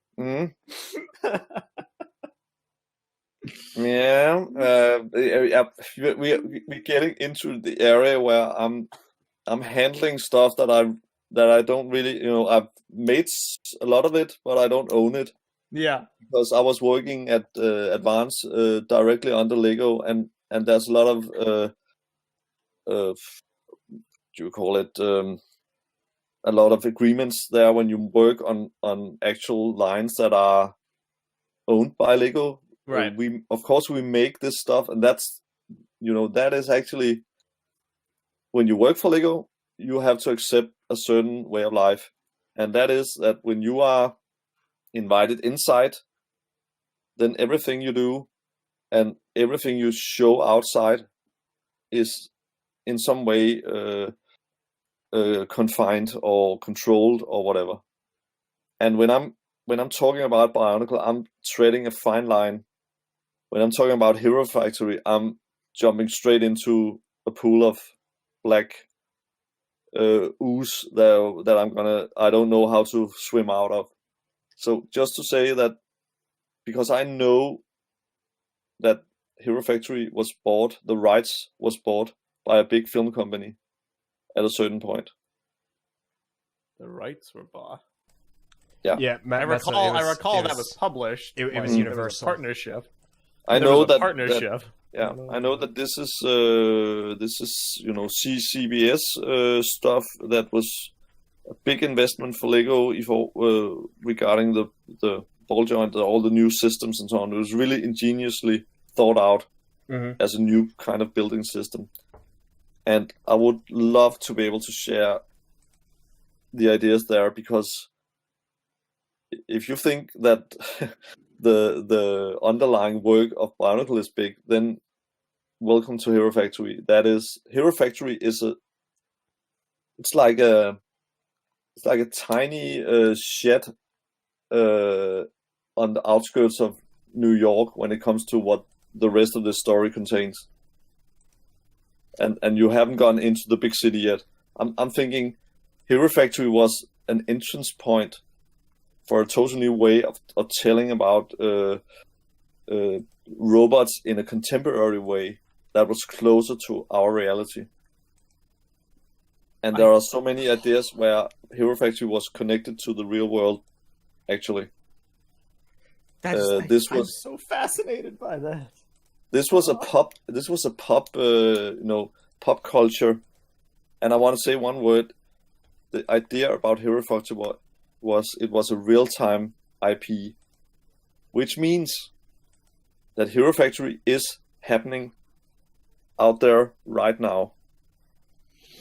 Yeah. We're getting into the area where I'm handling stuff that I don't really, I've made a lot of it, but I don't own it.
Yeah.
Because I was working at Advance directly under Lego, and there's a lot of do you call it a lot of agreements there when you work on actual lines that are owned by Lego.
Right.
We of course we make this stuff, and that's that is actually when you work for Lego, you have to accept a certain way of life, and that is that when you are invited inside, then everything you do and everything you show outside is in some way confined or controlled or whatever. And when I'm talking about Bionicle, I'm treading a fine line. When I'm talking about Hero Factory, I'm jumping straight into a pool of black ooze that I don't know how to swim out of. So just to say that, because I know that Hero Factory was bought, the rights was bought by a big film company at a certain point.
The rights were bought.
Yeah,
I recall that was published.
It was
There
Universal.
a partnership.
I
There
know
was a
that
partnership.
I know that this is CBS stuff that was a big investment for Lego regarding the ball joint, all the new systems and so on. It was really ingeniously thought out as a new kind of building system. And I would love to be able to share the ideas there, because if you think that the underlying work of Bionicle is big, then welcome to Hero Factory. Hero Factory is it's like a tiny shed on the outskirts of New York when it comes to what the rest of the story contains. and you haven't gone into the big city yet. I'm thinking Hero Factory was an entrance point for a totally new way of telling about robots in a contemporary way that was closer to our reality. And there are so many ideas where Hero Factory was connected to the real world, actually.
I'm so fascinated by that.
This was a pop pop culture. And I want to say one word. The idea about Hero Factory was it was a real-time IP, which means that Hero Factory is happening out there right now.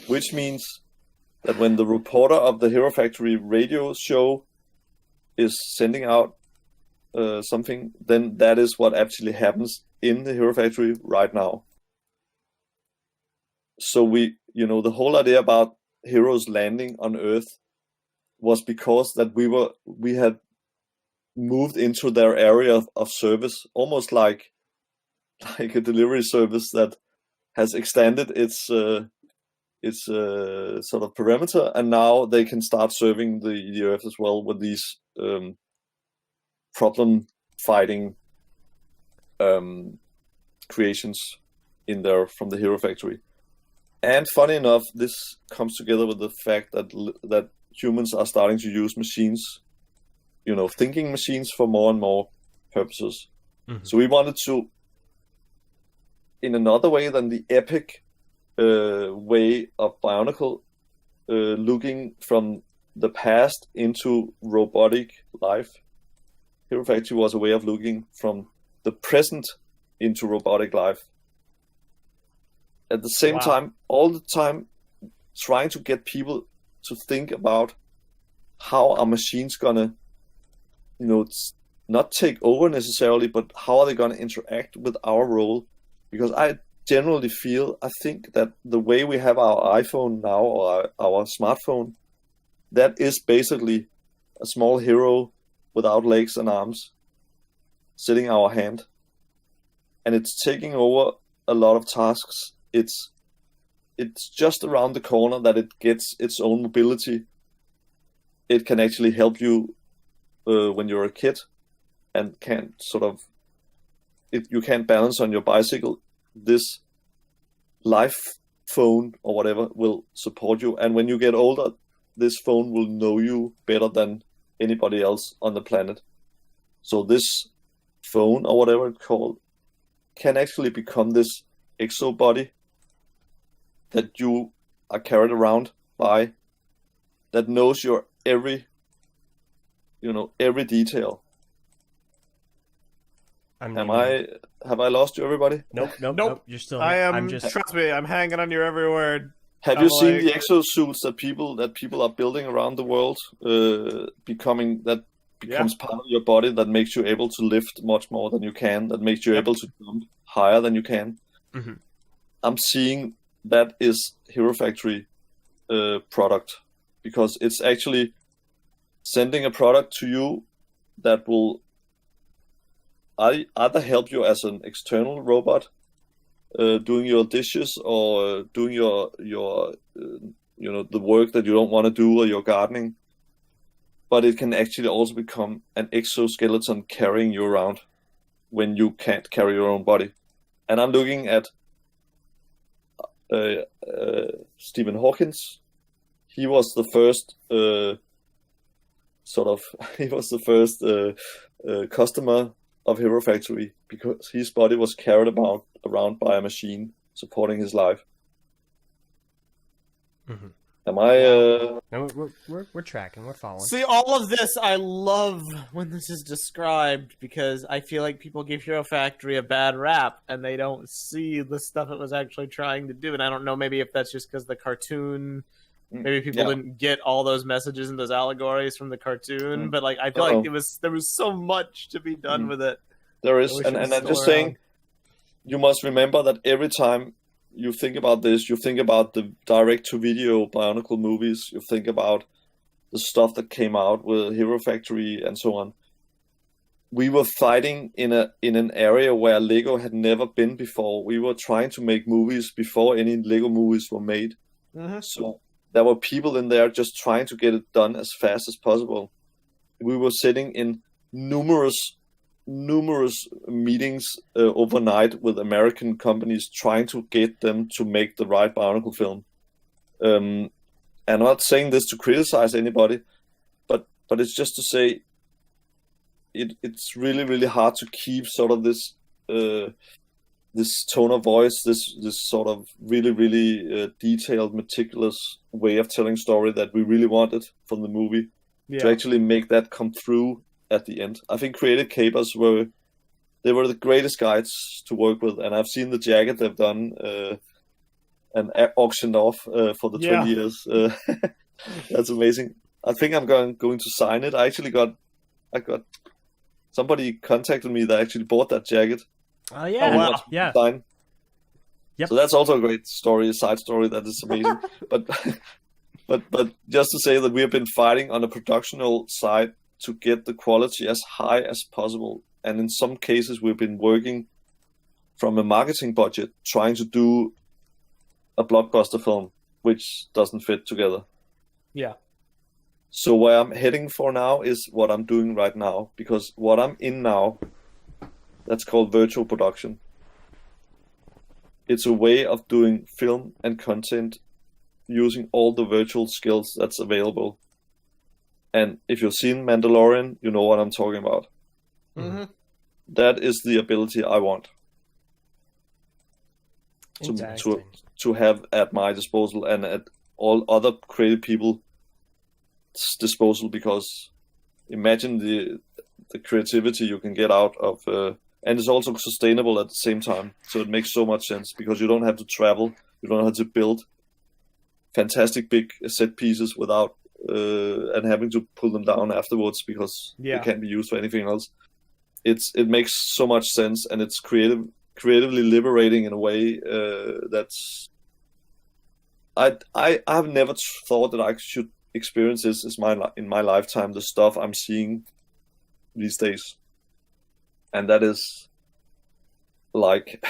Which means that when the reporter of the Hero Factory radio show is sending out something, then that is what actually happens in the Hero Factory right now. So the whole idea about heroes landing on Earth was because that we had moved into their area of service, almost like a delivery service that has extended its sort of perimeter, and now they can start serving the Earth as well with these problem fighting creations in there from the Hero Factory. And funny enough, this comes together with the fact that humans are starting to use machines, thinking machines for more and more purposes. Mm-hmm. So we wanted to, in another way than the epic way of Bionicle, looking from the past into robotic life, Hero Factory was a way of looking from the present into robotic life. At the same time, all the time, trying to get people to think about how are machines gonna, not take over necessarily, but how are they gonna interact with our role? Because I generally think that the way we have our iPhone now, or our smartphone, that is basically a small hero without legs and arms sitting in our hand. And it's taking over a lot of tasks. It's just around the corner that it gets its own mobility. It can actually help you when you're a kid and can't you can't balance on your bicycle. This life phone or whatever will support you. And when you get older, this phone will know you better than anybody else on the planet. So this phone, or whatever it's called, can actually become this exo body that you are carried around by, that knows your every detail. Have I lost you, everybody?
Nope. You're still.
Trust me, I'm hanging on your every word.
Have you seen the exosuits that people are building around the world, becomes part of your body, that makes you able to lift much more than you can, that makes you able to jump higher than you can? Mm-hmm. I'm seeing that is Hero Factory product, because it's actually sending a product to you that will either help you as an external robot, doing your dishes, or doing your the work that you don't want to do, or your gardening. But it can actually also become an exoskeleton carrying you around when you can't carry your own body. And I'm looking at Stephen Hawkins. He was the first customer of Hero Factory, because his body was carried around by a machine supporting his life. Mm-hmm. Am I?
No, we're tracking. We're following.
See, all of this, I love when this is described, because I feel like people give Hero Factory a bad rap, and they don't see the stuff it was actually trying to do. And I don't know, maybe if that's just because the cartoon, maybe people didn't get all those messages and those allegories from the cartoon. But like, I feel like there was so much to be done with it.
There is, and I'm just saying, you must remember that every time you think about this, you think about the direct-to-video Bionicle movies, you think about the stuff that came out with Hero Factory and so on. we were fighting in an area where Lego had never been before. We were trying to make movies before any Lego movies were made. So there were people in there just trying to get it done as fast as possible. We were sitting in numerous meetings overnight with American companies trying to get them to make the right Bionicle film. I'm not saying this to criticize anybody, but it's just to say it's really, really hard to keep sort of this this tone of voice, this sort of really, really detailed, meticulous way of telling story that we really wanted from the movie to actually make that come through at the end. I think Creative Capers were the greatest guys to work with, and I've seen the jacket they've done and auctioned off for the 20 years. That's amazing. I think I'm going to sign it. I got somebody contacted me that actually bought that jacket.
Oh yeah, wow. Yeah.
Sign.
Yep.
So that's also a great story, a side story that is amazing. but just to say that we have been fighting on the productional side to get the quality as high as possible, and in some cases we've been working from a marketing budget trying to do a blockbuster film which doesn't fit together.
Yeah.
So where I'm heading for now is what I'm doing right now, because what I'm in now, that's called virtual production. It's a way of doing film and content using all the virtual skills that's available. And if you've seen Mandalorian, you know what I'm talking about.
Mm-hmm.
That is the ability I want to have at my disposal and at all other creative people's disposal, because imagine the creativity you can get out of, and it's also sustainable at the same time. So it makes so much sense because you don't have to travel, you don't have to build fantastic big set pieces without and having to pull them down afterwards because they can't be used for anything else. It makes so much sense, and it's creatively liberating in a way that's I've never thought that I should experience this in my lifetime, the stuff I'm seeing these days. And that is like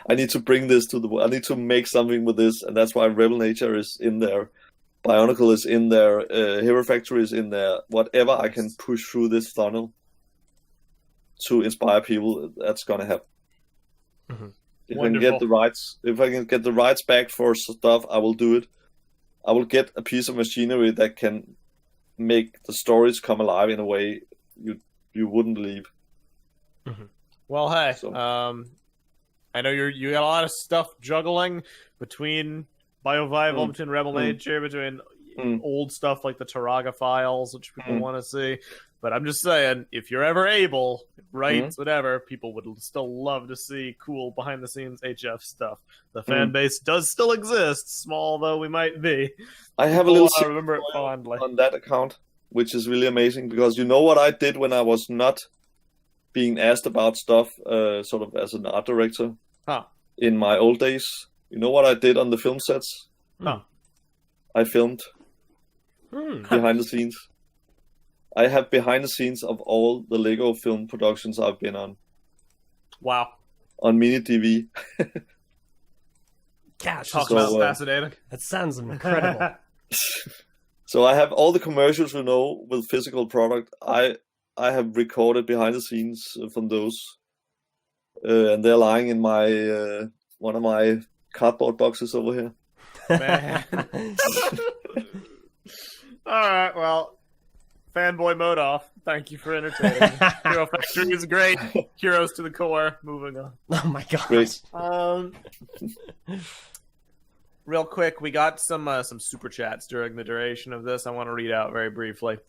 I need to bring this to the world. I need to make something with this, and that's why Rebel Nature is in there, Bionicle is in there, Hero Factory is in there. Whatever I can push through this funnel to inspire people, that's gonna happen.
Mm-hmm.
If I can get the rights back for stuff, I will do it. I will get a piece of machinery that can make the stories come alive in a way you wouldn't believe.
Mm-hmm.
Well, hey,
So.
I know you got a lot of stuff juggling between Biovival, between Rebel Nature, between old stuff like the Taraga files, which people want to see. But I'm just saying, if you're ever able, rights, whatever, people would still love to see cool behind-the-scenes HF stuff. The fan base does still exist, small though we might be.
I have a little
I remember it fondly
on that account, which is really amazing, because you know what I did when I was not being asked about stuff, sort of as an art director in my old days. You know what I did on the film sets? I filmed behind the scenes. I have behind the scenes of all the Lego film productions I've been on.
Wow.
On mini TV.
Gosh,
Talk about fascinating.
That sounds incredible.
So I have all the commercials with physical product. I have recorded behind the scenes from those, and they're lying in my one of my cardboard boxes over here.
Man. All right, well, fanboy mode off. Thank you for entertaining me. Hero Factory is great. Heroes to the core. Moving on.
Oh my gosh.
Great.
Real quick, we got some super chats during the duration of this. I want to read out very briefly.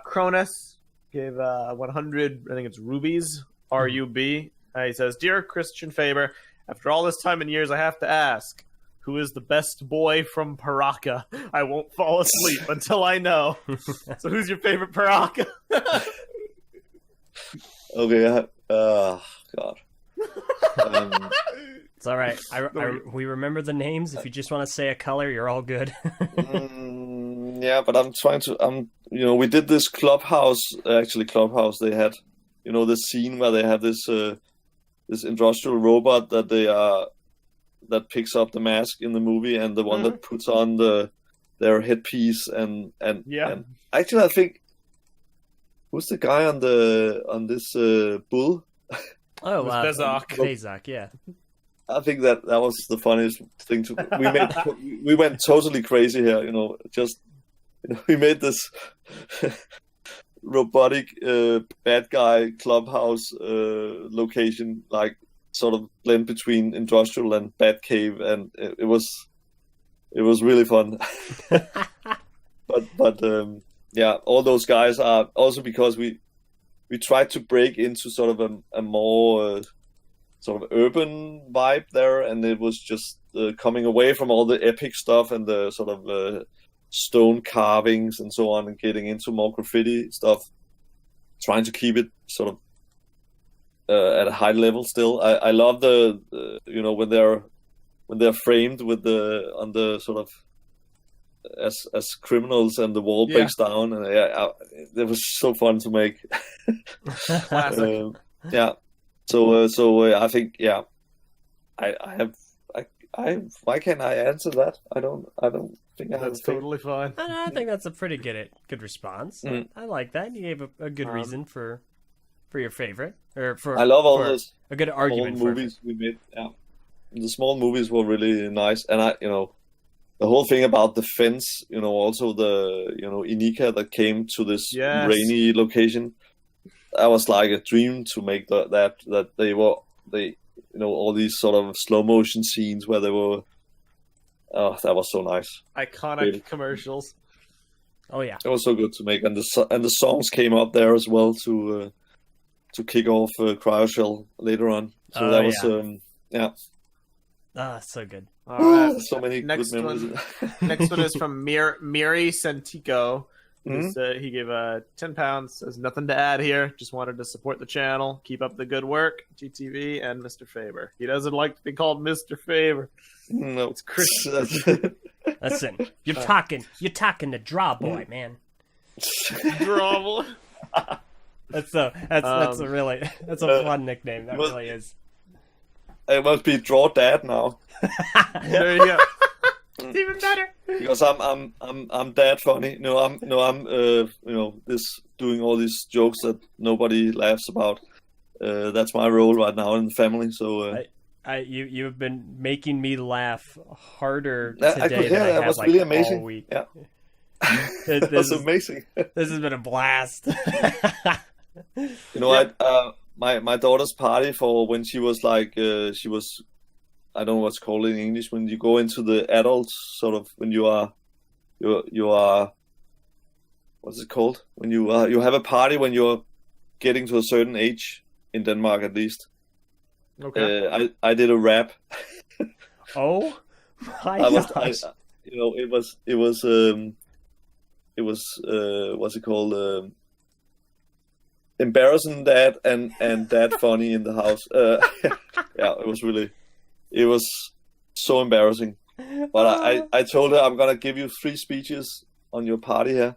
Cronus gave 100, I think it's rubies, RUB. He says, "Dear Christian Faber, after all this time and years, I have to ask, who is the best boy from Paraka? I won't fall asleep until I know." So who's your favorite Paraka?
Okay, God.
It's all right. We remember the names. If you just want to say a color, you're all good.
Yeah, but I'm trying to. We did this Clubhouse. Actually, Clubhouse. They had you know, the scene where they have this this industrial robot that picks up the mask in the movie, and the one that puts on their headpiece, and actually I think, who's the guy on this bull?
Oh,
Bezak.
Yeah.
I think that was the funniest thing we went totally crazy here, you know, just, you know, we made this robotic bad guy clubhouse location, like sort of blend between industrial and Batcave, and it was really fun. but yeah, all those guys are also, because we tried to break into sort of a more sort of urban vibe there, and it was just coming away from all the epic stuff and the sort of stone carvings and so on, and getting into more graffiti stuff, trying to keep it sort of at a high level still. I love the you know, when they're framed with on the sort of as criminals, and the wall breaks down, and it was so fun to make.
Classic.
Yeah. So I think, yeah, I why can't I answer that? I don't think I have.
That's totally fine.
I think that's a pretty good response. I like that. You gave a good reason for your favorite, or for
I love all those
a good argument
small
for
movies we made. Yeah, the small movies were really nice, and you know, the whole thing about the fence, you know, also the, you know, Inika that came to this rainy location. That was like a dream to make that they you know, all these sort of slow motion scenes where they were. Oh, that was so nice.
Iconic
really.
Commercials.
Oh yeah,
it was so good to make, and the songs came up there as well to kick off Cryoshell later on. So that was
so good.
All right.
So many good memories.
Next one is from Miri Sentico. He gave £10. Says nothing to add here. Just wanted to support the channel. Keep up the good work, TTV and Mr. Faber. He doesn't like to be called Mr. Faber.
No,
it's Christian.
Listen, you're talking to Draw Boy, man.
Draw Boy.
That's a fun nickname. That really is.
It must be Draw Dad now.
There you go. It's even better.
Because I'm dad funny. I'm you know, this doing all these jokes that nobody laughs about. That's my role right now in the family. So
you've been making me laugh harder today than I have,
was
like,
really amazing.
all week.
Yeah. That was amazing.
This has been a blast.
You know, my daughter's party, for when she was like she was, I don't know what's called in English, when you go into the adult sort of, when you are what's it called, when you have a party when you're getting to a certain age, in Denmark at least.
Okay.
I did a rap.
Oh my gosh.
You know, it was what's it called, embarrassing dad and dad funny in the house. Yeah, it was so embarrassing. But I told her, I'm gonna give you 3 speeches on your party here.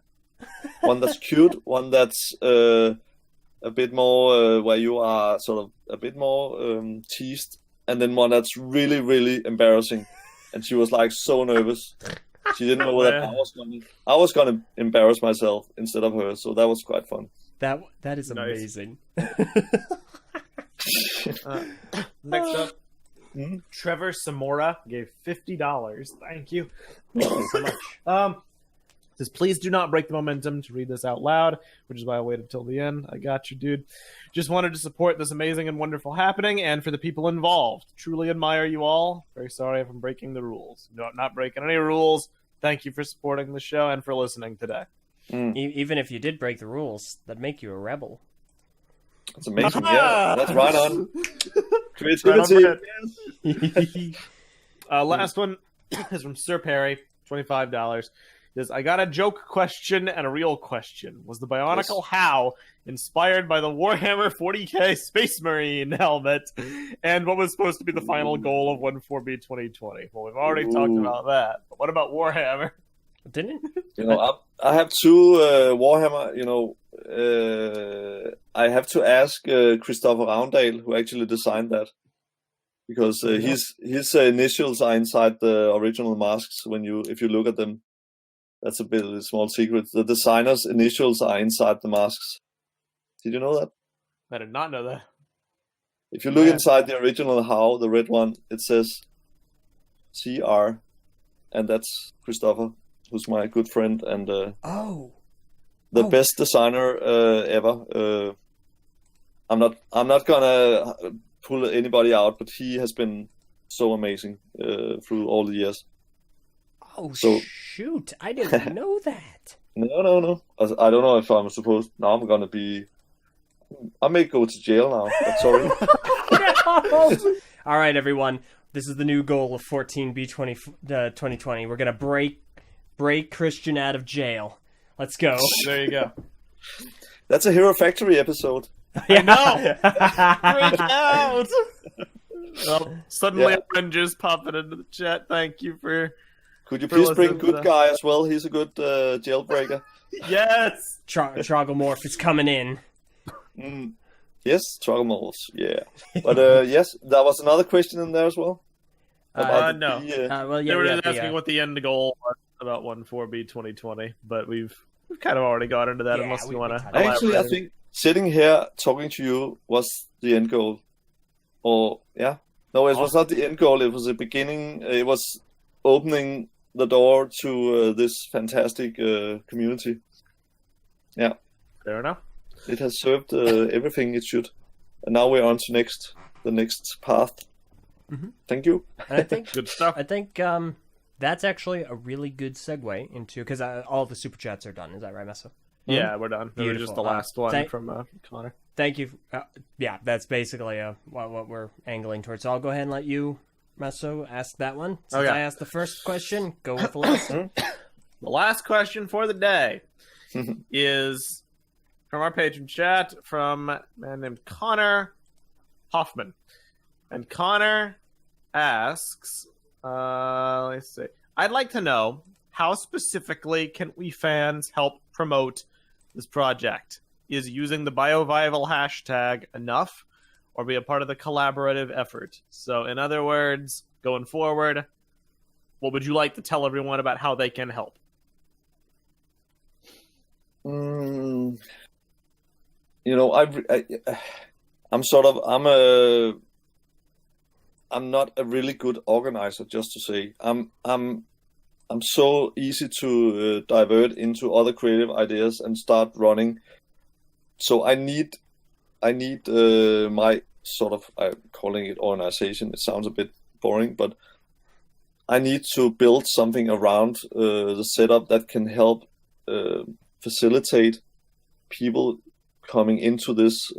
One that's cute, one that's a bit more where you are sort of a bit more teased, and then one that's really, really embarrassing. And she was like so nervous. She didn't know that I was gonna embarrass myself instead of her. So that was quite fun.
That is amazing.
Next up, Trevor Samora gave $50. Thank you. Thank you so much. Says, please do not break the momentum to read this out loud, which is why I waited till the end. I got you, dude. Just wanted to support this amazing and wonderful happening, and for the people involved. Truly admire you all. Very sorry if I'm breaking the rules. No, not breaking any rules. Thank you for supporting the show and for listening today.
Even if you did break the rules, that'd make you a rebel.
That's amazing. Yeah, that's right on. Creativity.
Last one is from Sir Perry, $25. Says, I got a joke question and a real question. Was the Bionicle HOW inspired by the Warhammer 40k Space Marine helmet? And what was supposed to be the final goal of 14B 2020? Well, we've already talked about that. But what about Warhammer?
Didn't it?
You know, I have 2 Warhammer. You know, I have to ask Christopher Roundale, who actually designed that, because his initials are inside the original masks. If you look at them, that's a bit of a small secret. The designer's initials are inside the masks. Did you know that?
I did not know that.
If you look inside the original How, the red one, it says CR, and that's Christopher, who's my good friend and the best designer ever. I'm not gonna pull anybody out, but he has been so amazing through all the years.
Oh, so, shoot! I didn't know that.
No. I don't know if I'm supposed. Now I'm gonna be. I may go to jail now. But sorry.
No! All right, everyone. This is the new goal of 14B2020. We're gonna break Christian out of jail. Let's go.
There you go.
That's a Hero Factory episode.
I know. Freak out. Well, suddenly a friend just popping into the chat. Thank you for.
Could you please bring Good Guy as well? He's a good jailbreaker.
Yes.
Trogomorph is coming in.
Yes, Trogomorphs. Yeah. But yes, there was another question in there as well.
No.
They
were just asking what the end goal was about 14B 2020, but we've kind of already got into that. Unless you want to.
Actually, I think sitting here talking to you was the end goal. Or no, it was not the end goal. It was the beginning. It was opening the door to this fantastic community. Yeah.
Fair enough.
It has served everything it should, and now we're on to the next path.
Mm-hmm.
Thank you.
And I think
good stuff.
I think that's actually a really good segue into, because all the super chats are done. Is that right, Meso?
Yeah, we're done. It was just the last one from Connor.
Thank you. Yeah, that's basically what we're angling towards. So I'll go ahead and let you, Meso, ask that one. Since I asked the first question, go with the last one.
The last question for the day is from our patron chat from a man named Connor Hoffman. And Connor asks, let's see, I'd like to know, how specifically can we fans help promote this project? Is using the Biovival hashtag enough, or be a part of the collaborative effort? So in other words, going forward, what would you like to tell everyone about how they can help?
You know, I'm not a really good organizer, just to say. I'm so easy to divert into other creative ideas and start running. So I need my sort of, I'm calling it organization. It sounds a bit boring, but I need to build something around the setup that can help facilitate people coming into this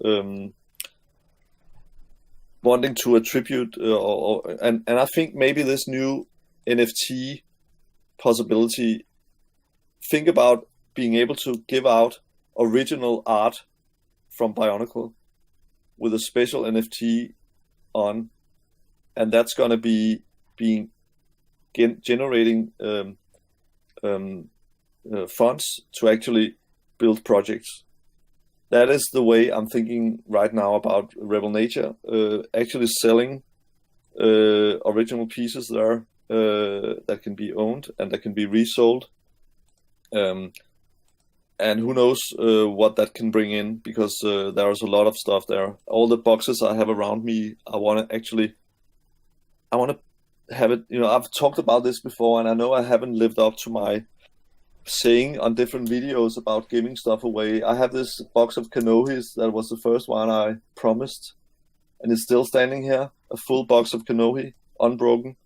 wanting to attribute and I think maybe this new NFT possibility, think about being able to give out original art from Bionicle with a special NFT on, and that's going to be generating funds to actually build projects. That is the way I'm thinking right now about Rebel Nature, actually selling original pieces there that can be owned and that can be resold. And who knows what that can bring in, because there's a lot of stuff there. All the boxes I have around me, I want to have it, I've talked about this before, and I know I haven't lived up to my saying on different videos about giving stuff away. I have this box of Kanohis that was the first one I promised, and it's still standing here, a full box of Kanohi, unbroken.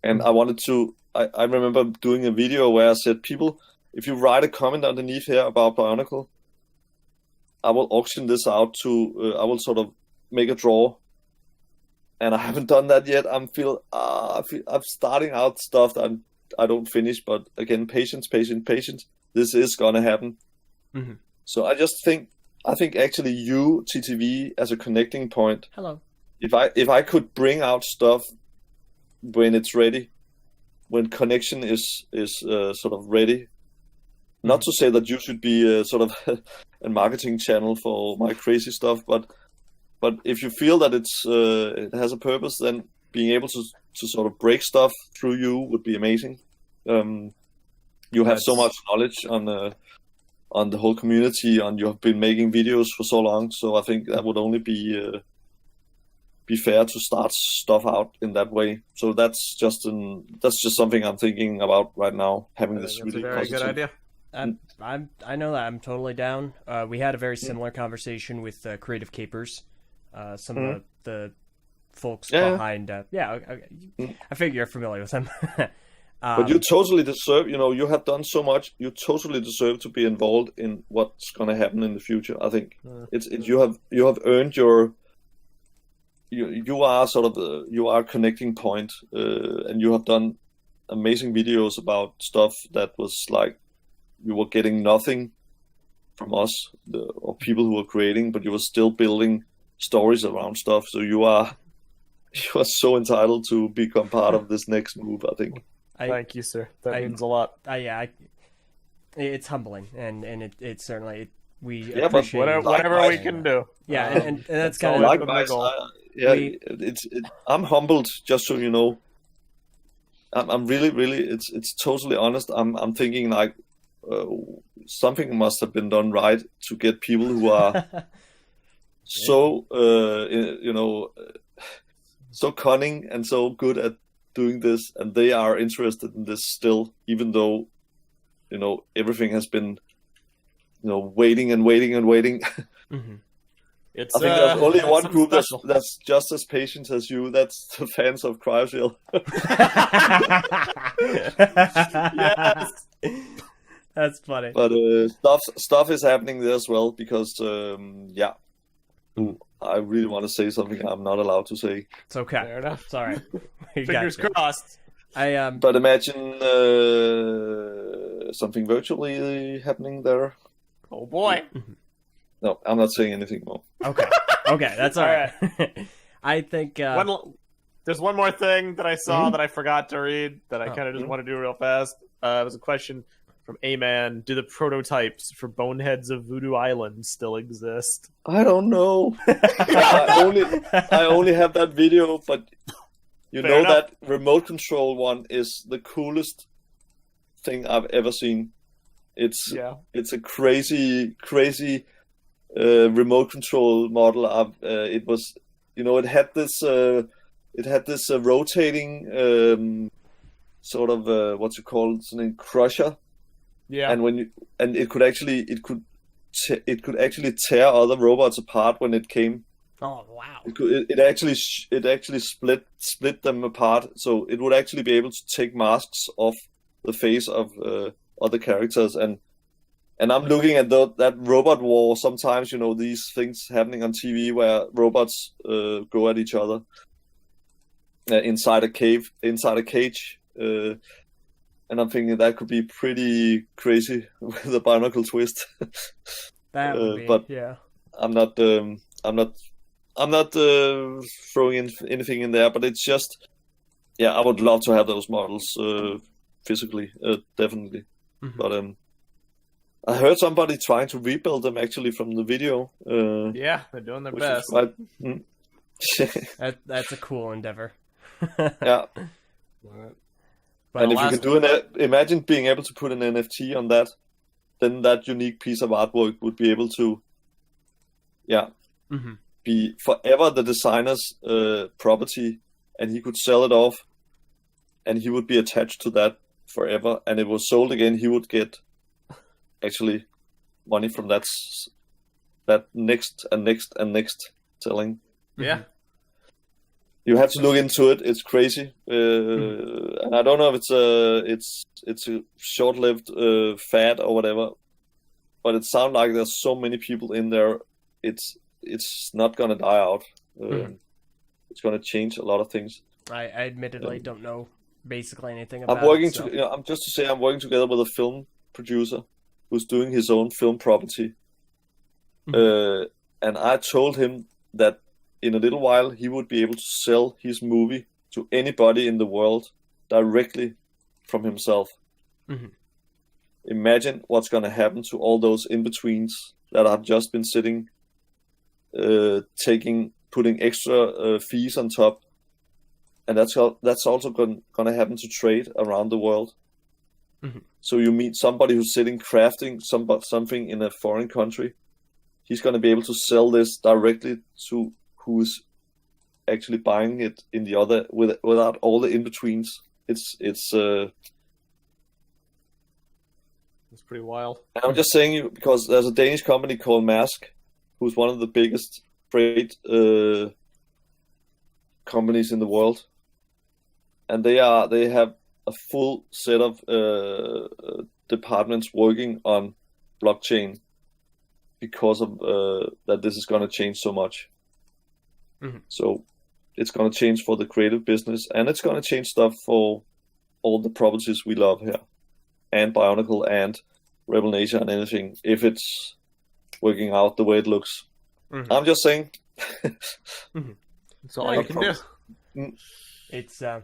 And I wanted to, I remember doing a video where I said, people, if you write a comment underneath here about Bionicle, I will auction this out to, I will sort of make a draw. And I haven't done that yet. I'm starting out stuff that I don't finish, but again, patience. This is gonna happen.
Mm-hmm.
So I think actually you, TTV, as a connecting point.
Hello.
If I could bring out stuff when it's ready, when connection is sort of ready. Not to say that you should be sort of and marketing channel for my crazy stuff. But if you feel that it has a purpose, then being able to sort of break stuff through you would be amazing. You have so much knowledge on the whole community, and you have been making videos for so long. So I think that would only be fair to start stuff out in that way. So that's just something I'm thinking about right now. Having this really
very good idea.
I know that I'm totally down. We had a very similar conversation with Creative Capers, some of the folks behind. I figure you're familiar with them.
But you totally deserve. You have done so much. You totally deserve to be involved in what's going to happen in the future. I think you have earned your. You are sort of you are connecting point, and you have done amazing videos about stuff that was like you were getting nothing from us or people who were creating, but you were still building stories around stuff. So you are so entitled to become part of this next move, I think.
Thank you, sir. That means a lot.
It's humbling, and it certainly we
appreciate
whatever we can do.
Yeah, and that's kind of
likewise. I'm humbled, just so you know. I'm really it's totally honest. I'm thinking like something must have been done right to get people who are so so cunning and so good at doing this, and they are interested in this still, even though everything has been waiting and waiting and waiting.
Mm-hmm.
I think there's only one group that's just as patient as you. That's the fans of Cryoshield.
Yes,
that's funny.
But stuff is happening there as well because I really want to say something I'm not allowed to say.
It's okay.
Fair enough.
It's all right.
Fingers crossed.
But imagine something virtually happening there.
Oh boy.
No, I'm not saying anything more.
Okay, that's all right. I think
there's one more thing that I saw that I forgot to read that I kind of just want to do real fast. It was a question from A-Man. Do the prototypes for Boneheads of Voodoo Island still exist?
I don't know. I only have that video, but
Fair enough.
That remote control one is the coolest thing I've ever seen. It's a crazy remote control model. It was, it had this rotating sort of what's it called, something crusher.
Yeah.
And it could actually tear other robots apart when it came.
Oh wow!
It actually split them apart, so it would actually be able to take masks off the face of other characters. And I'm looking at that robot war. Sometimes these things happening on TV where robots go at each other inside a cage, and I'm thinking that could be pretty crazy with a Bionicle twist.
That would be,
but
yeah.
I'm not throwing in anything in there, but it's just, I would love to have those models physically, definitely.
Mm-hmm.
But I heard somebody trying to rebuild them actually from the video.
They're doing their best.
That's a cool endeavor.
Yeah.
But
and if you can do imagine being able to put an NFT on that, then that unique piece of artwork would be able to, be forever the designer's property, and he could sell it off, and he would be attached to that forever. And it was sold again, he would get actually money from that next and next and next selling.
Yeah.
You have to look into it. It's crazy, and I don't know if it's a short-lived fad or whatever, but it sounds like there's so many people in there. It's not gonna die out. It's gonna change a lot of things.
I admittedly don't know basically anything
about it. I'm just to say I'm working together with a film producer who's doing his own film property, and I told him that in a little while he would be able to sell his movie to anybody in the world directly from himself. Imagine what's going to happen to all those in-betweens that have just been sitting, putting extra fees on top, and that's also going to happen to trade around the world.
Mm-hmm.
So you meet somebody who's sitting crafting something in a foreign country. He's going to be able to sell this directly to who's actually buying it in the other without all the in-betweens. It's
pretty wild.
And I'm just saying you because there's a Danish company called Maersk, who's one of the biggest freight companies in the world, and they have a full set of departments working on blockchain because of that this is going to change so much.
Mm-hmm.
So it's going to change for the creative business, and it's going to change stuff for all the properties we love here, and Bionicle and Rebel Nation and anything, if it's working out the way it looks.
Mm-hmm.
I'm just saying.
Mm-hmm. That's all you can do.
It's
Sorry,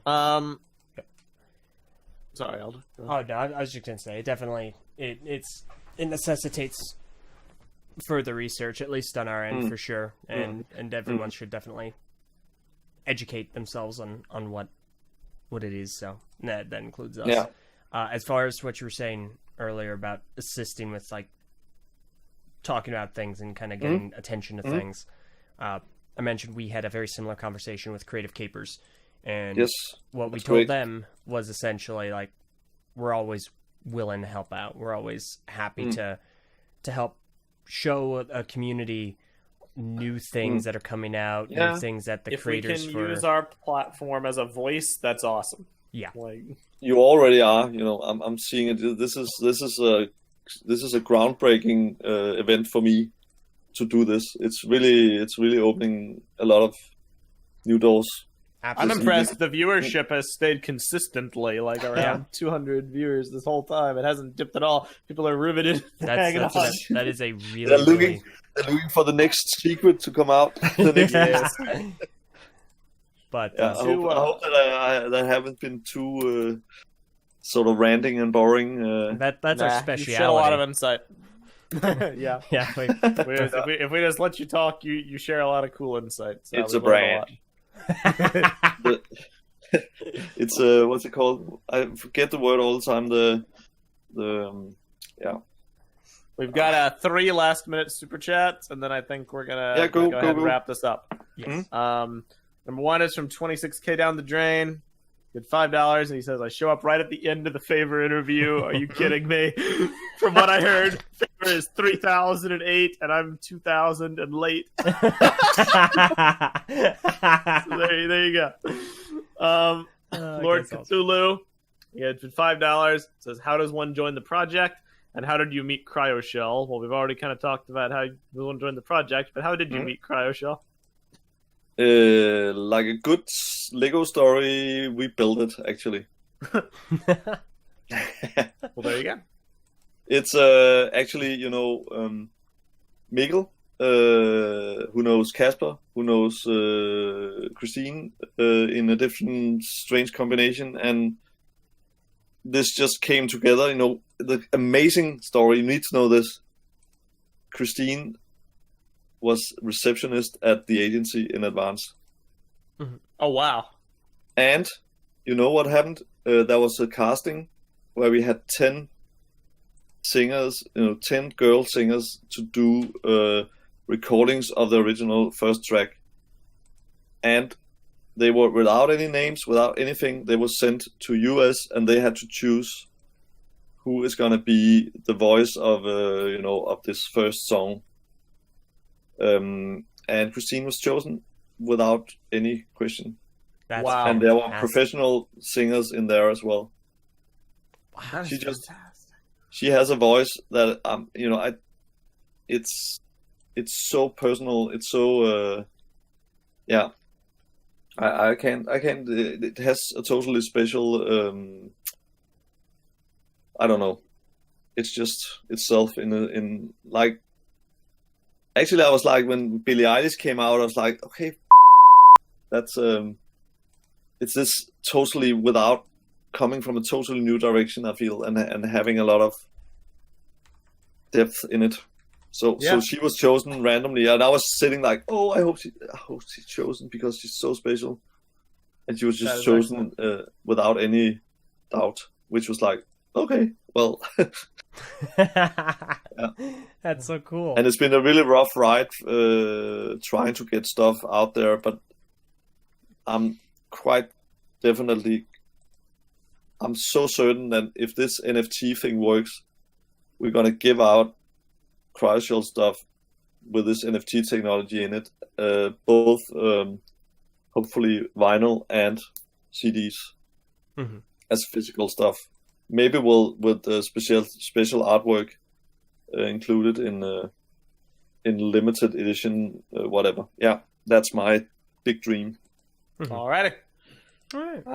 Aldo.
Oh no, I was just gonna say, it necessitates further research, at least on our end, for sure, and everyone should definitely educate themselves on what it is. So that includes us.
Yeah.
As far as what you were saying earlier about assisting with like talking about things and kind of getting attention to things, I mentioned we had a very similar conversation with Creative Capers, and what we told them was essentially like, we're always willing to help out. We're always happy to help show a community new things that are coming out, new things that the creators
if we can use our platform as a voice, that's awesome.
Yeah,
like
you already are. You know, I'm seeing it. This is a groundbreaking event for me to do this. It's really opening a lot of new doors.
I'm impressed. The viewership has stayed consistently, like around 200 viewers this whole time. It hasn't dipped at all. People are riveted. That
is a really.
They're looking for the next secret to come out. The next
But
I hope that I haven't been too sort of ranting and boring.
That's our speciality.
You shed a lot of insight. Yeah.
If
we just let you talk, you share a lot of cool insights.
It's a brand. It's what's it called? I forget the word all the time.
We've got 3 last-minute super chats, and then I think we're gonna go ahead and wrap this up.
Yes.
Number 1 is from 26K down the drain. Good $5, and he says, "I show up right at the end of the Faber interview. Are you kidding me?" From what I heard, Faber is 3008, and I'm 2000 and late. So there you go. Lord Cthulhu, he had $5. Says, "How does one join the project? And how did you meet CryoShell?" Well, we've already kind of talked about how one joined the project, but how did you meet CryoShell?
Like a good Lego story, we built it actually.
Well, there you go.
It's actually, Mikkel, who knows Casper, who knows Christine in a different strange combination, and this just came together. The amazing story, you need to know this. Christine was receptionist at the agency in advance.
Mm-hmm. Oh, wow.
And you know what happened? There was a casting where we had 10 singers, 10 girl singers to do recordings of the original first track. And they were without any names, without anything. They were sent to US, and they had to choose who is going to be the voice of, of this first song. And Christine was chosen without any question.
Wow.
And there were professional singers in there as well.
Wow, she
has a voice that it's so personal. It's so I can't. It has a totally special. I don't know. It's just itself in like. Actually, I was like, when Billie Eilish came out, I was like, okay, that's it's this totally without coming from a totally new direction, I feel, and having a lot of depth in it. So she was chosen randomly, and I was sitting like, oh, I hope she's chosen because she's so special, and she was just chosen without any doubt, which was like, okay, well. Yeah.
That's so cool.
And it's been a really rough ride trying to get stuff out there, but I'm quite definitely, I'm so certain that if this NFT thing works, we're going to give out cryoshield stuff with this NFT technology in it, both hopefully vinyl and CDs as physical stuff. Maybe with special artwork included in limited edition, whatever. Yeah, that's my big dream.
Alrighty.
All right.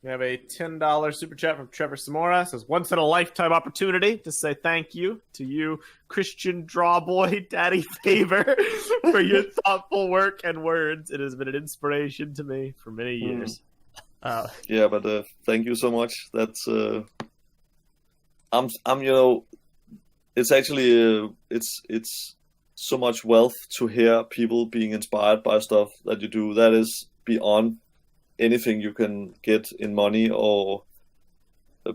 We have a $10 super chat from Trevor Samora. It says, once in a lifetime opportunity to say thank you to you, Christian Drawboy Daddy Faber, for your thoughtful work and words. It has been an inspiration to me for many years.
Yeah, but thank you so much. That's I'm it's actually it's so much wealth to hear people being inspired by stuff that you do. That is beyond anything you can get in money or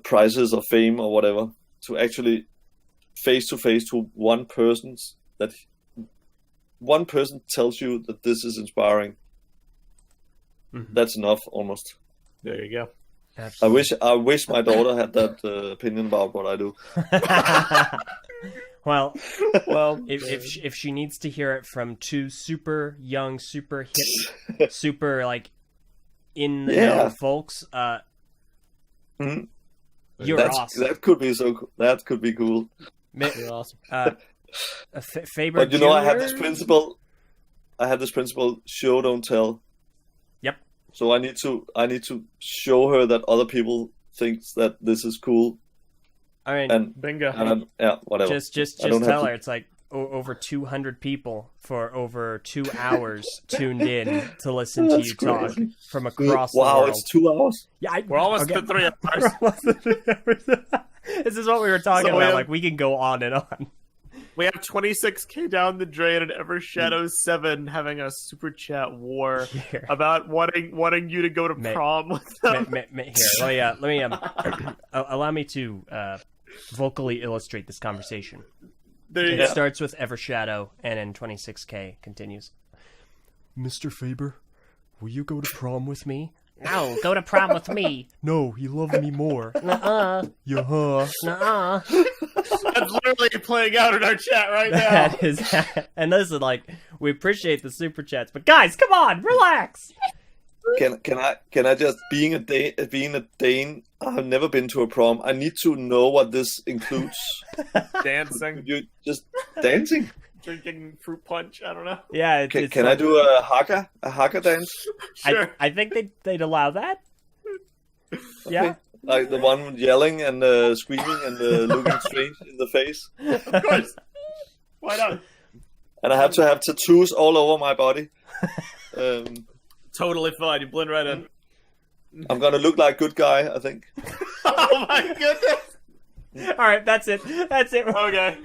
prizes or fame or whatever. To actually face to face to one person tells you that this is inspiring. That's enough, almost.
There you go.
Absolutely.
I wish my daughter had that opinion about what I do.
Well, if she needs to hear it from two super young, super hip, super like in the know folks, you're awesome.
That could be that could be cool.
You're awesome.
Faber,
but
Jr.?
I have this principle. Show, don't tell.
Yep.
So I need to show her that other people think that this is cool.
I mean,
and
bingo.
And whatever.
Just tell her it's like over 200 people for over 2 hours tuned in to listen to you talk from across the world.
Wow, it's 2 hours.
Yeah,
we're almost at 3 hours.
This is what we were talking about. Like, we can go on and on.
We have 26K down the drain, and Evershadow7 having a super chat war about wanting you to go to prom with them.
Here, let me allow me to vocally illustrate this conversation. It starts with Evershadow, and then 26K continues. Mr. Faber, will you go to prom with me?
No, go to prom with me.
No, you love me more.
Nuh-uh.
Yeah.
Nuh-uh.
That's literally playing out in our chat right now.
That is, and listen, like, we appreciate the super chats, but guys, come on, relax.
Can I just being a Dane? I've never been to a prom. I need to know what this includes.
Dancing.
You just dancing.
Drinking fruit punch. I don't know.
Yeah.
Can I do a haka dance?
Sure. I think they'd allow that.
Okay.
Yeah.
Like the one yelling and screaming and looking strange in the face.
Of course. Why not?
And I have to have tattoos all over my body.
Totally fine. You blend right in.
I'm gonna look like good guy, I think.
Oh my goodness.
All right, that's it.
Okay.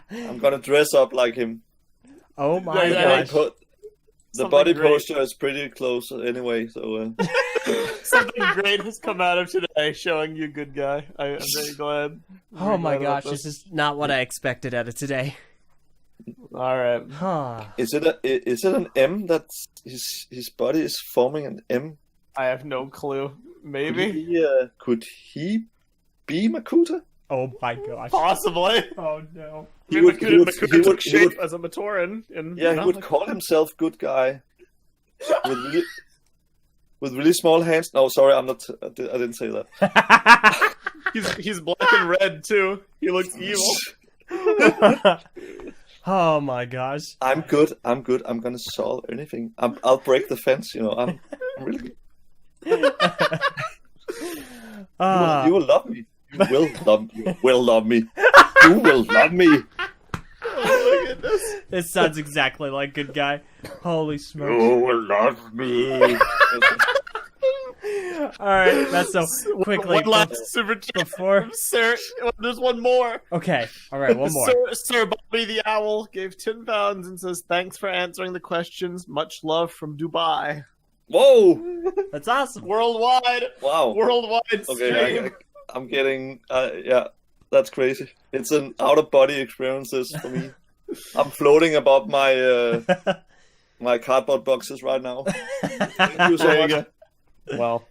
I'm gonna dress up like him.
Oh my gosh.
The body posture is pretty close anyway, so...
Something great has come out of today, showing you good guy. I'm very glad.
Oh my gosh, this is not what I expected out of today.
All right.
Is it an M that his body is forming an M?
I have no clue. Maybe.
Could he be Makuta?
Oh my gosh.
Possibly.
Oh no.
He would shape as a Matoran.
He would call himself good guy. With really small hands. No, sorry, I didn't say that.
He's black and red too. He looks evil.
Oh my gosh.
I'm good. I'm gonna solve anything. I'll break the fence. I'm really good. You will love me. You will love me. You will love me.
Oh my goodness.
This sounds exactly like good guy. Holy smokes.
You will love me.
All right, that's so quickly.
One last super chat
before
from Sir. There's one more.
Okay, all right, one more.
Sir Bobby the Owl gave 10 pounds and says, "Thanks for answering the questions. Much love from Dubai."
Whoa!
That's awesome.
Worldwide.
Wow.
Worldwide stream.
Okay, I'm getting. Yeah, that's crazy. It's an out of body experiences for me. I'm floating above my my cardboard boxes right now. Thank you so much.
Well,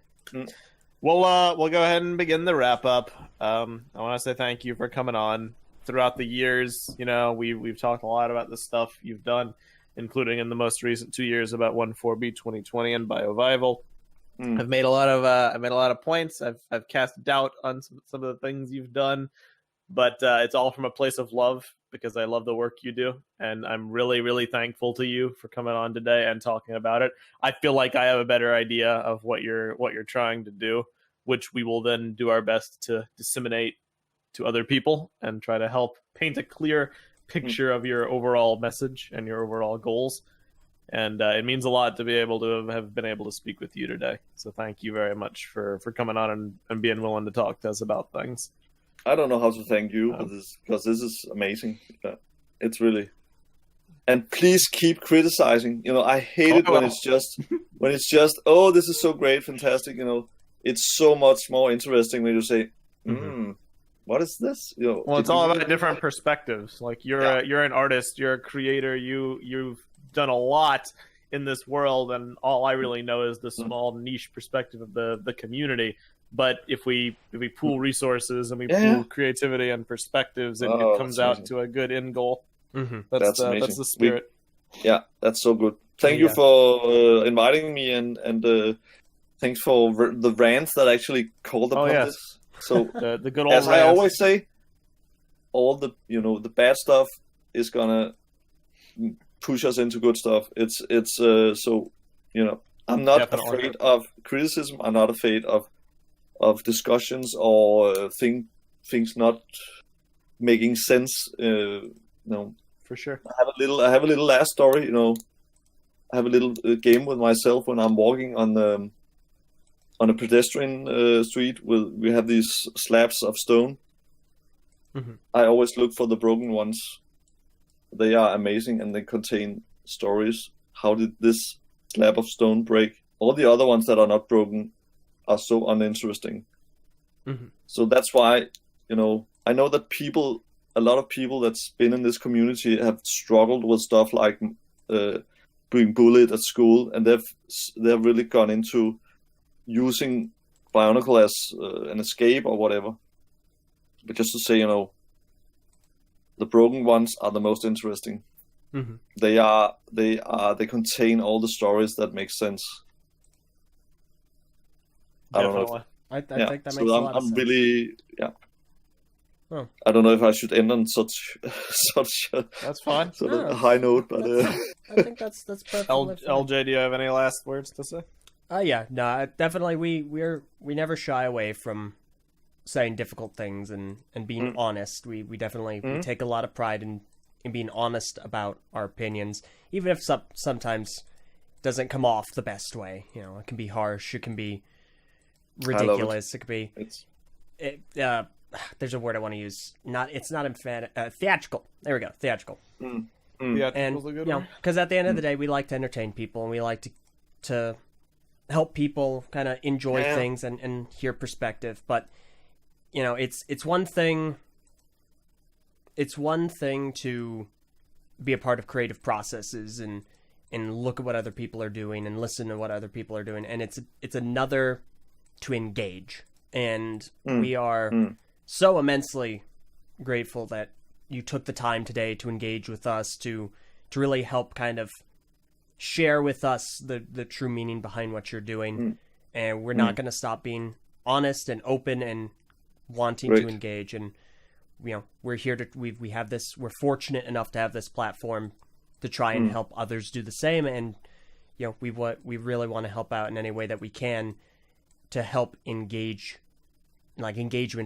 we'll go ahead and begin the wrap up. I want to say thank you for coming on. Throughout the years, you know, we've talked a lot about the stuff you've done, including in the most recent 2 years about 1-4B 2020 and Biovival. I've made a lot of points. I've cast doubt on some of the things you've done, but it's all from a place of love because I love the work you do, and I'm really, really thankful to you for coming on today and talking about it. I feel like I have a better idea of what you're trying to do, which we will then do our best to disseminate to other people and try to help paint a clear picture of your overall message and your overall goals. And it means a lot to be able to have been able to speak with you today. So thank you very much for coming on and being willing to talk to us about things.
I don't know how to thank you for this, because this is amazing. It's really. And please keep criticizing. You know, I hate it when it's just oh, this is so great, fantastic. You know, it's so much more interesting when you say, what is this? You know,
well, it's all about different perspectives. Like you're an artist, you're a creator, you've done a lot in this world, and all I really know is the small niche perspective of the community. But if we pool resources and we pool creativity and perspectives, it comes out to a good end goal. That's the spirit.
That's so good. Thank you for inviting me, and thanks for the rants that actually called upon this. So
the good old
as
rants.
I always say, all the bad stuff is gonna push us into good stuff. It's so I'm not afraid of criticism. I'm not afraid of discussions or things not making sense. No,
for sure.
I have a little last story. I have a little game with myself when I'm walking on a pedestrian street. We have these slabs of stone. I always look for the broken ones. They are amazing, and they contain stories. How did this slab of stone break? All the other ones that are not broken are so uninteresting. So that's why, I know that a lot of people that's been in this community have struggled with stuff like being bullied at school, and they've really gone into using Bionicle as an escape or whatever. But just to say, the broken ones are the most interesting. They contain all the stories that make sense.
Definitely.
I think that makes a lot of sense.
Really,
Oh.
I don't know if I should end on such
That's fine.
sort of a high note, but
I think that's perfect.
LJ, do you have any last words to say?
Definitely. We never shy away from saying difficult things and being honest. We definitely we take a lot of pride in being honest about our opinions, even if sometimes it doesn't come off the best way. It can be harsh. It can be ridiculous. It could be. There's a word I want to use. It's not theatrical. There we go. Theatrical.
Theatrical's a good one.
Because at the end of the day, we like to entertain people, and we like to help people kind of enjoy things and hear perspective. But it's one thing. It's one thing to be a part of creative processes and look at what other people are doing and listen to what other people are doing, and it's another to engage. And we are so immensely grateful that you took the time today to engage with us, to really help kind of share with us the true meaning behind what you're doing. And we're not going to stop being honest and open and wanting to engage. And we're here to we have this. We're fortunate enough to have this platform to try and help others do the same. And we really want to help out in any way that we can to help engagements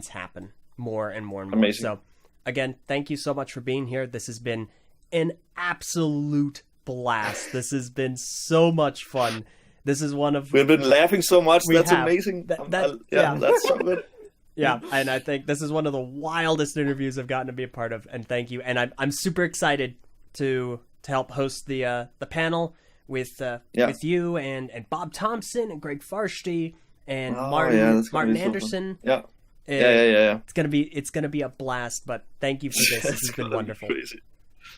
happen more and more and more.
Amazing.
So again, thank you so much for being here. This has been an absolute blast. This has been so much fun. This is one of
We've been laughing so much.
We
That's
have.
amazing.
Yeah.
That's so good.
Yeah, and I think this is one of the wildest interviews I've gotten to be a part of, and thank you. And I'm super excited to help host the panel with you and Bob Thompson and Greg Farshty and Martin Anderson.
Yeah.
It's gonna be a blast. But thank you for this. This has been wonderful.
Crazy.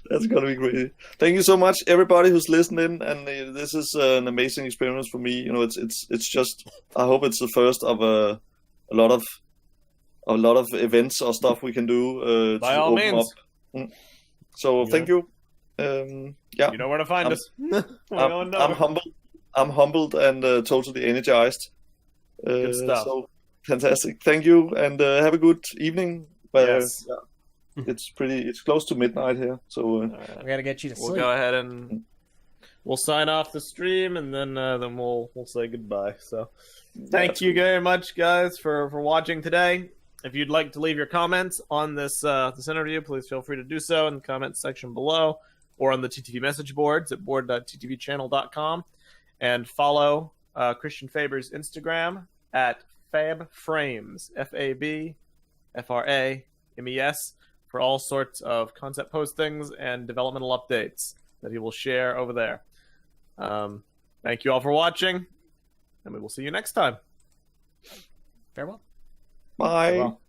That's gonna be crazy. Thank you so much, everybody who's listening. And this is an amazing experience for me. You know, it's just. I hope it's the first of a lot of events or stuff we can do.
By all means.
So thank you.
You know where to find us.
I'm humbled and totally energized.
Good stuff.
So fantastic. Thank you, and have a good evening.
Yes.
It's close to midnight here, so
We gotta get you to sleep.
We'll go ahead and we'll sign off the stream, and then we'll say goodbye. So thank you very much, guys, for watching today. If you'd like to leave your comments on this interview, please feel free to do so in the comments section below, or on the TTV message boards at board.ttvchannel.com, and follow Christian Faber's Instagram at FabFrames, FabFrames, for all sorts of concept postings and developmental updates that he will share over there. Thank you all for watching, and we will see you next time.
Farewell.
bye.
Farewell.